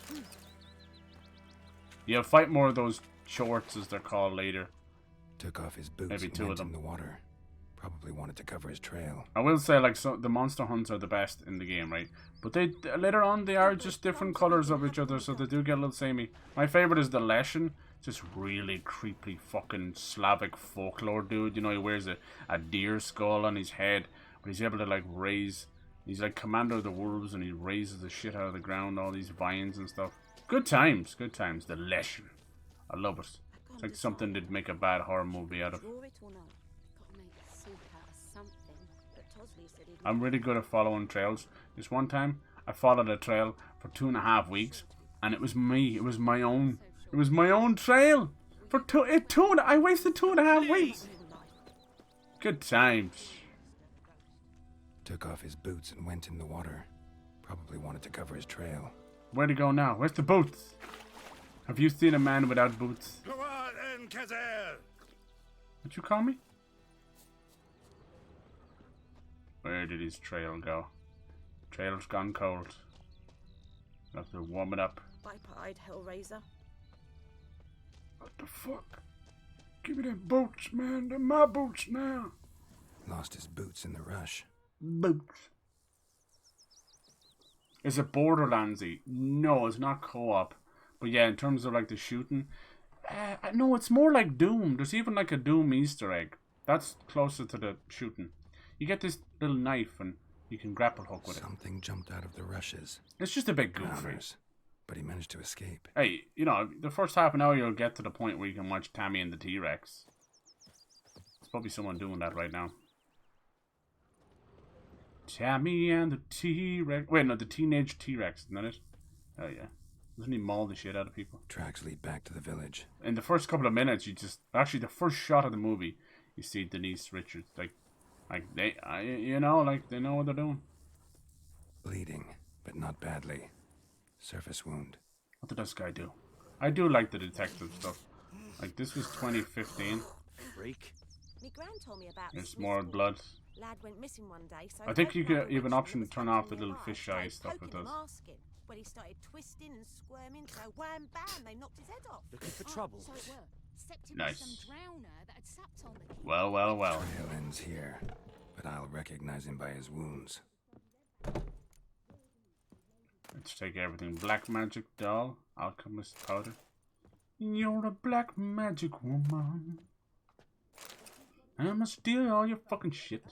You'll fight more of those shorts, as they're called, later. Took off his boots Maybe and 2 went of them. in the water. Probably wanted to cover his trail. I will say, like, so the monster hunts are the best in the game, right? But they later on they are just different colors of each other, so they do get a little samey. My favorite is the Leshen, just really creepy fucking Slavic folklore dude. You know, he wears a deer skull on his head, but he's able to like raise. He's like commander of the wolves, and he raises the shit out of the ground, all these vines and stuff. Good times, good times. The Leshen, I love it. It's like something they'd make a bad horror movie out of. I'm really good at following trails. This one time, I followed a trail for 2.5 weeks, and it was me. It was my own. It was my own trail. For I wasted 2.5 weeks. Good times. Took off his boots and went in the water. Probably wanted to cover his trail. Where'd he go now? Where's the boots? Have you seen a man without boots? What'd you call me? Where did his trail go? Trail's gone cold. Have to warm it up. Pipe-eyed Hellraiser. What the fuck? Give me them boots, man. They're my boots now. Lost his boots in the rush. Boots. Is it Borderlandsy? No, it's not co-op. But yeah, in terms of like the shooting, no, it's more like Doom. There's even like a Doom Easter egg. That's closer to the shooting. You get this little knife and you can grapple hook with it. Something jumped out of the rushes. It's just a bit goofy. Grounders, but he managed to escape. Hey, you know, the first half an hour you'll get to the point where you can watch Tammy and the T-Rex. There's probably someone doing that right now. Tammy and the T-Rex. Wait, no, the Teenage T-Rex, isn't that it? Oh, yeah. Doesn't he maul the shit out of people? Tracks lead back to the village. In the first couple of minutes, you just... Actually, the first shot of the movie, you see Denise Richards. Like they, you know, like they know what they're doing. Bleeding, but not badly. Surface wound. What did this guy do? I do like the detective stuff. Like, this was 2015. Freak. Me gran told me about There's more blood. Lad went missing one day, so I think you have an option to turn off the little fisheye stuff it does. But he started twisting and squirming, so wham bam, they knocked his head off. Looking for trouble. So it worked. Except it Nice. was some drowner that had sapped on the kid. Well, well, well. Trail ends here, but I'll recognize him by his wounds. Let's take everything. Black magic doll. Alchemist powder. You're a black magic woman. I'ma steal all your fucking shit.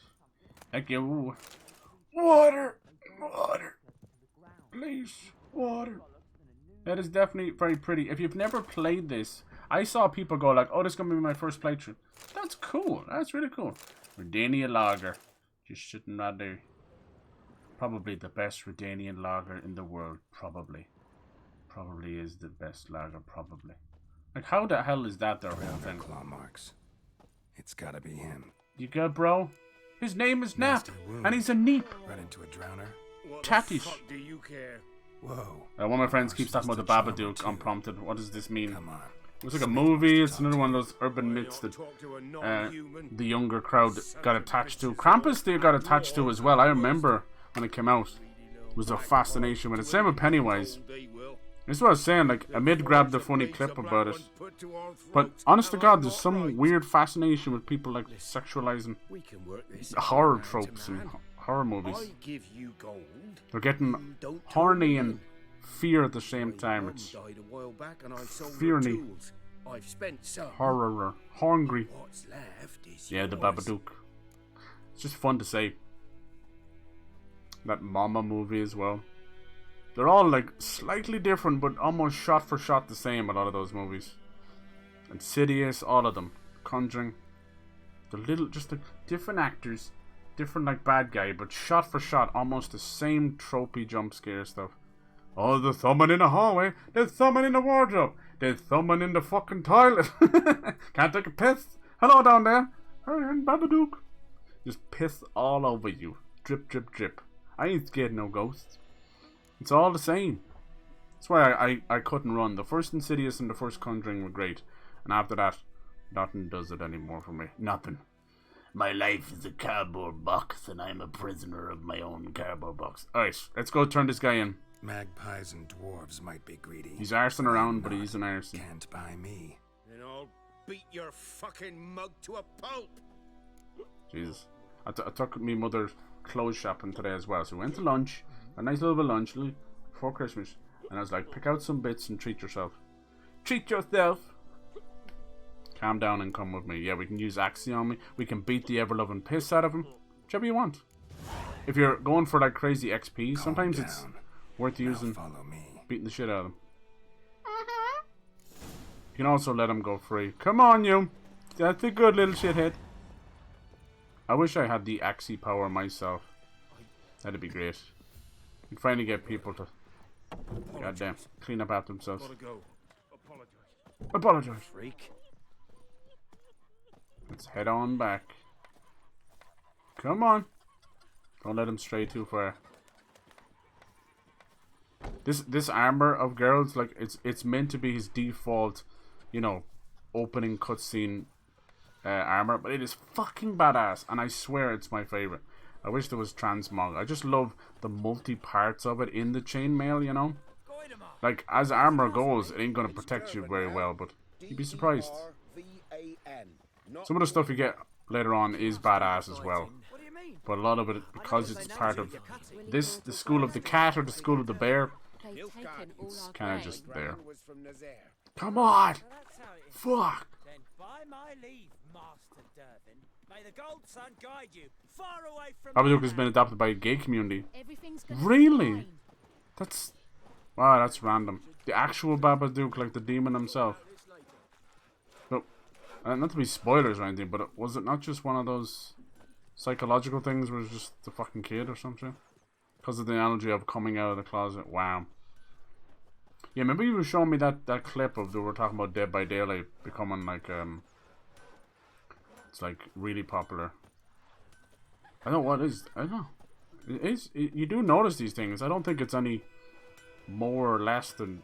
Thank you. Water! Water! Please, water. That is definitely very pretty. If you've never played this, I saw people go like, oh, this is going to be my first playthrough. That's cool. That's really cool. Redania lager. Just sitting right there. Probably the best Redanian lager in the world. Probably. Probably is the best lager. Probably. Like, how the hell is that there? Claw marks. It's gotta be him. You good, bro? His name is Nap, and he's a neep. Run into a drowner. Tattish. Do you care? Whoa. One of my friends keeps talking about the Babadook unprompted. What does this mean? Come on. It's like a movie. It's another one of those urban myths that the younger crowd got attached to. Krampus they got attached to as well. I remember when it came out. It was a fascination with it. Same with Pennywise. That's what I was saying. Like, Amid grabbed a funny clip about it. But honest to God, there's some weird fascination with people like sexualizing horror tropes and horror movies. They're getting horny and fear at the same time. It's fearny, horror, hungry. Yeah, the Babadook. It's just fun to say. That Mama movie as well. They're all like slightly different, but almost shot for shot the same. A lot of those movies. Insidious, all of them. Conjuring. The little, just the different actors, different like bad guy, but shot for shot, almost the same tropey jump scare stuff. Oh, they're thumbing in the hallway. They're thumbing in the wardrobe. They're thumbing in the fucking toilet. Can't take a piss. Hello down there. Hey, Babadook. Just piss all over you. Drip, drip, drip. I ain't scared of no ghosts. It's all the same. That's why I couldn't run. The first Insidious and the first Conjuring were great. And after that, nothing does it anymore for me. Nothing. My life is a cardboard box and I'm a prisoner of my own cardboard box. Alright, let's go turn this guy in. Magpies and dwarves might be greedy. He's arsing around, but he's an arson. Can't buy me. Then I'll beat your fucking mug to a pulp. Jesus. I took me mother clothes shopping today as well. So we went to lunch. A nice little bit of lunch before Christmas. And I was like, pick out some bits and treat yourself. Treat yourself! Calm down and come with me. Yeah, we can use Axie on me. We can beat the ever-loving piss out of him. Whichever you want. If you're going for like crazy XP, sometimes it's worth using. Beating the shit out of him. You can also let him go free. Come on, you! That's a good little shithead. I wish I had the Axie power myself. That'd be great. You'd finally get people to, goddamn, clean up after themselves. Apologize. Freak. Let's head on back. Come on. Don't let him stray too far. This armor of girls, like it's meant to be his default, you know, opening cutscene armor, but it is fucking badass, and I swear it's my favorite. I wish there was transmog. I just love the multi parts of it in the chainmail, you know. Like as armor goes, it ain't gonna protect you very well, but you'd be surprised. Some of the stuff you get later on is badass as well. But a lot of it, because it's part of this, the school of the cat or the school of the bear, it's kind of just there. Come on! Fuck! May the gold sun guide you far away from Babadook has been adopted by a gay community. Everything's gonna be Really? fine. That's... Wow, that's random. The actual Babadook, like the demon himself. But, not to be spoilers or anything, but was it not just one of those psychological things where it's just the fucking kid or something? Because of the analogy of coming out of the closet. Wow. Yeah, maybe you were showing me that clip of we were talking about Dead by Daylight becoming like it's like really popular. I don't know what is. I don't know. It is. You do notice these things. I don't think it's any more or less than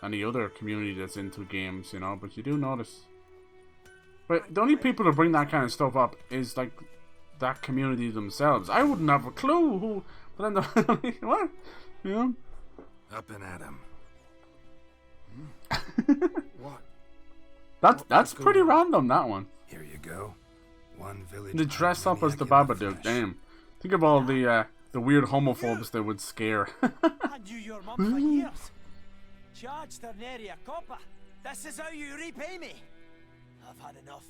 any other community that's into games, you know. But you do notice. But the only people who bring that kind of stuff up is like that community themselves. I wouldn't have a clue who. But then what? You know. Up and at him. What? That's pretty random. That one. Here you go. One village. They dress up as the Babadook. Damn. Think of all the weird homophobes they would scare. I knew your mum for years. Charged her nary a copper. This is how you repay me. I've had enough.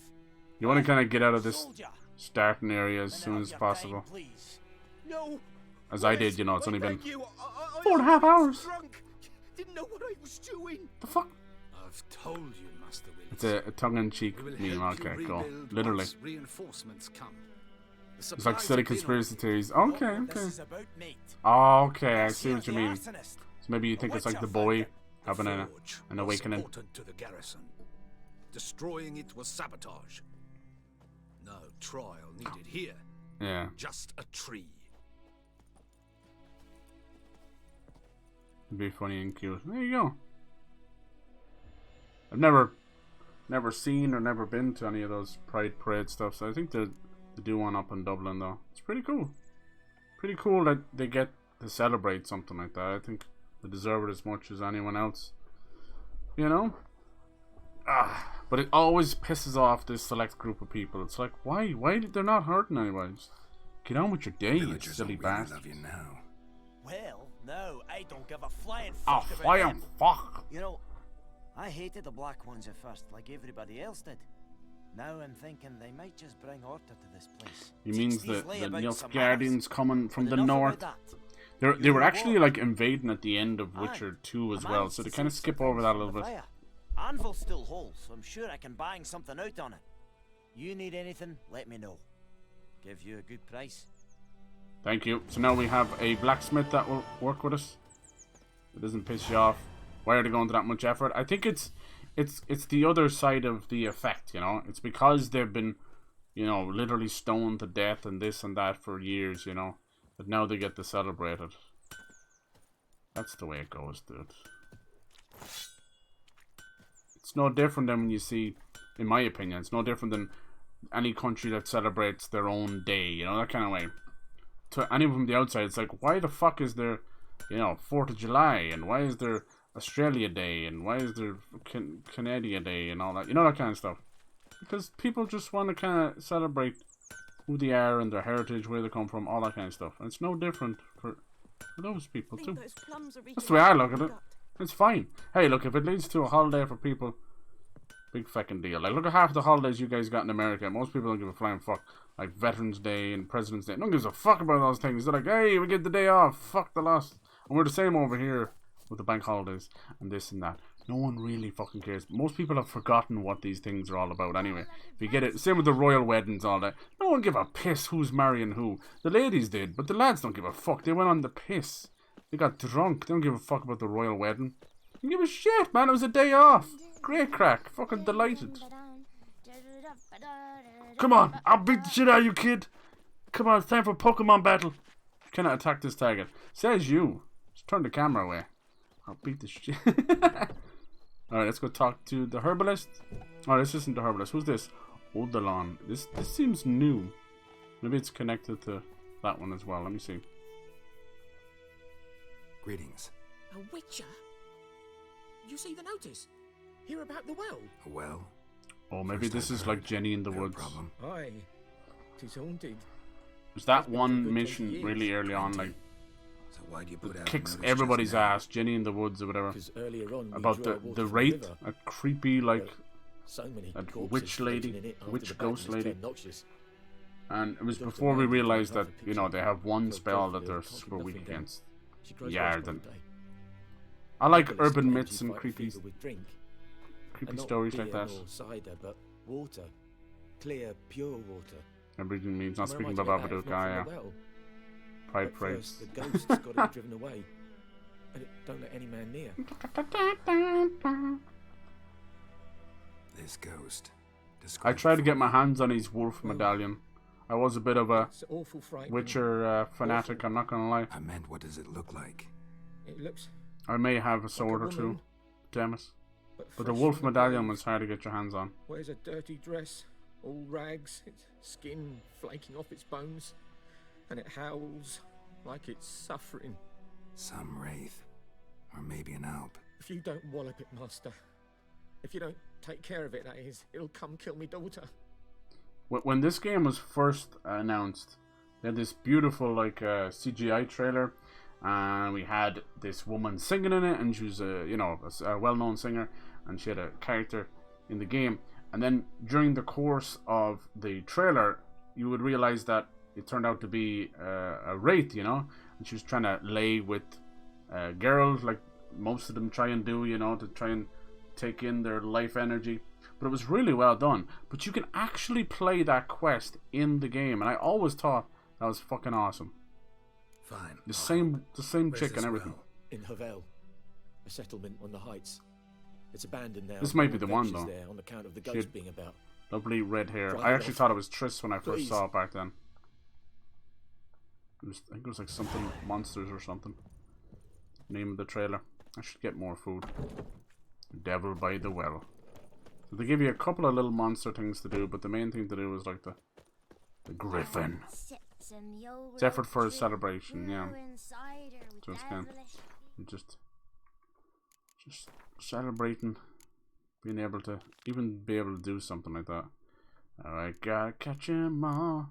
You want to kind of get out of this starting area as soon as possible. No. As I did, you know, it's only been I 4.5 hours. Drunk. Didn't know what I was doing. The fuck? I've told you, Master Willis. It's a tongue-in-cheek We will meme. help Okay, you cool. rebuild Literally. once reinforcements come. The It's like supplies silly have been conspiracy theories. Okay, okay. This is about mate. Oh, okay, I see what you mean. So Arsonist. maybe you think it's like the boy having an was awakening. important to the garrison. Destroying it was sabotage. No trial needed here. Yeah. Just a tree. It'd be funny and cute. There you go. I've never seen or never been to any of those Pride Parade stuff, so I think they do one up in Dublin though. It's pretty cool. Pretty cool that they get to celebrate something like that. I think they deserve it as much as anyone else. You know? But it always pisses off this select group of people. It's like, why? Why they're not hurting anyone? Just get on with your day, you Villagers silly don't really bastard. love you now. Well, no, I don't give a flying Oh, fuck about flying them. fuck. You know, I hated the black ones at first, like everybody else did. Now I'm thinking they might just bring order to this place. He means Teach the these layabouts some Nilfgaardians coming from But the enough north. about that. They were You actually what? like invading at the end of Aye. Witcher 2 as I well, managed so to they kind of save skip some over that a things little from bit. the fire. Anvil still holds, so I'm sure I can bang something out on it. You need anything, let me know. Give you a good price. Thank you. So now we have a blacksmith that will work with us. It doesn't piss you off. Why are they going to that much effort? I think it's the other side of the effect, you know. It's because they've been, you know, literally stoned to death and this and that for years, you know. But now they get to celebrate it. That's the way it goes, dude. It's no different than when you see, in my opinion, it's no different than any country that celebrates their own day, you know, that kind of way. To anyone from the outside, it's like, why the fuck is there, you know, 4th of July, and why is there Australia Day, and why is there Canada Day, and all that, you know, that kind of stuff. Because people just want to kind of celebrate who they are and their heritage, where they come from, all that kind of stuff. And it's no different for those people too. That's the way I look at it. It's fine. Hey, look, if it leads to a holiday for people, big fucking deal. Like, look at half the holidays you guys got in America. Most people don't give a flying fuck. Like Veterans Day and President's Day. No one gives a fuck about those things. They're like, hey, we get the day off. Fuck the loss. And we're the same over here with the bank holidays and this and that. No one really fucking cares. Most people have forgotten what these things are all about anyway. If you get it, same with the royal weddings, all that. No one give a piss who's marrying who. The ladies did, but the lads don't give a fuck. They went on the piss. They got drunk. They don't give a fuck about the royal wedding. They don't give a shit, man. It was a day off. Great crack. Fucking delighted. Come on. I'll beat the shit out of you, kid. Come on. It's time for a Pokemon battle. You cannot attack this target. Says you. Just turn the camera away. I'll beat the shit. Alright, let's go talk to the herbalist. Oh, this isn't the herbalist. Who's this? Odalon. This seems new. Maybe it's connected to that one as well. Let me see. Greetings. A witcher? You see the notice? Hear about the well? A well? Oh, maybe this is like Jenny in the Woods. Problem. Aye. 'Tis haunted. Was that one mission really early on, like, So why do you put out kicks notice everybody's just now? ass, Jenny in the Woods or whatever, Earlier on, we about draw water the from wraith, river. a creepy, like, So many a corpses witch floating lady, in it after witch the ghost badness lady. turned noxious. And it was before we realized that, you know, they have one spell that they're super weak against. Yarden. I like urban myths and creepy stories like that. Cider, but water. Clear, pure water. Everything means not speaking about Babadook, yeah. Pride praise. The ghosts got to be driven away. And it don't let any man near. This ghost. I tried to get my hands on his wolf medallion. I was a bit of a Witcher fanatic, I'm not gonna lie. I meant, what does it look like? It looks... I may have a sword or two, damn it. But the wolf medallion was hard to get your hands on. Wears a dirty dress, all rags, its skin flaking off its bones, and it howls like it's suffering. Some wraith, or maybe an alp. If you don't wallop it, master, if you don't take care of it, that is, it'll come kill me daughter. When this game was first announced, they had this beautiful CGI trailer, and we had this woman singing in it, and she was a well-known singer, and she had a character in the game. And then during the course of the trailer, you would realize that it turned out to be a wraith, you know, and she was trying to lay with girls, like most of them try and do, you know, to try and take in their life energy. But it was really well done. But you can actually play that quest in the game, and I always thought that was fucking awesome. Fine. The same chick and everything. In Havel, a settlement on the heights. It's abandoned now. This might be the one though. There on account of the ghost being about. Lovely red hair. I actually thought it was Triss when I first saw it back then. I think it was like something monsters or something. Name of the trailer. I should get more food. Devil by the well. So they give you a couple of little monster things to do, but the main thing to do is like the griffin. It's effort for a celebration, yeah. Just celebrating being able to do something like that. Alright, gotta catch 'em all.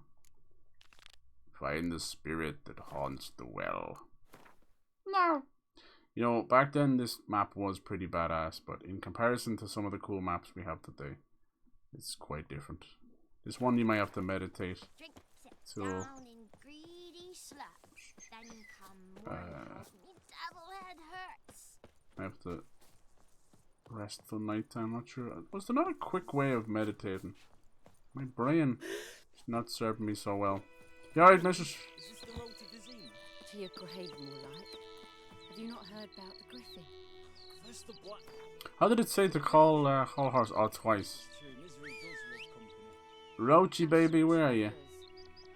Find the spirit that haunts the well. No. You know, back then this map was pretty badass, but in comparison to some of the cool maps we have today, it's quite different. This one you might have to meditate. So I have to rest for nighttime, not sure. Was there not a quick way of meditating? My brain is not serving me so well. Yeah, alright, let's just... To your grave, more like. Have you not heard about the griffin? How did it say to call Hull Horse? Oh, twice. Roachy baby, where are you?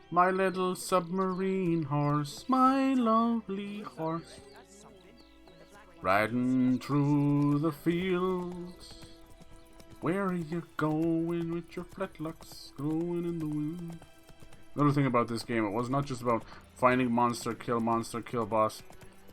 My little submarine horse, my lovely horse. Riding through the fields. Where are you going with your fletlocks going in the wind? Another thing about this game, it was not just about finding monster, kill boss.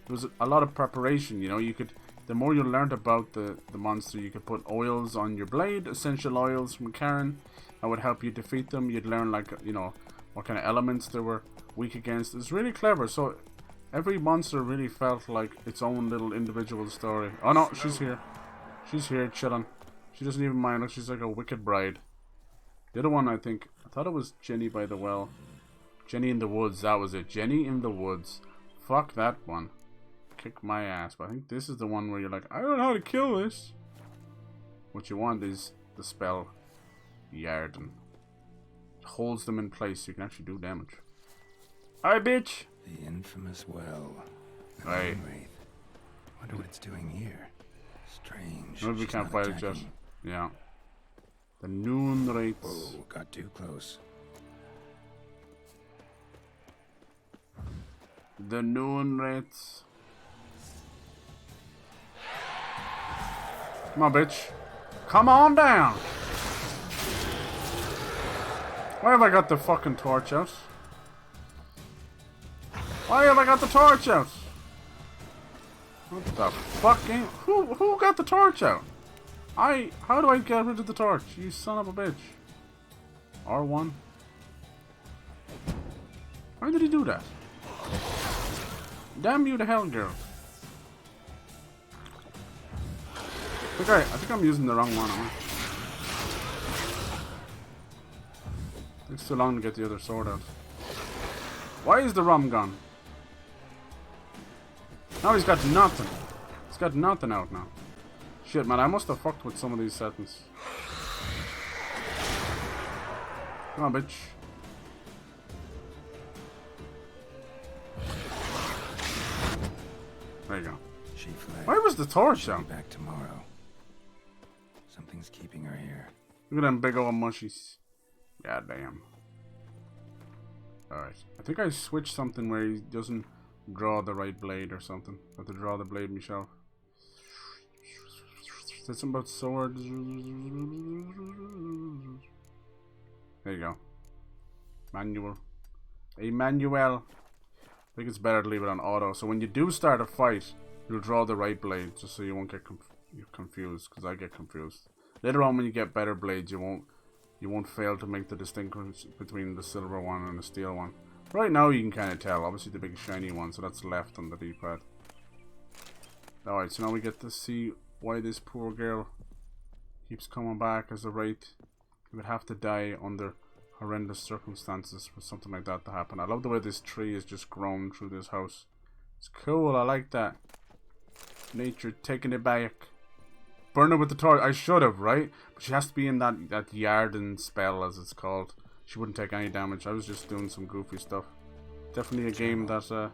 There was a lot of preparation, you know. You could, the more you learned about the monster, you could put oils on your blade, essential oils from Karen. That would help you defeat them. You'd learn, like, you know, what kind of elements they were weak against. It's really clever. So every monster really felt like its own little individual story. Oh no, she's here. She's here chilling. She doesn't even mind. Look, she's like a wicked bride. The other one, I thought it was Jenny by the well. Jenny in the woods, that was it. Jenny in the woods. Fuck that one. Kick my ass. But I think this is the one where you're like, I don't know how to kill this. What you want is the spell Yarden. It holds them in place so you can actually do damage. Aye, bitch! The infamous well. Aye. Wonder what it's doing here. Strange. Maybe we can't fight it just. Yeah. The noon rates. Whoa, got too close. The noon rates. Come on, bitch. Come on down. Why have I got the fucking torch out? Why have I got the torch out? What the fucking... Who got the torch out? How do I get rid of the torch? You son of a bitch. R1. Why did he do that? Damn you to hell, girl. I think I'm using the wrong one. Takes too long to get the other sword out. Why is the rum gone? Now he's got nothing. He's got nothing out now. Shit, man, I must have fucked with some of these settings. Come on, bitch. There you go. She fled. Why was the torch She'll down? be back tomorrow. Something's keeping her here. Look at them big old mushies. God damn. Alright. I think I switched something where he doesn't draw the right blade or something. I have to draw the blade myself. Said something about swords. There you go. Manual. Emmanuel. I think it's better to leave it on auto. So when you do start a fight, you'll draw the right blade just so you won't get confused. Because I get confused. Later on, when you get better blades, you won't fail to make the distinction between the silver one and the steel one. Right now, you can kind of tell. Obviously, the big shiny one, so that's left on the D-pad. Alright, so now we get to see why this poor girl keeps coming back as a wraith. You would have to die under horrendous circumstances for something like that to happen. I love the way this tree is just grown through this house. It's cool, I like that. Nature taking it back. Burn her with the torch. I should have, right? But she has to be in that Yarden spell, as it's called. She wouldn't take any damage. I was just doing some goofy stuff. Definitely a game that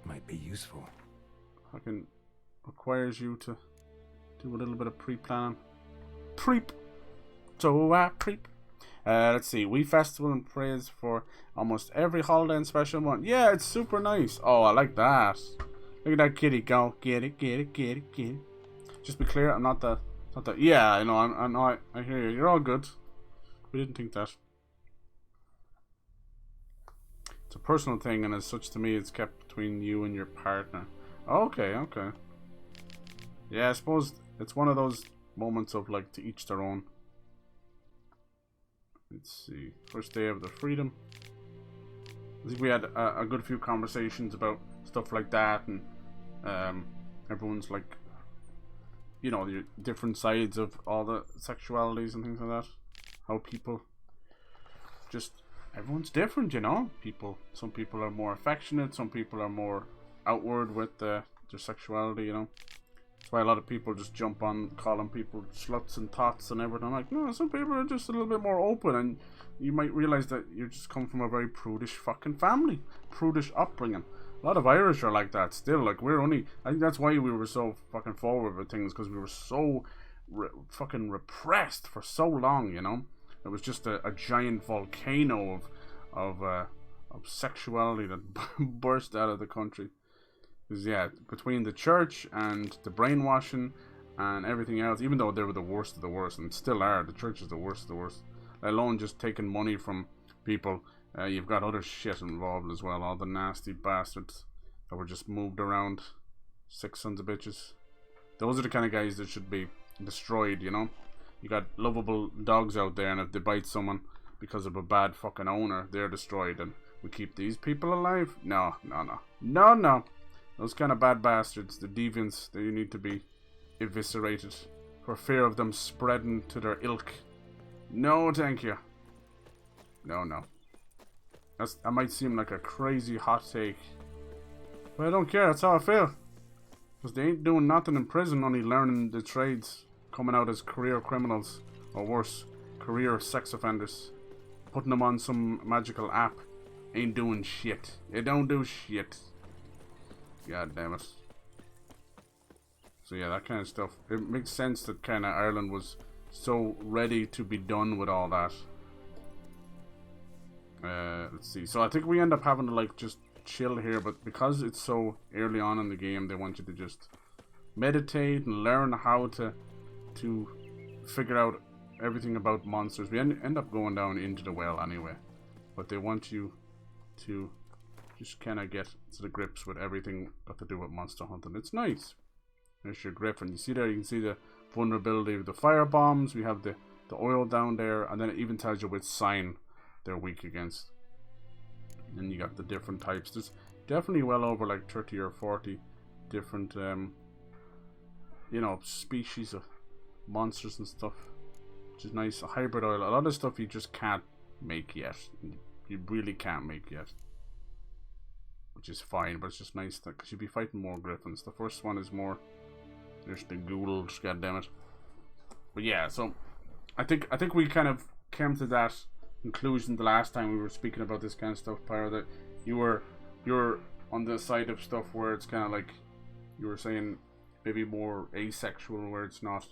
might be useful. Fucking requires you to do a little bit of pre-planning. Preep. So preep. Let's see. We festival and praise for almost every holiday and special one. Yeah, it's super nice. Oh, I like that. Look at that kitty go. Get it, get it, get it, get it. Just be clear, I'm not the. Yeah, I know. I hear you. You're all good. We didn't think that. It's a personal thing, and as such, to me, it's kept between you and your partner. Okay, okay. Yeah, I suppose it's one of those moments of like to each their own. Let's see. First day of the freedom. I think we had a good few conversations about stuff like that, and everyone's like, you know, the different sides of all the sexualities and things like that. How people just, everyone's different, you know. Some people are more affectionate, some people are more outward with their sexuality, you know. That's why a lot of people just jump on calling people sluts and tots and everything. I'm like, no, some people are just a little bit more open, and you might realize that you just come from a very prudish fucking family, prudish upbringing. A lot of Irish are like that still. Like, I think that's why we were so fucking forward with things, because we were so fucking repressed for so long, you know. It was just a giant volcano of sexuality that burst out of the country. Because, yeah, between the church and the brainwashing and everything else, even though they were the worst of the worst, and still are, the church is the worst of the worst, let alone just taking money from people. You've got other shit involved as well, all the nasty bastards that were just moved around, sick sons of bitches. Those are the kind of guys that should be destroyed, you know. You got lovable dogs out there, and if they bite someone because of a bad fucking owner, they're destroyed. And we keep these people alive? No, no, no, no, no. Those kind of bad bastards, the deviants, they need to be eviscerated for fear of them spreading to their ilk. No, thank you. No, no. That might seem like a crazy hot take, but I don't care. That's how I feel. Because they ain't doing nothing in prison, only learning the trades, coming out as career criminals, or worse, career sex offenders. Putting them on some magical app ain't doing shit. They don't do shit. God damn it. So yeah, that kind of stuff. It makes sense that kind of Ireland was so ready to be done with all that. Let's see. So I think we end up having to like just chill here, but because it's so early on in the game, they want you to just meditate and learn how to figure out everything about monsters. We end up going down into the well anyway, but they want you to just kind of get to the grips with everything got to do with monster hunting. It's nice. There's your griffin. You see there, you can see the vulnerability of the fire bombs. We have the oil down there, and then it even tells you which sign they're weak against. And you got the different types. There's definitely well over like 30 or 40 different you know, species of monsters and stuff, which is nice. A hybrid oil, a lot of stuff you just can't make yet. You really can't make yet. Which is fine, but it's just nice because you'll be fighting more griffins. The first one is more, there's the ghouls, goddammit. But yeah, so I think we kind of came to that conclusion the last time we were speaking about this kind of stuff, Pyro, that you're on the side of stuff where it's kind of like you were saying, maybe more asexual, where it's not,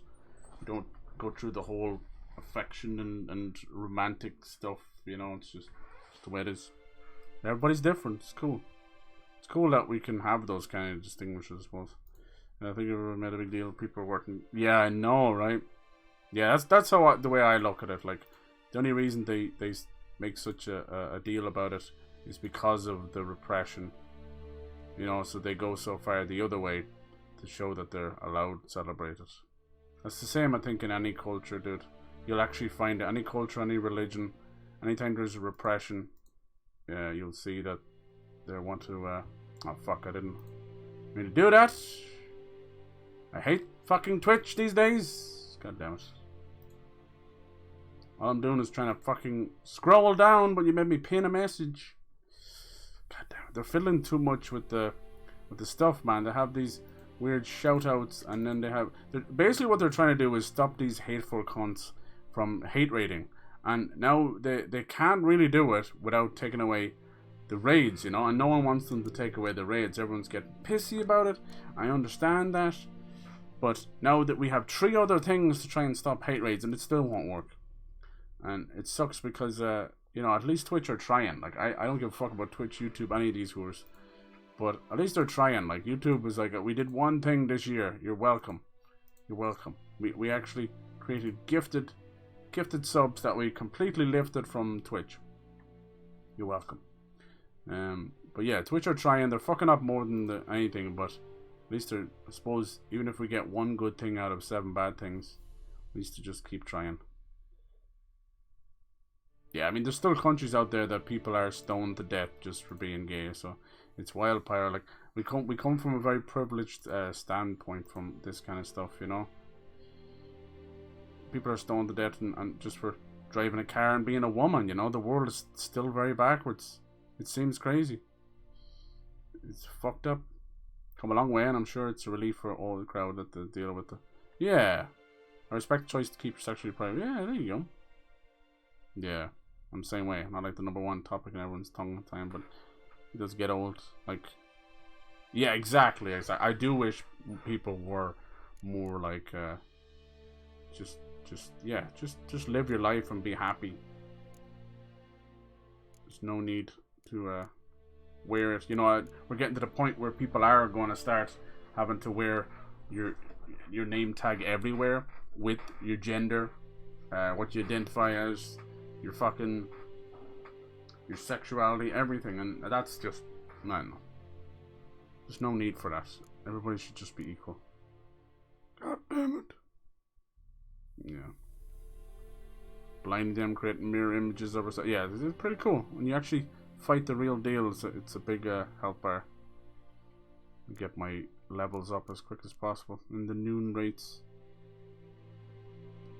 you don't go through the whole affection and romantic stuff, you know. It's just the way it is. Everybody's different. It's cool. It's cool that we can have those kind of distinguishers, I suppose. And I think it made a big deal. People are working. Yeah, I know, right? Yeah, that's how the way I look at it. Like, the only reason they make such a deal about it is because of the repression. You know, so they go so far the other way to show that they're allowed to celebrate it. That's the same, I think, in any culture, dude. You'll actually find any culture, any religion, anytime there's a repression, yeah, you'll see that they want to, oh fuck, I didn't mean to do that. I hate fucking Twitch these days. God damn it. All I'm doing is trying to fucking scroll down, but you made me pin a message. God damn it. They're fiddling too much with the stuff, man. They have these weird shout-outs, and then basically what they're trying to do is stop these hateful cunts from hate raiding. And now they can't really do it without taking away the raids, you know, and no one wants them to take away the raids. Everyone's getting pissy about it. I understand that. But now that we have 3 other things to try and stop hate raids, and it still won't work. And it sucks because, you know, at least Twitch are trying. Like, I don't give a fuck about Twitch, YouTube, any of these whores. But at least they're trying. Like, YouTube was like, we did one thing this year. You're welcome. You're welcome. We actually created gifted subs that we completely lifted from Twitch. You're welcome. But yeah, Twitch are trying. They're fucking up more than anything, but at least they're, I suppose, even if we get one good thing out of 7 bad things, at least to just keep trying. Yeah, I mean, there's still countries out there that people are stoned to death just for being gay, so it's wildfire. Like, we come from a very privileged standpoint from this kind of stuff, you know. People are stoned to death and just for driving a car and being a woman, you know. The world is still very backwards. It seems crazy. It's fucked up. Come a long way, and I'm sure it's a relief for all the crowd that they deal with it. Yeah. I respect the choice to keep sexually private. Yeah, there you go. Yeah. I'm the same way. Not like the #1 topic in everyone's tongue at the time, but it does get old. Like, yeah, exactly. I do wish people were more like, just live your life and be happy. There's no need to wear it. You know, we're getting to the point where people are going to start having to wear your name tag everywhere with your gender, what you identify as, your sexuality, everything, and that's just, I don't know. There's no need for that. Everybody should just be equal. God damn it. Yeah. Blinding them, creating mirror images of ourselves. Yeah, it's pretty cool. When you actually fight the real deal, it's a big health bar. Get my levels up as quick as possible. And the noon rates.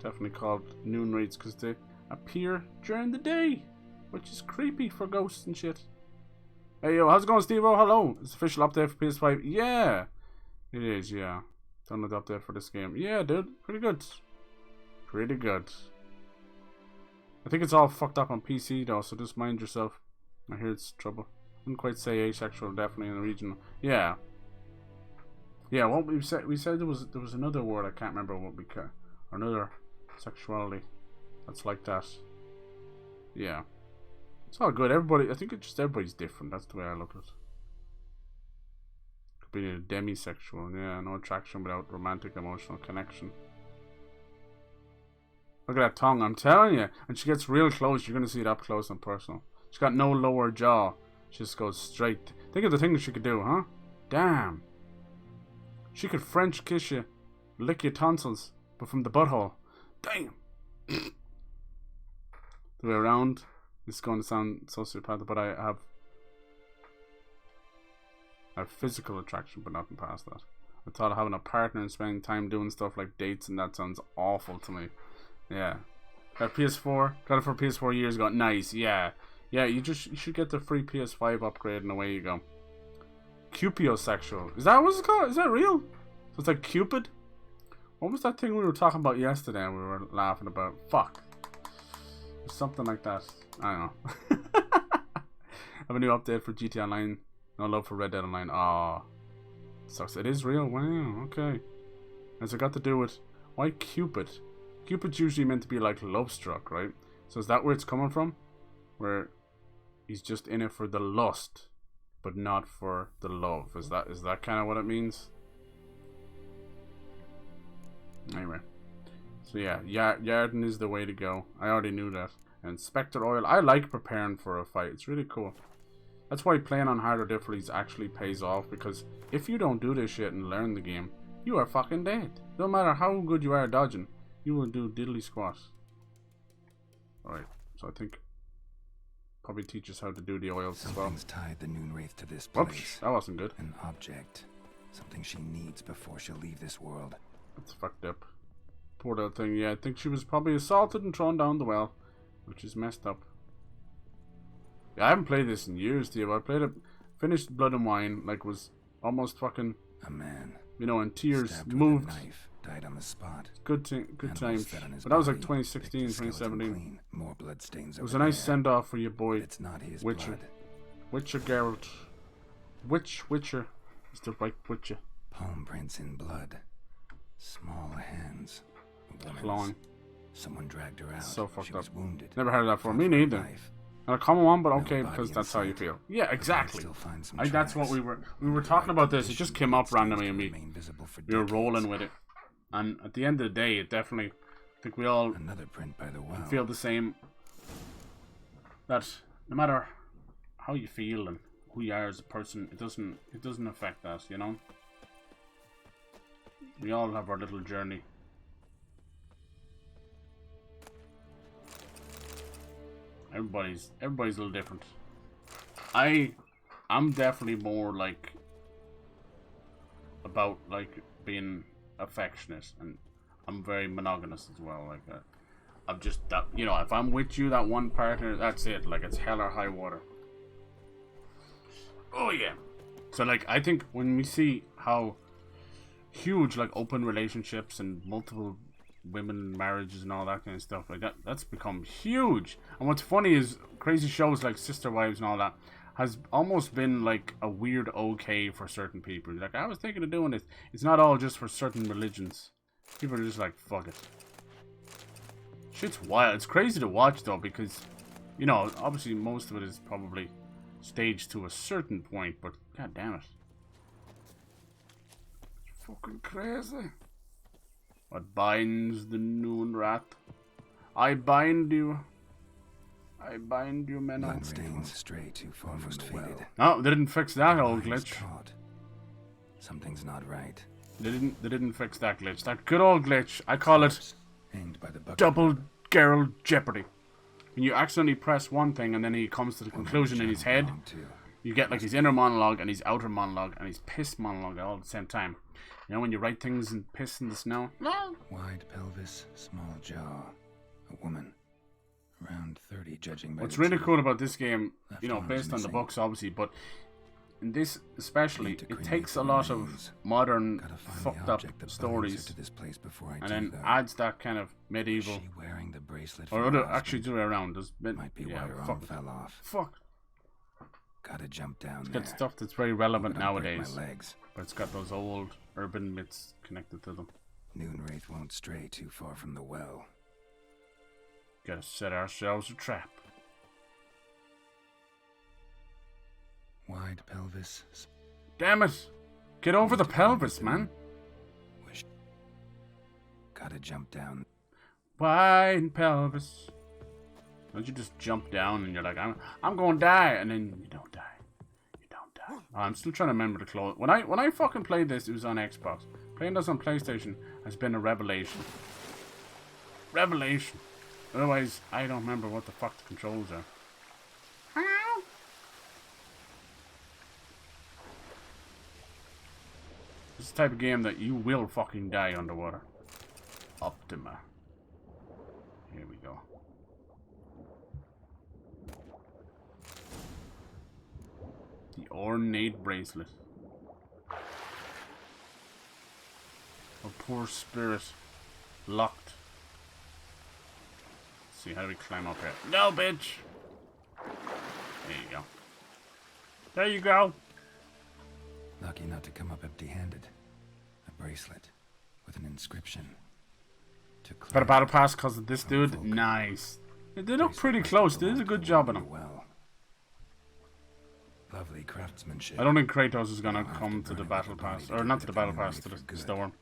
Definitely called noon rates because they appear during the day, which is creepy for ghosts and shit. Hey yo, how's it going, Steve-O? Hello. It's official update for PS5. Yeah, it is. Yeah, download the update for this game. Yeah, dude, pretty good. Pretty good. I think it's all fucked up on PC though, so just mind yourself. I hear it's trouble. Wouldn't quite say asexual, definitely in the region. Yeah. Yeah, what we said there was another word, I can't remember what we or another sexuality that's like that. Yeah. It's all good. Everybody, I think it's just everybody's different. That's the way I look at it. Could be a demisexual. Yeah, no attraction without romantic emotional connection. Look at that tongue, I'm telling you. And she gets real close. You're going to see it up close and personal. She's got no lower jaw. She just goes straight. Think of the things she could do, huh? Damn. She could French kiss you, lick your tonsils, but from the butthole. Damn. The way around. It's going to sound sociopathic, but I have physical attraction, but nothing past that. I thought of having a partner and spending time doing stuff like dates, and that sounds awful to me. Yeah. Got PS4. Got it for PS4 years ago. Nice. Yeah. Yeah, you should get the free PS5 upgrade and away you go. Cupiosexual. Is that what it's called? Is that real? So it's like Cupid? What was that thing we were talking about yesterday and we were laughing about? Fuck. Something like that. I don't know. Have a new update for GTA Online. No love for Red Dead Online. Aw. Sucks. It is real. Wow. Okay. Has it got to do with... Why Cupid? Cupid's usually meant to be like love struck, right? So is that where it's coming from? Where he's just in it for the lust, but not for the love. Is that kind of what it means? Anyway. So yeah, Yarden is the way to go. I already knew that. And Spectre Oil. I like preparing for a fight. It's really cool. That's why playing on harder difficulties actually pays off. Because if you don't do this shit and learn the game, you are fucking dead. No matter how good you are dodging, you will do diddly squat. Alright, so I think probably teach us how to do the oils as well. Something's tied the Noon Wraith to this place. Oops, that wasn't good. An object. Something she needs before she'll leave this world. That's fucked up. Poor little thing. Yeah, I think she was probably assaulted and thrown down the well, which is messed up. Yeah, I haven't played this in years, Steve. I played it, finished Blood and Wine, like was almost fucking, a man, you know, in tears, moved. With a knife, died on the spot. Good times. But that was like 2016, 2017. More blood stains. It was a nice send off for your boy. It's not his Witcher. blood. Witcher Geralt. Witcher. He's the right Witcher. Palm prints in blood. Small hands. Clawing. Someone dragged her out. So fucked she up. was wounded. Never heard of that before. Me neither. Not a common one, but okay, because that's how you feel. Yeah, exactly. That's what we were talking about. This. It just came up randomly, and we were rolling with it. And at the end of the day, it definitely, I think we all another print by the well. Feel the same. That no matter how you feel and who you are as a person, it doesn't affect us. You know. We all have our little journey. Everybody's a little different. I'm definitely more like about like being affectionate, and I'm very monogamous as well. Like I'm just that, you know, if I'm with you, that one partner, that's it. Like it's hell or high water. Oh yeah. So like I think when we see how huge like open relationships and multiple women marriages and all that kind of stuff like that's become huge. And what's funny is crazy shows like Sister Wives and all that has almost been like a weird okay for certain people. Like, I was thinking of doing this. It's not all just for certain religions. People are just like, fuck it. Shit's wild. It's crazy to watch though, because, you know, obviously most of it is probably staged to a certain point, but god damn it. It's fucking crazy. What binds the noon rat? I bind you. I bind you, men. Bloodstains stray too far from the well. Oh, they didn't fix that old glitch. Something's not right. They didn't fix that glitch. That good old glitch. I call it double girl jeopardy. When you accidentally press one thing and then he comes to the conclusion in his head, you get like his inner monologue and his outer monologue and his piss monologue all at the same time. You know when you write things and piss in the snow? No. Wide pelvis, small jaw. A woman. Around 30, judging by what's really cool about this game, you know, based on the books obviously, but in this especially, it takes a lot of modern fucked up stories and then adds that kind of medieval, or other, actually do it around. Might be why her arm fell off. Fuck. Gotta jump down it's there. got stuff that's very relevant nowadays, but it's got those old urban myths connected to them. Noon Wraith won't stray too far from the well. Gotta set ourselves a trap. Wide pelvis. Damn it! Get over the pelvis, man. Gotta jump down. Wide pelvis. Don't you just jump down and you're like, I'm gonna die, and then you don't die. You don't die. Oh, I'm still trying to remember the close. When I fucking played this, it was on Xbox. Playing this on PlayStation has been a revelation. Revelation. Otherwise, I don't remember what the fuck the controls are. Hello? This is the type of game that you will fucking die underwater. Optima. Here we go. The ornate bracelet. A poor spirit. Locked. Let's see, how do we climb up here? No, bitch! There you go. There you go! Lucky not to come up empty-handed. A bracelet with an inscription. Got a battle pass because of this dude? Nice. They look pretty close. They did a good job on them. Well. Lovely craftsmanship. I don't think Kratos is gonna come to the battle pass. Or not to the battle pass, to the storm.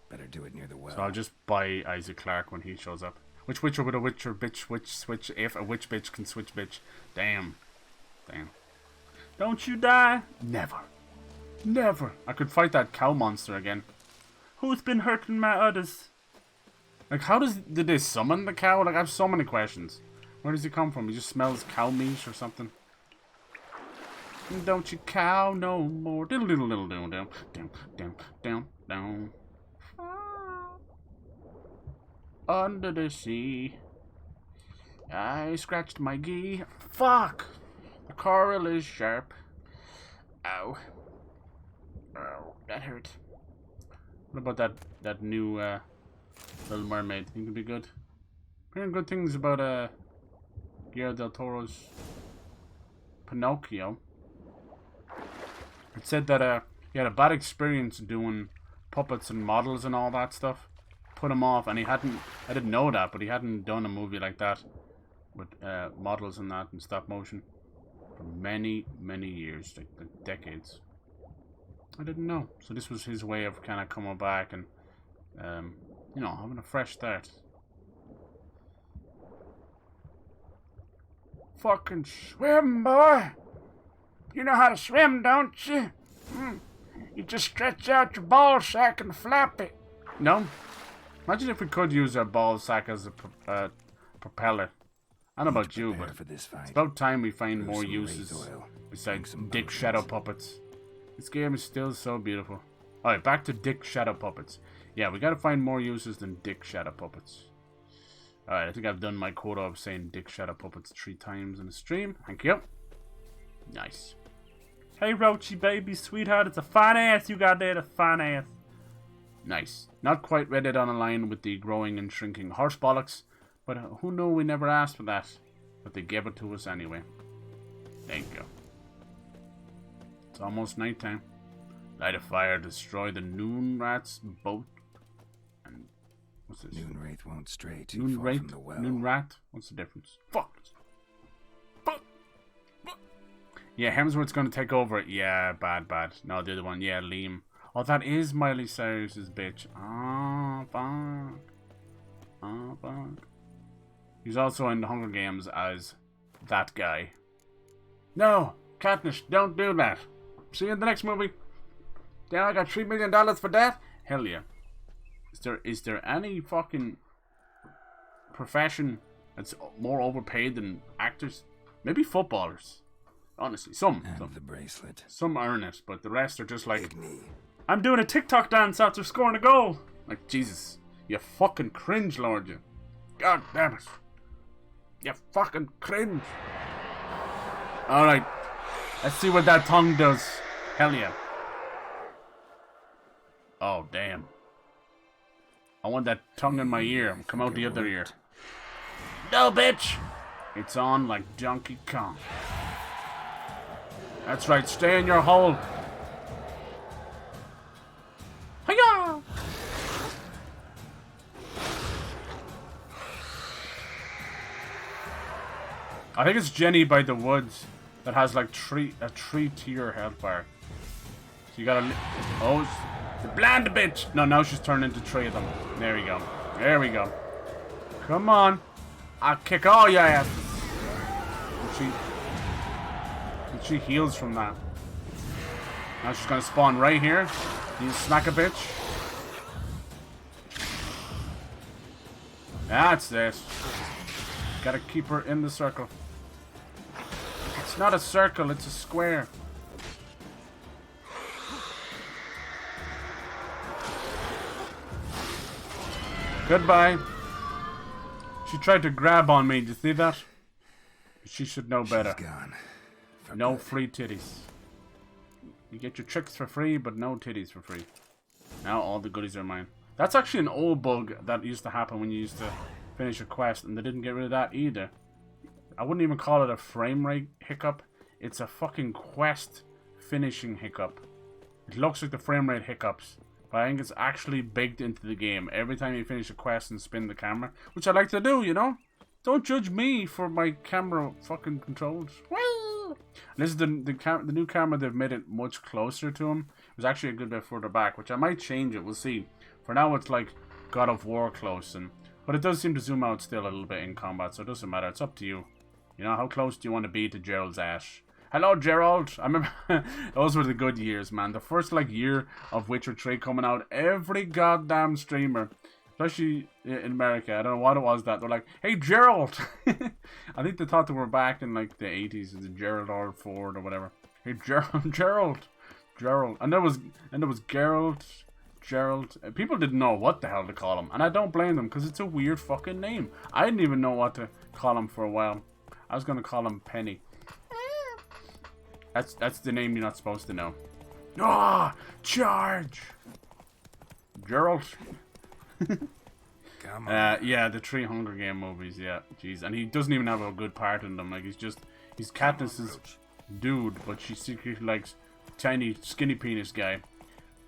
Better do it near the well. So I'll just buy Isaac Clarke when he shows up. Which witcher would a witcher bitch witch switch if a witch bitch can switch bitch? Damn. Damn. Don't you die? Never. Never. I could fight that cow monster again. Who's been hurting my udders? Like, how did they summon the cow? Like, I have so many questions. Where does he come from? He just smells cow meat or something. Don't you cow no more. Diddle diddle diddle down down down down down down. Under the sea. I scratched my gi. Fuck! The coral is sharp. Ow. Oh, that hurt. What about that new Little Mermaid? Think it'd be good? Hearing good things about Guillermo del Toro's Pinocchio. It said that he had a bad experience doing puppets and models and all that stuff. Put him off, and he hadn't. I didn't know that, but he hadn't done a movie like that with models and that and stop motion for many years, like decades. I didn't know. So this was his way of kind of coming back and, you know, having a fresh start. Fucking swim, boy! You know how to swim, don't you? You just stretch out your ball sack and flap it. No? Imagine if we could use our ball sack as a propeller. I don't know about you, but it's about time we find more uses besides dick shadow puppets. This game is still so beautiful. Alright, back to dick shadow puppets. Yeah, we gotta find more uses than dick shadow puppets. Alright, I think I've done my quota of saying dick shadow puppets 3 times in the stream. Thank you. Nice. Hey, Roachy baby, sweetheart, it's a fine ass you got there, a fine ass. Nice. Not quite read it on a line with the growing and shrinking horse bollocks, but who knew we never asked for that? But they gave it to us anyway. There you go. It's almost nighttime. Light a fire, destroy the noon rat's boat. And what's this? Noon wraith won't stray too far from the well. Noon rat? What's the difference? Fuck. Fuck. Yeah, Hemsworth's gonna take over. Yeah, bad. No, the other one. Yeah, Liam. Oh, that is Miley Cyrus's bitch. Oh, fuck. Oh, fuck. He's also in the Hunger Games as that guy. No, Katniss, don't do that. See you in the next movie. Then I got $3 million for that? Hell yeah. Is there any fucking profession that's more overpaid than actors? Maybe footballers. Honestly, some. The bracelet. Some earn it, but the rest are just like, I'm doing a TikTok dance after scoring a goal. Like, Jesus, you fucking cringe, Lord, you. God damn it. You fucking cringe. Alright. Let's see what that tongue does. Hell yeah. Oh, damn. I want that tongue in my ear. Come out the other ear. No, bitch! It's on like Donkey Kong. That's right, stay in your hole. Hiya! I think it's Jenny by the Woods that has like a 3-tier health bar. So you gotta... Oh, the blind bitch! No, now she's turned into 3 of them. There we go. There we go. Come on. I'll kick all your asses. And she heals from that. Now she's gonna spawn right here. You smack a bitch. That's this. Gotta keep her in the circle. It's not a circle, it's a square. Goodbye. She tried to grab on me. Did you see that? She should know better. She's gone. No free titties. You get your tricks for free, but no titties for free. Now all the goodies are mine. That's actually an old bug that used to happen when you used to finish a quest, and they didn't get rid of that either. I wouldn't even call it a frame rate hiccup. It's a fucking quest finishing hiccup. It looks like the frame rate hiccups, but I think it's actually baked into the game. Every time you finish a quest and spin the camera, which I like to do, you know? Don't judge me for my camera fucking controls. Well, this is the new camera. They've made it much closer to him. It was actually a good bit further back, which I might change it. We'll see. For now, it's like God of War close, but it does seem to zoom out still a little bit in combat, so it doesn't matter. It's up to you. You know, how close do you want to be to Gerald's ass? Hello, Gerald. I remember those were the good years, man. The first like year of Witcher 3 coming out, every goddamn streamer, especially in America, I don't know what it was that they're like, "Hey, Gerald." I think they thought they were back in like the 80s, the Gerald R. Ford or whatever. Hey, Gerald. And there was Gerald. People didn't know what the hell to call him, and I don't blame them because it's a weird fucking name. I didn't even know what to call him for a while. I was gonna call him Penny. That's the name you're not supposed to know. Ah, charge, Gerald. Come on. Yeah, the 3 Hunger Game movies. Yeah, jeez, and he doesn't even have a good part in them. Like he's Katniss's dude, but she secretly likes tiny skinny penis guy,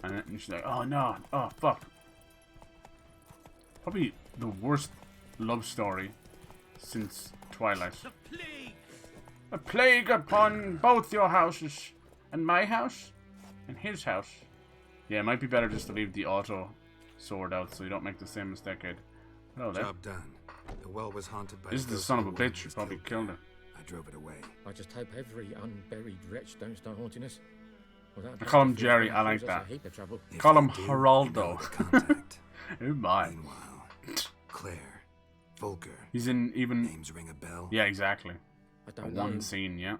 and she's like, oh no, oh fuck. Probably the worst love story since Twilight. A plague upon both your houses, and my house, and his house. Yeah, it might be better just to leave the auto sword out so you don't make the same mistake I did. Hello there. Job done. The well was haunted by. This is the son of a bitch who probably killed her. I drove it away. I just hope every unburied wretch don't start haunting us. I call him Jerry. I like that. Call him Geraldo. Oh my. Meanwhile, Claire, Volker. He's in even names ring a bell. Yeah, exactly. I don't One know. scene, yeah.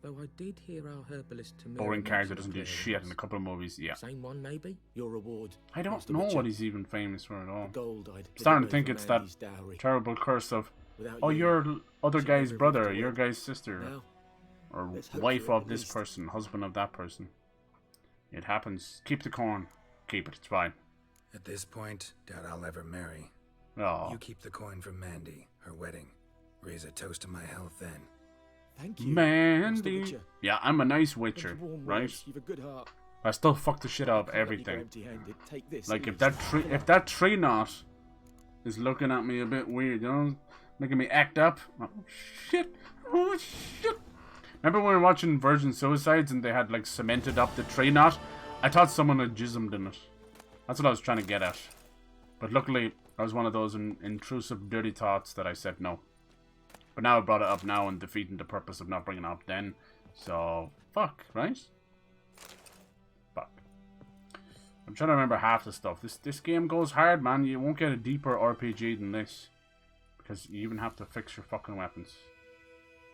Though I did hear our herbalist Tamira Boring character mention doesn't do Claire shit once. in a couple of movies, yeah. Same one, maybe? Your reward. I don't Mr. know Witcher. what he's even famous for at all. The gold I'd I'm starting to given think for it's that Mandy's dowry. terrible curse of, Without oh, you, your other she'd guy's never brother, have your lived. guy's sister, Well, or let's hope wife for it of at this least. person, husband of that person. It happens. Keep the corn. Keep it. It's fine. At this point, doubt I'll ever marry. Oh. You keep the coin from Mandy, her wedding. Raise a toast to my health then. Thank you, Mr. Mandy. Witcher. Yeah, I'm a nice Witcher, Thank you, warm right? words. You've a good heart. I still fuck the shit out of Can't let you go everything. empty-handed. Take this, Like please. if that tree knot is looking at me a bit weird, you know, making me act up. Oh shit! Oh shit! Remember when we were watching Virgin Suicides and they had like cemented up the tree knot? I thought someone had jismed in it. That's what I was trying to get at. But luckily, I was one of those intrusive, dirty thoughts that I said no. But now I brought it up now and defeating the purpose of not bringing it up then. So, fuck, right? Fuck. I'm trying to remember half the stuff. This game goes hard, man. You won't get a deeper RPG than this. Because you even have to fix your fucking weapons.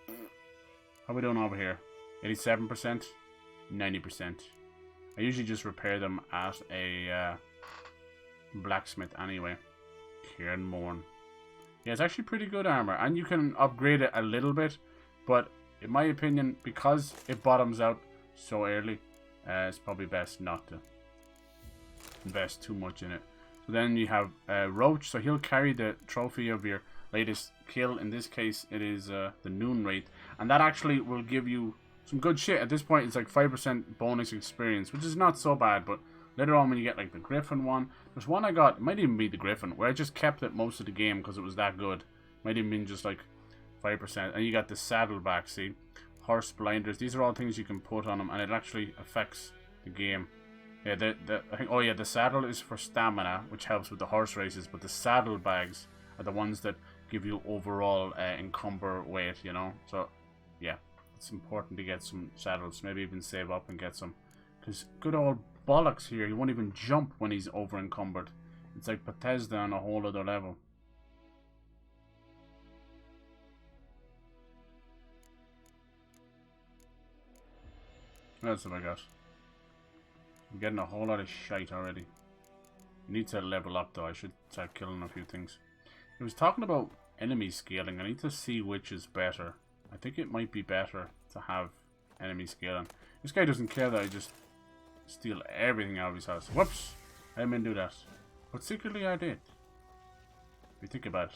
How are we doing over here? 87%? 90%. I usually just repair them at a blacksmith anyway. Cairnmorn. Yeah, it's actually pretty good armor. And you can upgrade it a little bit. But in my opinion, because it bottoms out so early, it's probably best not to invest too much in it. So then you have Roach. So he'll carry the trophy of your latest kill. In this case, it is the Noon Wraith. And that actually will give you some good shit. At this point, it's like 5% bonus experience, which is not so bad. But later on, when you get like the Griffin one, there's one I got, it might even be the Griffin, where I just kept it most of the game because it was that good. Might even been just like 5%. And you got the saddleback, see? Horse blinders. These are all things you can put on them, and it actually affects the game. Yeah, I think, oh yeah, the saddle is for stamina, which helps with the horse races, but the saddlebags are the ones that give you overall encumber weight, you know? So, yeah, it's important to get some saddles. Maybe even save up and get some. Because good old bollocks here, he won't even jump when he's over encumbered. It's like Bethesda on a whole other level. What else have I got? I'm getting a whole lot of shite already. Need to level up though. I should start killing a few things. He was talking about enemy scaling. I need to see which is better. I think it might be better to have enemy scaling. This guy doesn't care that I just steal everything out of his house. Whoops! I didn't mean to do that. But secretly I did. If you think about it.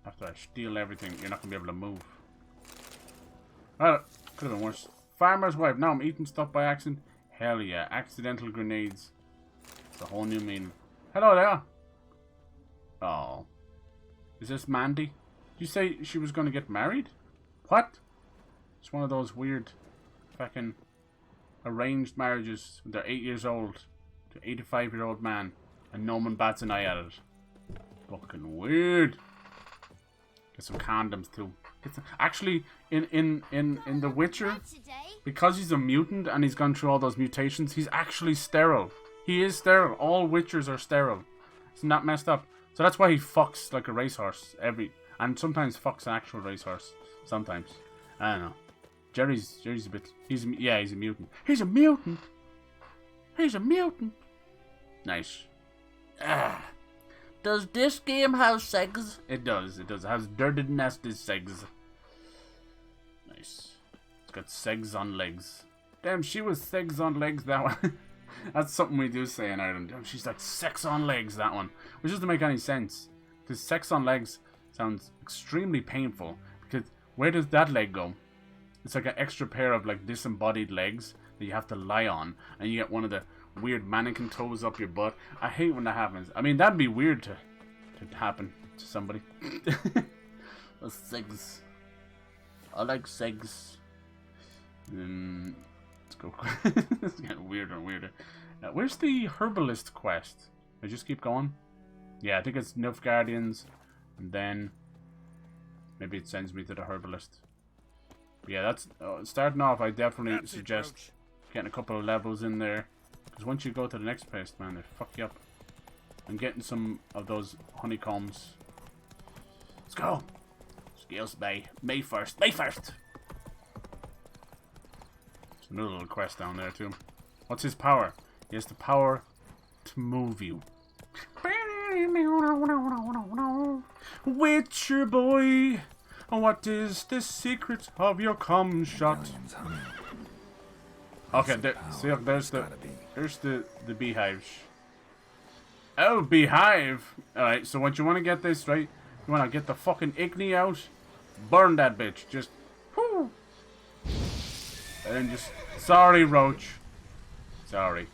After I steal everything, you're not going to be able to move. Well, could have been worse. Farmer's wife. Now I'm eating stuff by accident. Hell yeah. Accidental grenades. It's a whole new meaning. Hello there. Oh. Is this Mandy? Did you say she was going to get married? What? It's one of those weird fucking arranged marriages when they're 8 years old to an 85-year-old man and no one bats an eye at it. Fucking weird. Get some condoms too. Actually, in The Witcher, because he's a mutant and he's gone through all those mutations, he's actually sterile. He is sterile. All Witchers are sterile. Isn't that messed up? So that's why he fucks like a racehorse and sometimes fucks an actual racehorse. Sometimes. I don't know. Jerry's a bit. He's a mutant. He's a mutant. He's a mutant. Nice. Does this game have segs? It does. It does. It has dirty, nasty segs. Nice. It's got segs on legs. Damn, she was segs on legs, that one. That's something we do say in Ireland. Damn, she's like sex on legs, that one. Which doesn't make any sense. Because sex on legs sounds extremely painful. Because where does that leg go? It's like an extra pair of like disembodied legs that you have to lie on. And you get one of the weird mannequin toes up your butt. I hate when that happens. I mean, that'd be weird to happen to somebody. Segs. I like segs. Let's go. It's getting weirder and weirder. Where's the herbalist quest? I just keep going. Yeah, I think it's Nilfgaardians, and then maybe it sends me to the herbalist. But yeah, that's starting off. I definitely suggest getting a couple of levels in there, because once you go to the next place, man, they fuck you up. And getting some of those honeycombs. Let's go. Scales May 1st. May 1st. Another little quest down there too. What's his power? He has the power to move you. Witcher boy, what is the secret of your cum shot? Okay, there's the beehives. Oh, beehive. Alright, so what you want to get this, right? You want to get the fucking Igni out, burn that bitch, just whoo. And then just, sorry, Roach. Sorry.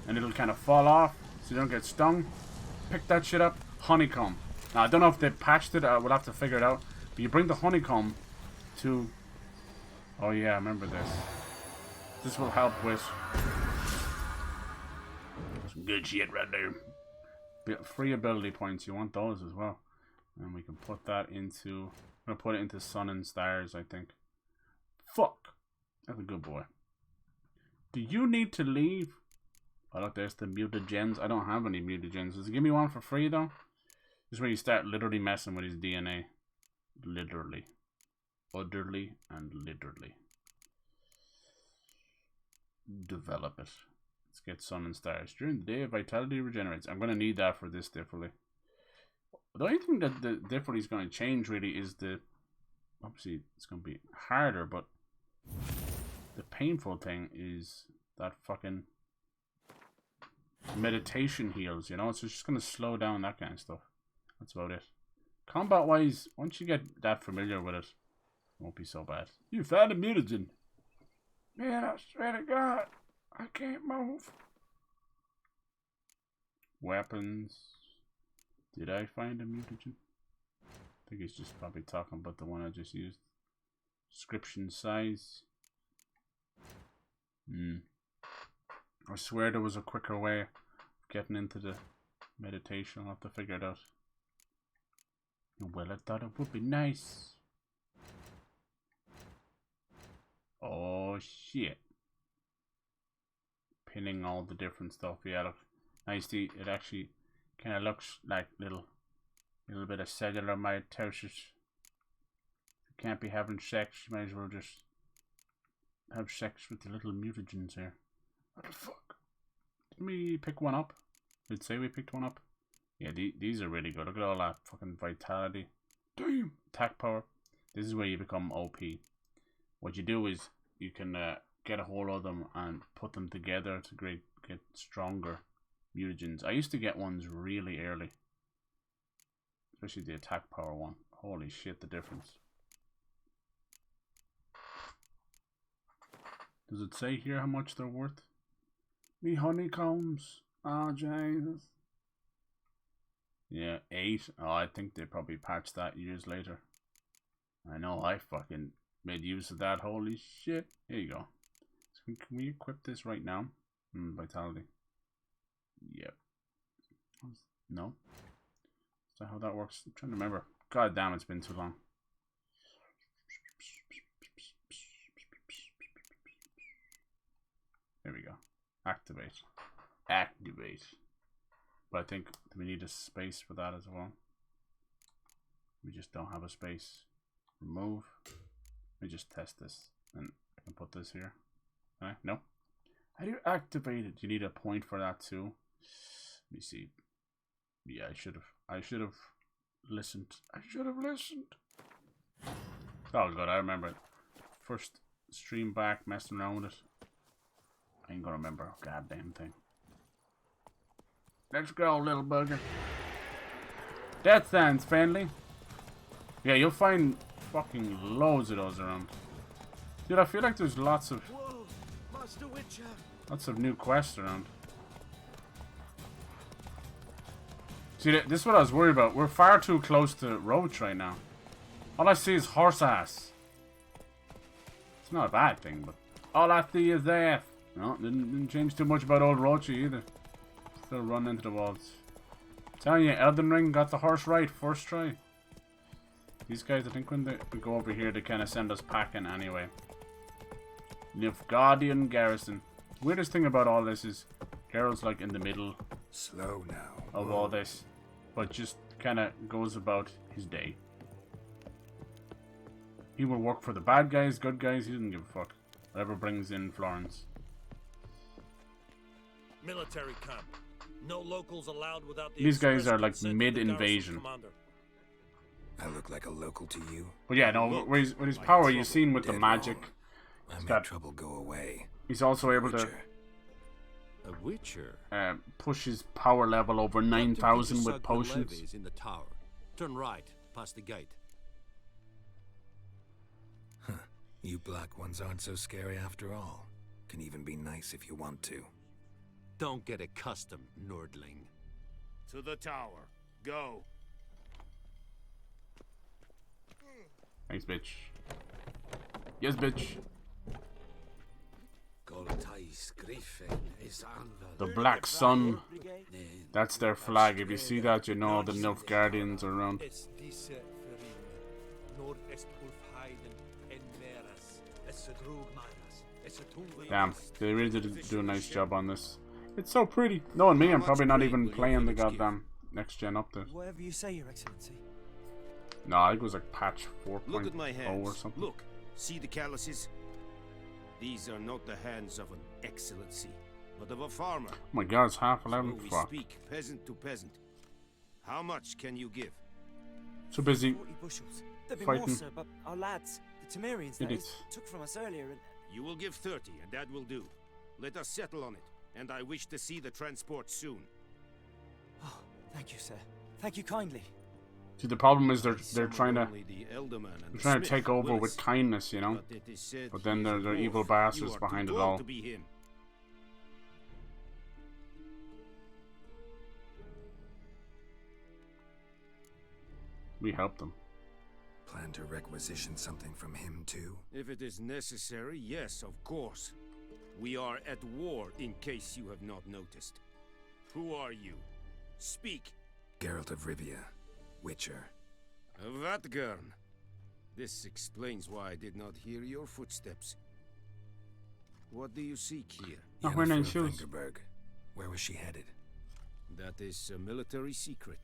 And it'll kind of fall off, so you don't get stung. Pick that shit up. Honeycomb. Now, I don't know if they patched it, we'll have to figure it out. But you bring the honeycomb to... Oh yeah, I remember this. This will help with... some good shit right there. Free ability points, you want those as well. And we can put that into... I'm going to put it into Sun and Stars, I think. Fuck! That's a good boy. Do you need to leave? Oh look, there's the mutagens. I don't have any mutagens. Does it give me one for free though? This is where you start literally messing with his DNA. Literally. Utterly and literally. Develop it. Let's get Sun and Stars. During the day, vitality regenerates. I'm going to need that for this difficulty. The only thing that the difficulty is going to change really is the... Obviously, it's going to be harder, but... The painful thing is that fucking meditation heals, you know? So it's just going to slow down that kind of stuff. That's about it. Combat-wise, once you get that familiar with it, it won't be so bad. You found a mutagen. Man, I swear to God, I can't move. Weapons. Did I find a mutagen? I think he's just probably talking about the one I just used. Description size. I swear there was a quicker way of getting into the meditation. I'll have to figure it out. Well, I thought it would be nice. Oh shit. Pinning all the different stuff. Yeah, look. Nice. It actually kind of looks like little bit of cellular mitosis. You can't be having sex. You might as well just have sex with the little mutagens here. What the fuck? Didn't we pick one up? Did it say we picked one up? Yeah, these are really good. Look at all that fucking vitality. Damn! Attack power. This is where you become OP. What you do is you can get a hold of them and put them together to get stronger mutagens. I used to get ones really early. Especially the attack power one. Holy shit, the difference. Does it say here how much they're worth? Me honeycombs. Oh, Jesus. Yeah, 8. Oh, I think they probably patched that years later. I know, I fucking made use of that. Holy shit. Here you go. So can we equip this right now? Vitality. Yep. No. Is that how that works? I'm trying to remember. God damn, it's been too long. There we go. Activate. Activate. But I think we need a space for that as well. We just don't have a space. Remove. Let me just test this. And I can put this here. No. How do you activate it? You need a point for that too. Let me see. Yeah, I should have listened. I should have listened. Oh god, I remember it. First stream back, messing around with it. I ain't gonna remember a goddamn thing. Let's go, little bugger. That sounds friendly. Yeah, you'll find fucking loads of those around. Dude, I feel like there's lots of new quests around. See, this is what I was worried about. We're far too close to Roach right now. All I see is horse ass. It's not a bad thing, but all I see is that. No, didn't change too much about old Roachy either. Still running into the walls. Telling you, Elden Ring got the horse right first try. These guys, I think when they go over here, they kind of send us packing anyway. Nilfgaardian Garrison. Weirdest thing about all this is Geralt's like in the middle. Slow now. Of all this, but just kind of goes about his day. He will work for the bad guys, good guys. He doesn't give a fuck. Whatever brings in Florence. Military camp. No locals allowed without the These guys are like mid-invasion. I look like a local to you. But yeah, no, with his power, you've seen with the magic. I made trouble go away. He's also able to a witcher. Push his power level over 9,000 with potions. In the tower. Turn right, past the gate. Huh. You black ones aren't so scary after all. Can even be nice if you want to. Don't get accustomed, Nordling. To the tower. Go. Thanks, bitch. Yes, bitch. The Black Sun. That's their flag. If you see that, you know the Nilfgaardians are around. Damn, they really did do a nice job on this. It's so pretty. Knowing me, I'm probably not even playing the goddamn next gen update. Whatever you say, Your Excellency. No, I think it was like patch 4.0 Look at my hands. or something. Look, see the calluses? These are not the hands of an excellency, but of a farmer. Oh my god, it's half 11. So we Fuck. speak peasant to peasant. How much can you give? So busy 40 bushels. There'd be fighting. more, sir, but our lads, the Temerians, that is, Idiots. took from us earlier and... You will give 30, and that will do. Let us settle on it, and I wish to see the transport soon. Oh, thank you, sir. Thank you kindly. See, the problem is they're trying to take over with kindness, you know. But then they're evil bastards behind it all. We help them. Plan to requisition something from him too? If it is necessary, yes, of course. We are at war, in case you have not noticed. Who are you? Speak. Geralt of Rivia, Witcher. Vatgern. This explains why I did not hear your footsteps. What do you seek here? Not wearing any shoes. Where was she headed? That is a military secret.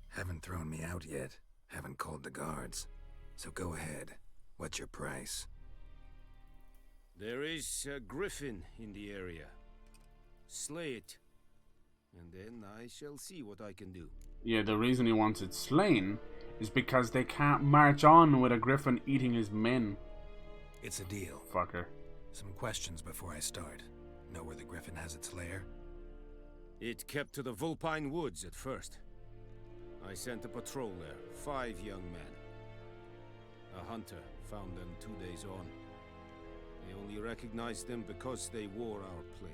Haven't thrown me out yet. Haven't called the guards. So go ahead. What's your price? There is a griffin in the area. Slay it, and then I shall see what I can do. Yeah, the reason he wants it slain is because they can't march on with a griffin eating his men. It's a deal. Fucker. Some questions before I start. Know where the griffin has its lair? It kept to the Vulpine Woods at first. I sent a patrol there, 5 young men. A hunter found them 2 days on. They only recognized them because they wore our plate.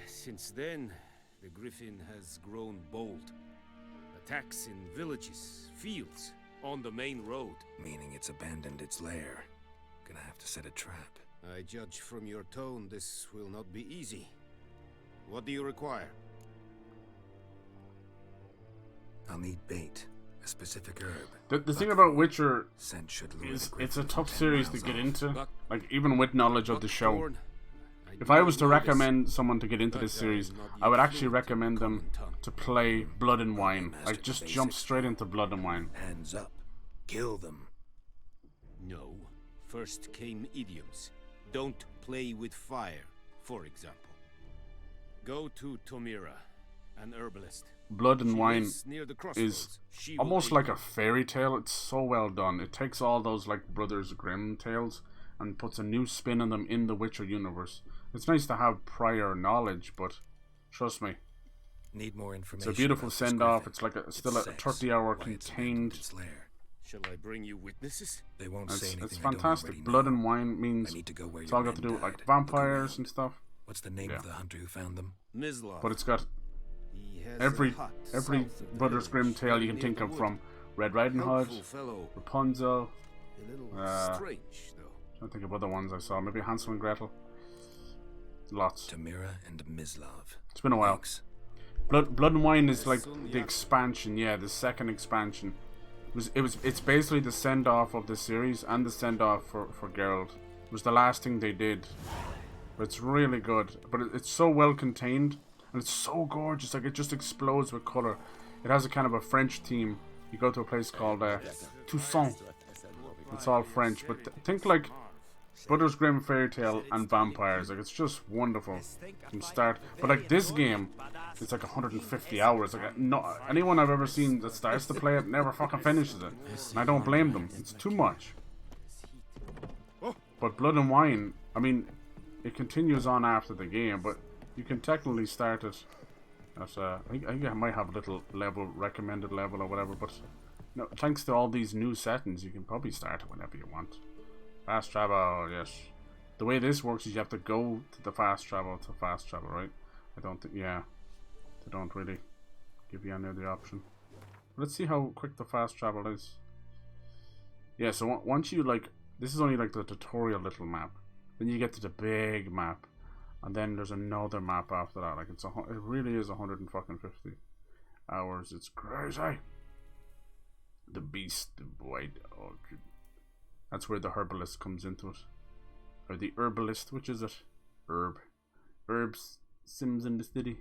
Since then, the griffin has grown bold. Attacks in villages, fields, on the main road. Meaning it's abandoned its lair. Gonna have to set a trap. I judge from your tone this will not be easy. What do you require? I'll need bait. A specific herb. The thing about Witcher scent should lure is the griffin it's a from tough 10 series to miles get off. into. Like, even with knowledge of the show. If I was to recommend someone to get into this series, I would actually recommend them to play Blood and Wine. Like, just jump straight into Blood and Wine. Hands up. Kill them. No. First came idioms. Don't play with fire, for example. Go to Tomira, an herbalist. Blood and She Wine lives near the is crossroads. She will almost aid like you. a fairy tale. It's so well done. It takes all those like Brothers Grimm tales and puts a new spin on them in the Witcher universe. It's nice to have prior knowledge, but trust me, Need more information. it's a beautiful about this send-off. griffin. It's like Its still a sex, 30-hour why it's abandoned contained. its lair. Shall I bring you witnesses? They won't say anything. It's I don't fantastic. already Blood know. and Wine means I need to go where it's your all got men to do with like died. vampires and stuff. What's the name of the hunter who found them? Mislav. But it's got He has every a hut every south of the Brothers Grimm village, tale you can near think the of, wood. from Red Riding Hood, Helpful fellow. Rapunzel. A little Uh, strange, though. I think of other ones I saw. Maybe Hansel and Gretel. Lots. Tamira and Mislav. It's been a while. Thanks. Blood and Wine is like the expansion, yeah, the second expansion. It's basically the send off of the series and the send off for Geralt. It was the last thing they did. But it's really good. But it's so well contained and it's so gorgeous, like it just explodes with colour. It has a kind of a French theme. You go to a place called Toussaint. It's all French, but think like Brothers Grimm fairy tale and vampires. Like, it's just wonderful from start. But like this game, it's like 150 hours. Like, no, anyone I've ever seen that starts to play it never fucking finishes it, and I don't blame them. It's too much. But Blood and Wine, I mean, it continues on after the game, but you can technically start it at I think I might have a little level, recommended level or whatever. But no, thanks to all these new settings, you can probably start it whenever you want. Fast travel, yes. The way this works is you have to go to the fast travel right? I don't think, yeah. They don't really give you any other option. Let's see how quick the fast travel is. Yeah, so once you like, this is only like the tutorial little map. Then you get to the big map. And then there's another map after that. Like, it really is 150 hours. It's crazy. The Beast, the White Orchid. That's where the herbalist comes into it. Or the herbalist, which is it? Herbs Sims in the city.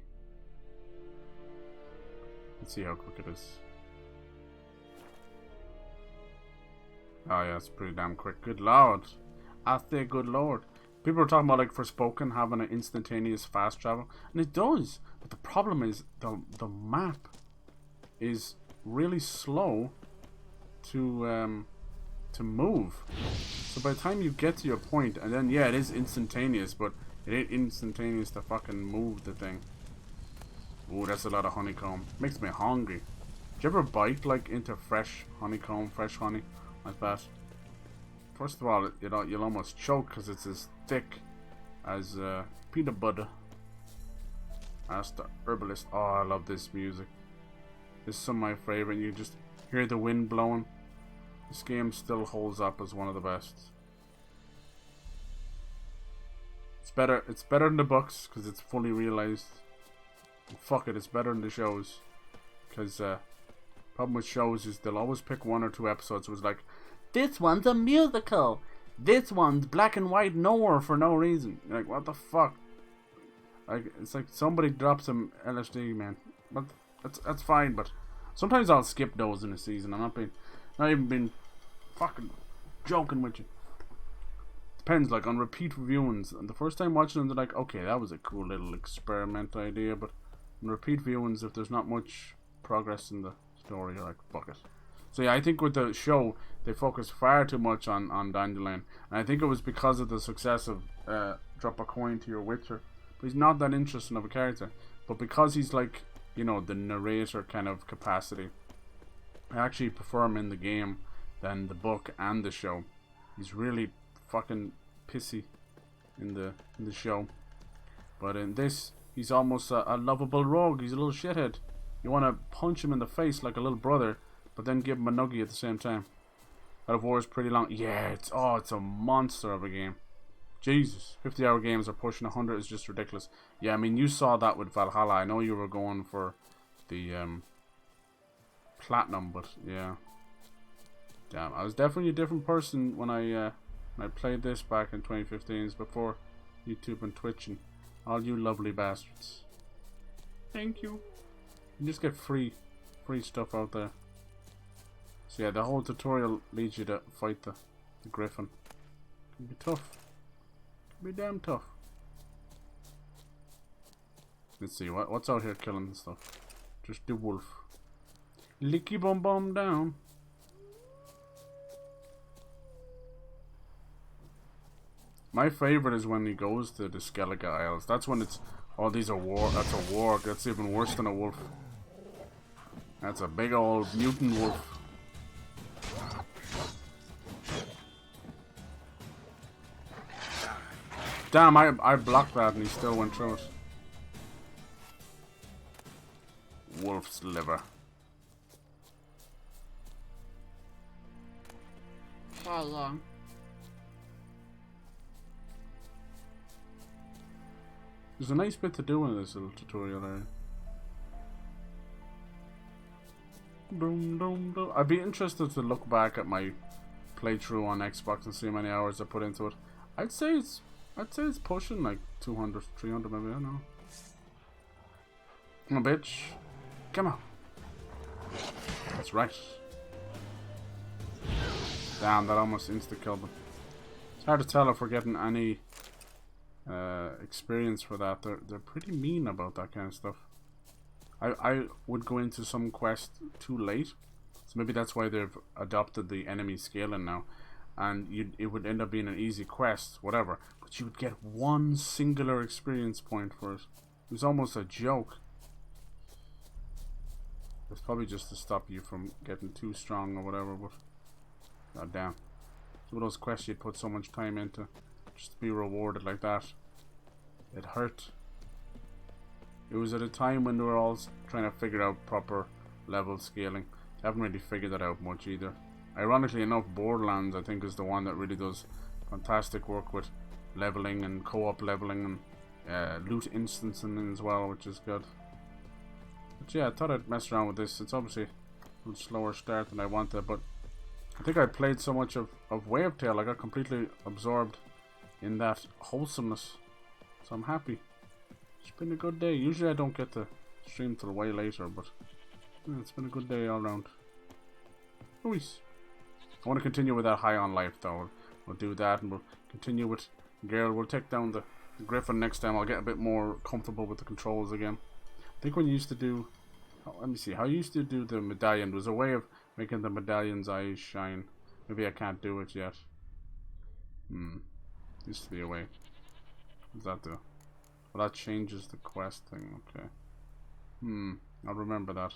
Let's see how quick it is. Oh yeah, it's pretty damn quick. Good lord. I say good lord. People are talking about like Forspoken having an instantaneous fast travel. And it does. But the problem is the map is really slow to move. So by the time you get to your point, and then yeah, it is instantaneous, but it ain't instantaneous to fucking move the thing. Ooh, that's a lot of honeycomb. Makes me hungry. Do you ever bite like into fresh honeycomb, fresh honey like that? First of all, you'll almost choke because it's as thick as peanut butter. That's the herbalist. Oh, I love this music. This is some of my favorite. You just hear the wind blowing. This game still holds up as one of the best. It's better than the books because it's fully realized. And fuck it, it's better than the shows. Because problem with shows is they'll always pick 1 or 2 episodes. It was like, this one's a musical. This one's black and white nowhere for no reason. You're like, what the fuck? Like, it's like somebody dropped some LSD, man. But that's fine. But sometimes I'll skip those in a season. I'm not even being fucking joking with you. depends. Like on repeat viewings, and the first time watching them, they're like, okay, that was a cool little experiment idea. But on repeat viewings, if there's not much progress in the story, you're like, fuck it. So yeah, I think with the show, they focused far too much on Dandelion, and I think it was because of the success of Drop a Coin to Your Witcher. But he's not that interesting of a character, but because he's like, you know, the narrator kind of capacity, I actually prefer him in the game than the book and the show. He's really fucking pissy in the show, but in this, he's almost a lovable rogue. He's a little shithead. You want to punch him in the face like a little brother, but then give him a nuggie at the same time. God of War is pretty long. Yeah, it's a monster of a game. Jesus, 50-hour games are pushing 100 is just ridiculous. Yeah, I mean, you saw that with Valhalla. I know you were going for the platinum, but yeah. Damn, I was definitely a different person when I played this back in 2015. It's before YouTube and Twitch and all you lovely bastards. Thank you. You just get free stuff out there. So yeah, the whole tutorial leads you to fight the griffin. Can be tough. Can be damn tough. Let's see, what's out here killing and stuff? Just the wolf. Licky bum bum down. My favorite is when he goes to the Skellige Isles. That's when it's, oh, these are that's a warg. That's even worse than a wolf. That's a big old mutant wolf. Damn, I blocked that and he still went through it. Wolf's liver. How long? There's a nice bit to do in this little tutorial area. Boom, boom, boom. I'd be interested to look back at my playthrough on Xbox and see how many hours I put into it. I'd say it's pushing like 200, 300 maybe, I don't know. Come on, bitch. Come on. That's right. Damn, that almost insta-killed me. It's hard to tell if we're getting any experience for that. They're pretty mean about that kind of stuff. I would go into some quest too late, so maybe that's why they've adopted the enemy scaling now, and it would end up being an easy quest, whatever, but you would get one singular experience point for it. It was almost a joke. It's probably just to stop you from getting too strong or whatever, but god damn. Some of those quests you'd put so much time into just to be rewarded like that. It hurt. It was at a time when they were all trying to figure out proper level scaling. They haven't really figured that out much either. Ironically enough, Borderlands I think is the one that really does fantastic work with leveling and co-op leveling and loot instancing as well, which is good. But yeah, I thought I'd mess around with this. It's obviously a little slower start than I wanted, but I think I played so much of Wavetale, I got completely absorbed in that wholesomeness. So I'm happy. It's been a good day. Usually I don't get to stream till way later, but yeah, it's been a good day all round. Luis. I want to continue with that high on life though. We'll do that and we'll continue with Girl. We'll take down the Griffin next time. I'll get a bit more comfortable with the controls again. I think when you used to do, let me see, how you used to do the medallion, there was a way of making the medallion's eyes shine. Maybe I can't do it yet. Used to be a way. What does that do? Well, that changes the quest thing, okay. I'll remember that.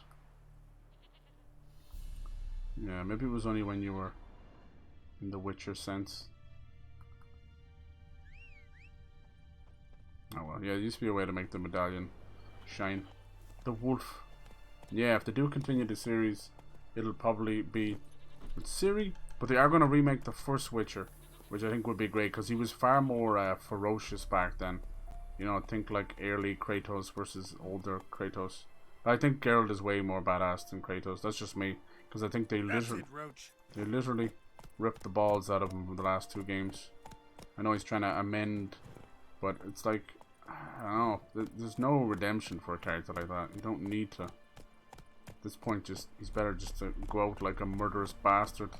Yeah, maybe it was only when you were in the Witcher sense. Oh well, yeah, there used to be a way to make the medallion shine. The wolf. Yeah, if they do continue the series, it'll probably be with Ciri, but they are going to remake the first Witcher, which I think would be great, because he was far more ferocious back then. You know, think like early Kratos versus older Kratos. But I think Geralt is way more badass than Kratos. That's just me, because I think they literally ripped the balls out of him in the last two games. I know he's trying to amend, but it's like, I don't know, there's no redemption for a character like that. You don't need to. At this point, he's better just to go out like a murderous bastard.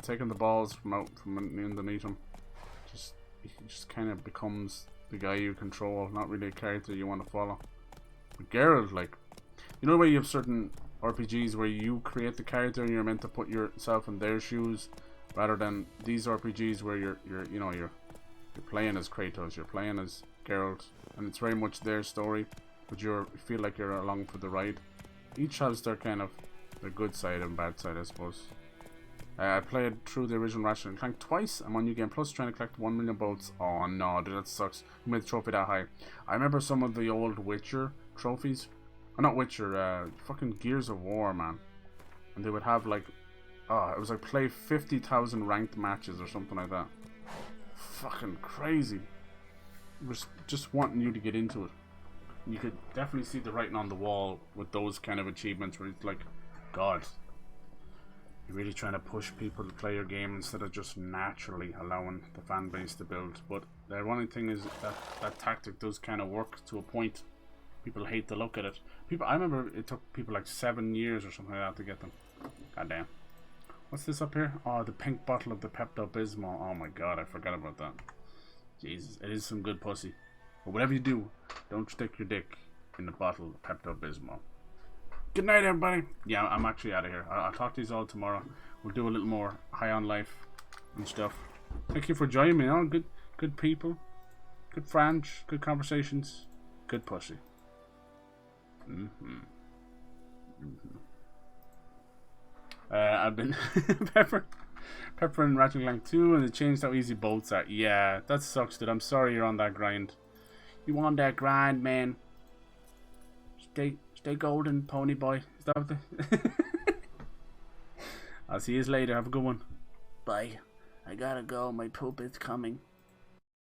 taking the balls from underneath him. He just kind of becomes the guy you control, not really a character you want to follow. But Geralt, like, you know the way you have certain RPGs where you create the character and you're meant to put yourself in their shoes, rather than these RPGs where you're playing as Kratos, you're playing as Geralt, and it's very much their story, but you feel like you're along for the ride. Each has their kind of their good side and bad side, I suppose. I played through the original Ratchet & Clank twice. I'm on New Game Plus trying to collect 1 million bolts. Oh no, dude, that sucks. Who made the trophy that high? I remember some of the old Witcher trophies. Oh, not Witcher, fucking Gears of War, man. And they would have like, it was like play 50,000 ranked matches or something like that. Fucking crazy. It was just wanting you to get into it. You could definitely see the writing on the wall with those kind of achievements where it's like, God, you're really trying to push people to play your game instead of just naturally allowing the fan base to build. But the ironic thing is that tactic does kind of work to a point. People hate to look at it. I remember it took people like 7 years or something like that to get them. God damn. What's this up here? Oh, the pink bottle of the Pepto-Bismol. Oh my god, I forgot about that. Jesus, it is some good pussy. But whatever you do, don't stick your dick in the bottle of Pepto-Bismol. Good night, everybody. Yeah, I'm actually out of here. I'll talk to you all tomorrow. We'll do a little more high on life and stuff. Thank you for joining me. Oh, good people, good friends, good conversations, good pussy. I've been Pepper and Ratchet & Clank 2, and they changed how easy bolts are. Yeah, that sucks, dude. I'm sorry you're on that grind. You on that grind, man. Stay golden, pony boy. Is that what the... I'll see you later. Have a good one. Bye. I gotta go. My poop is coming.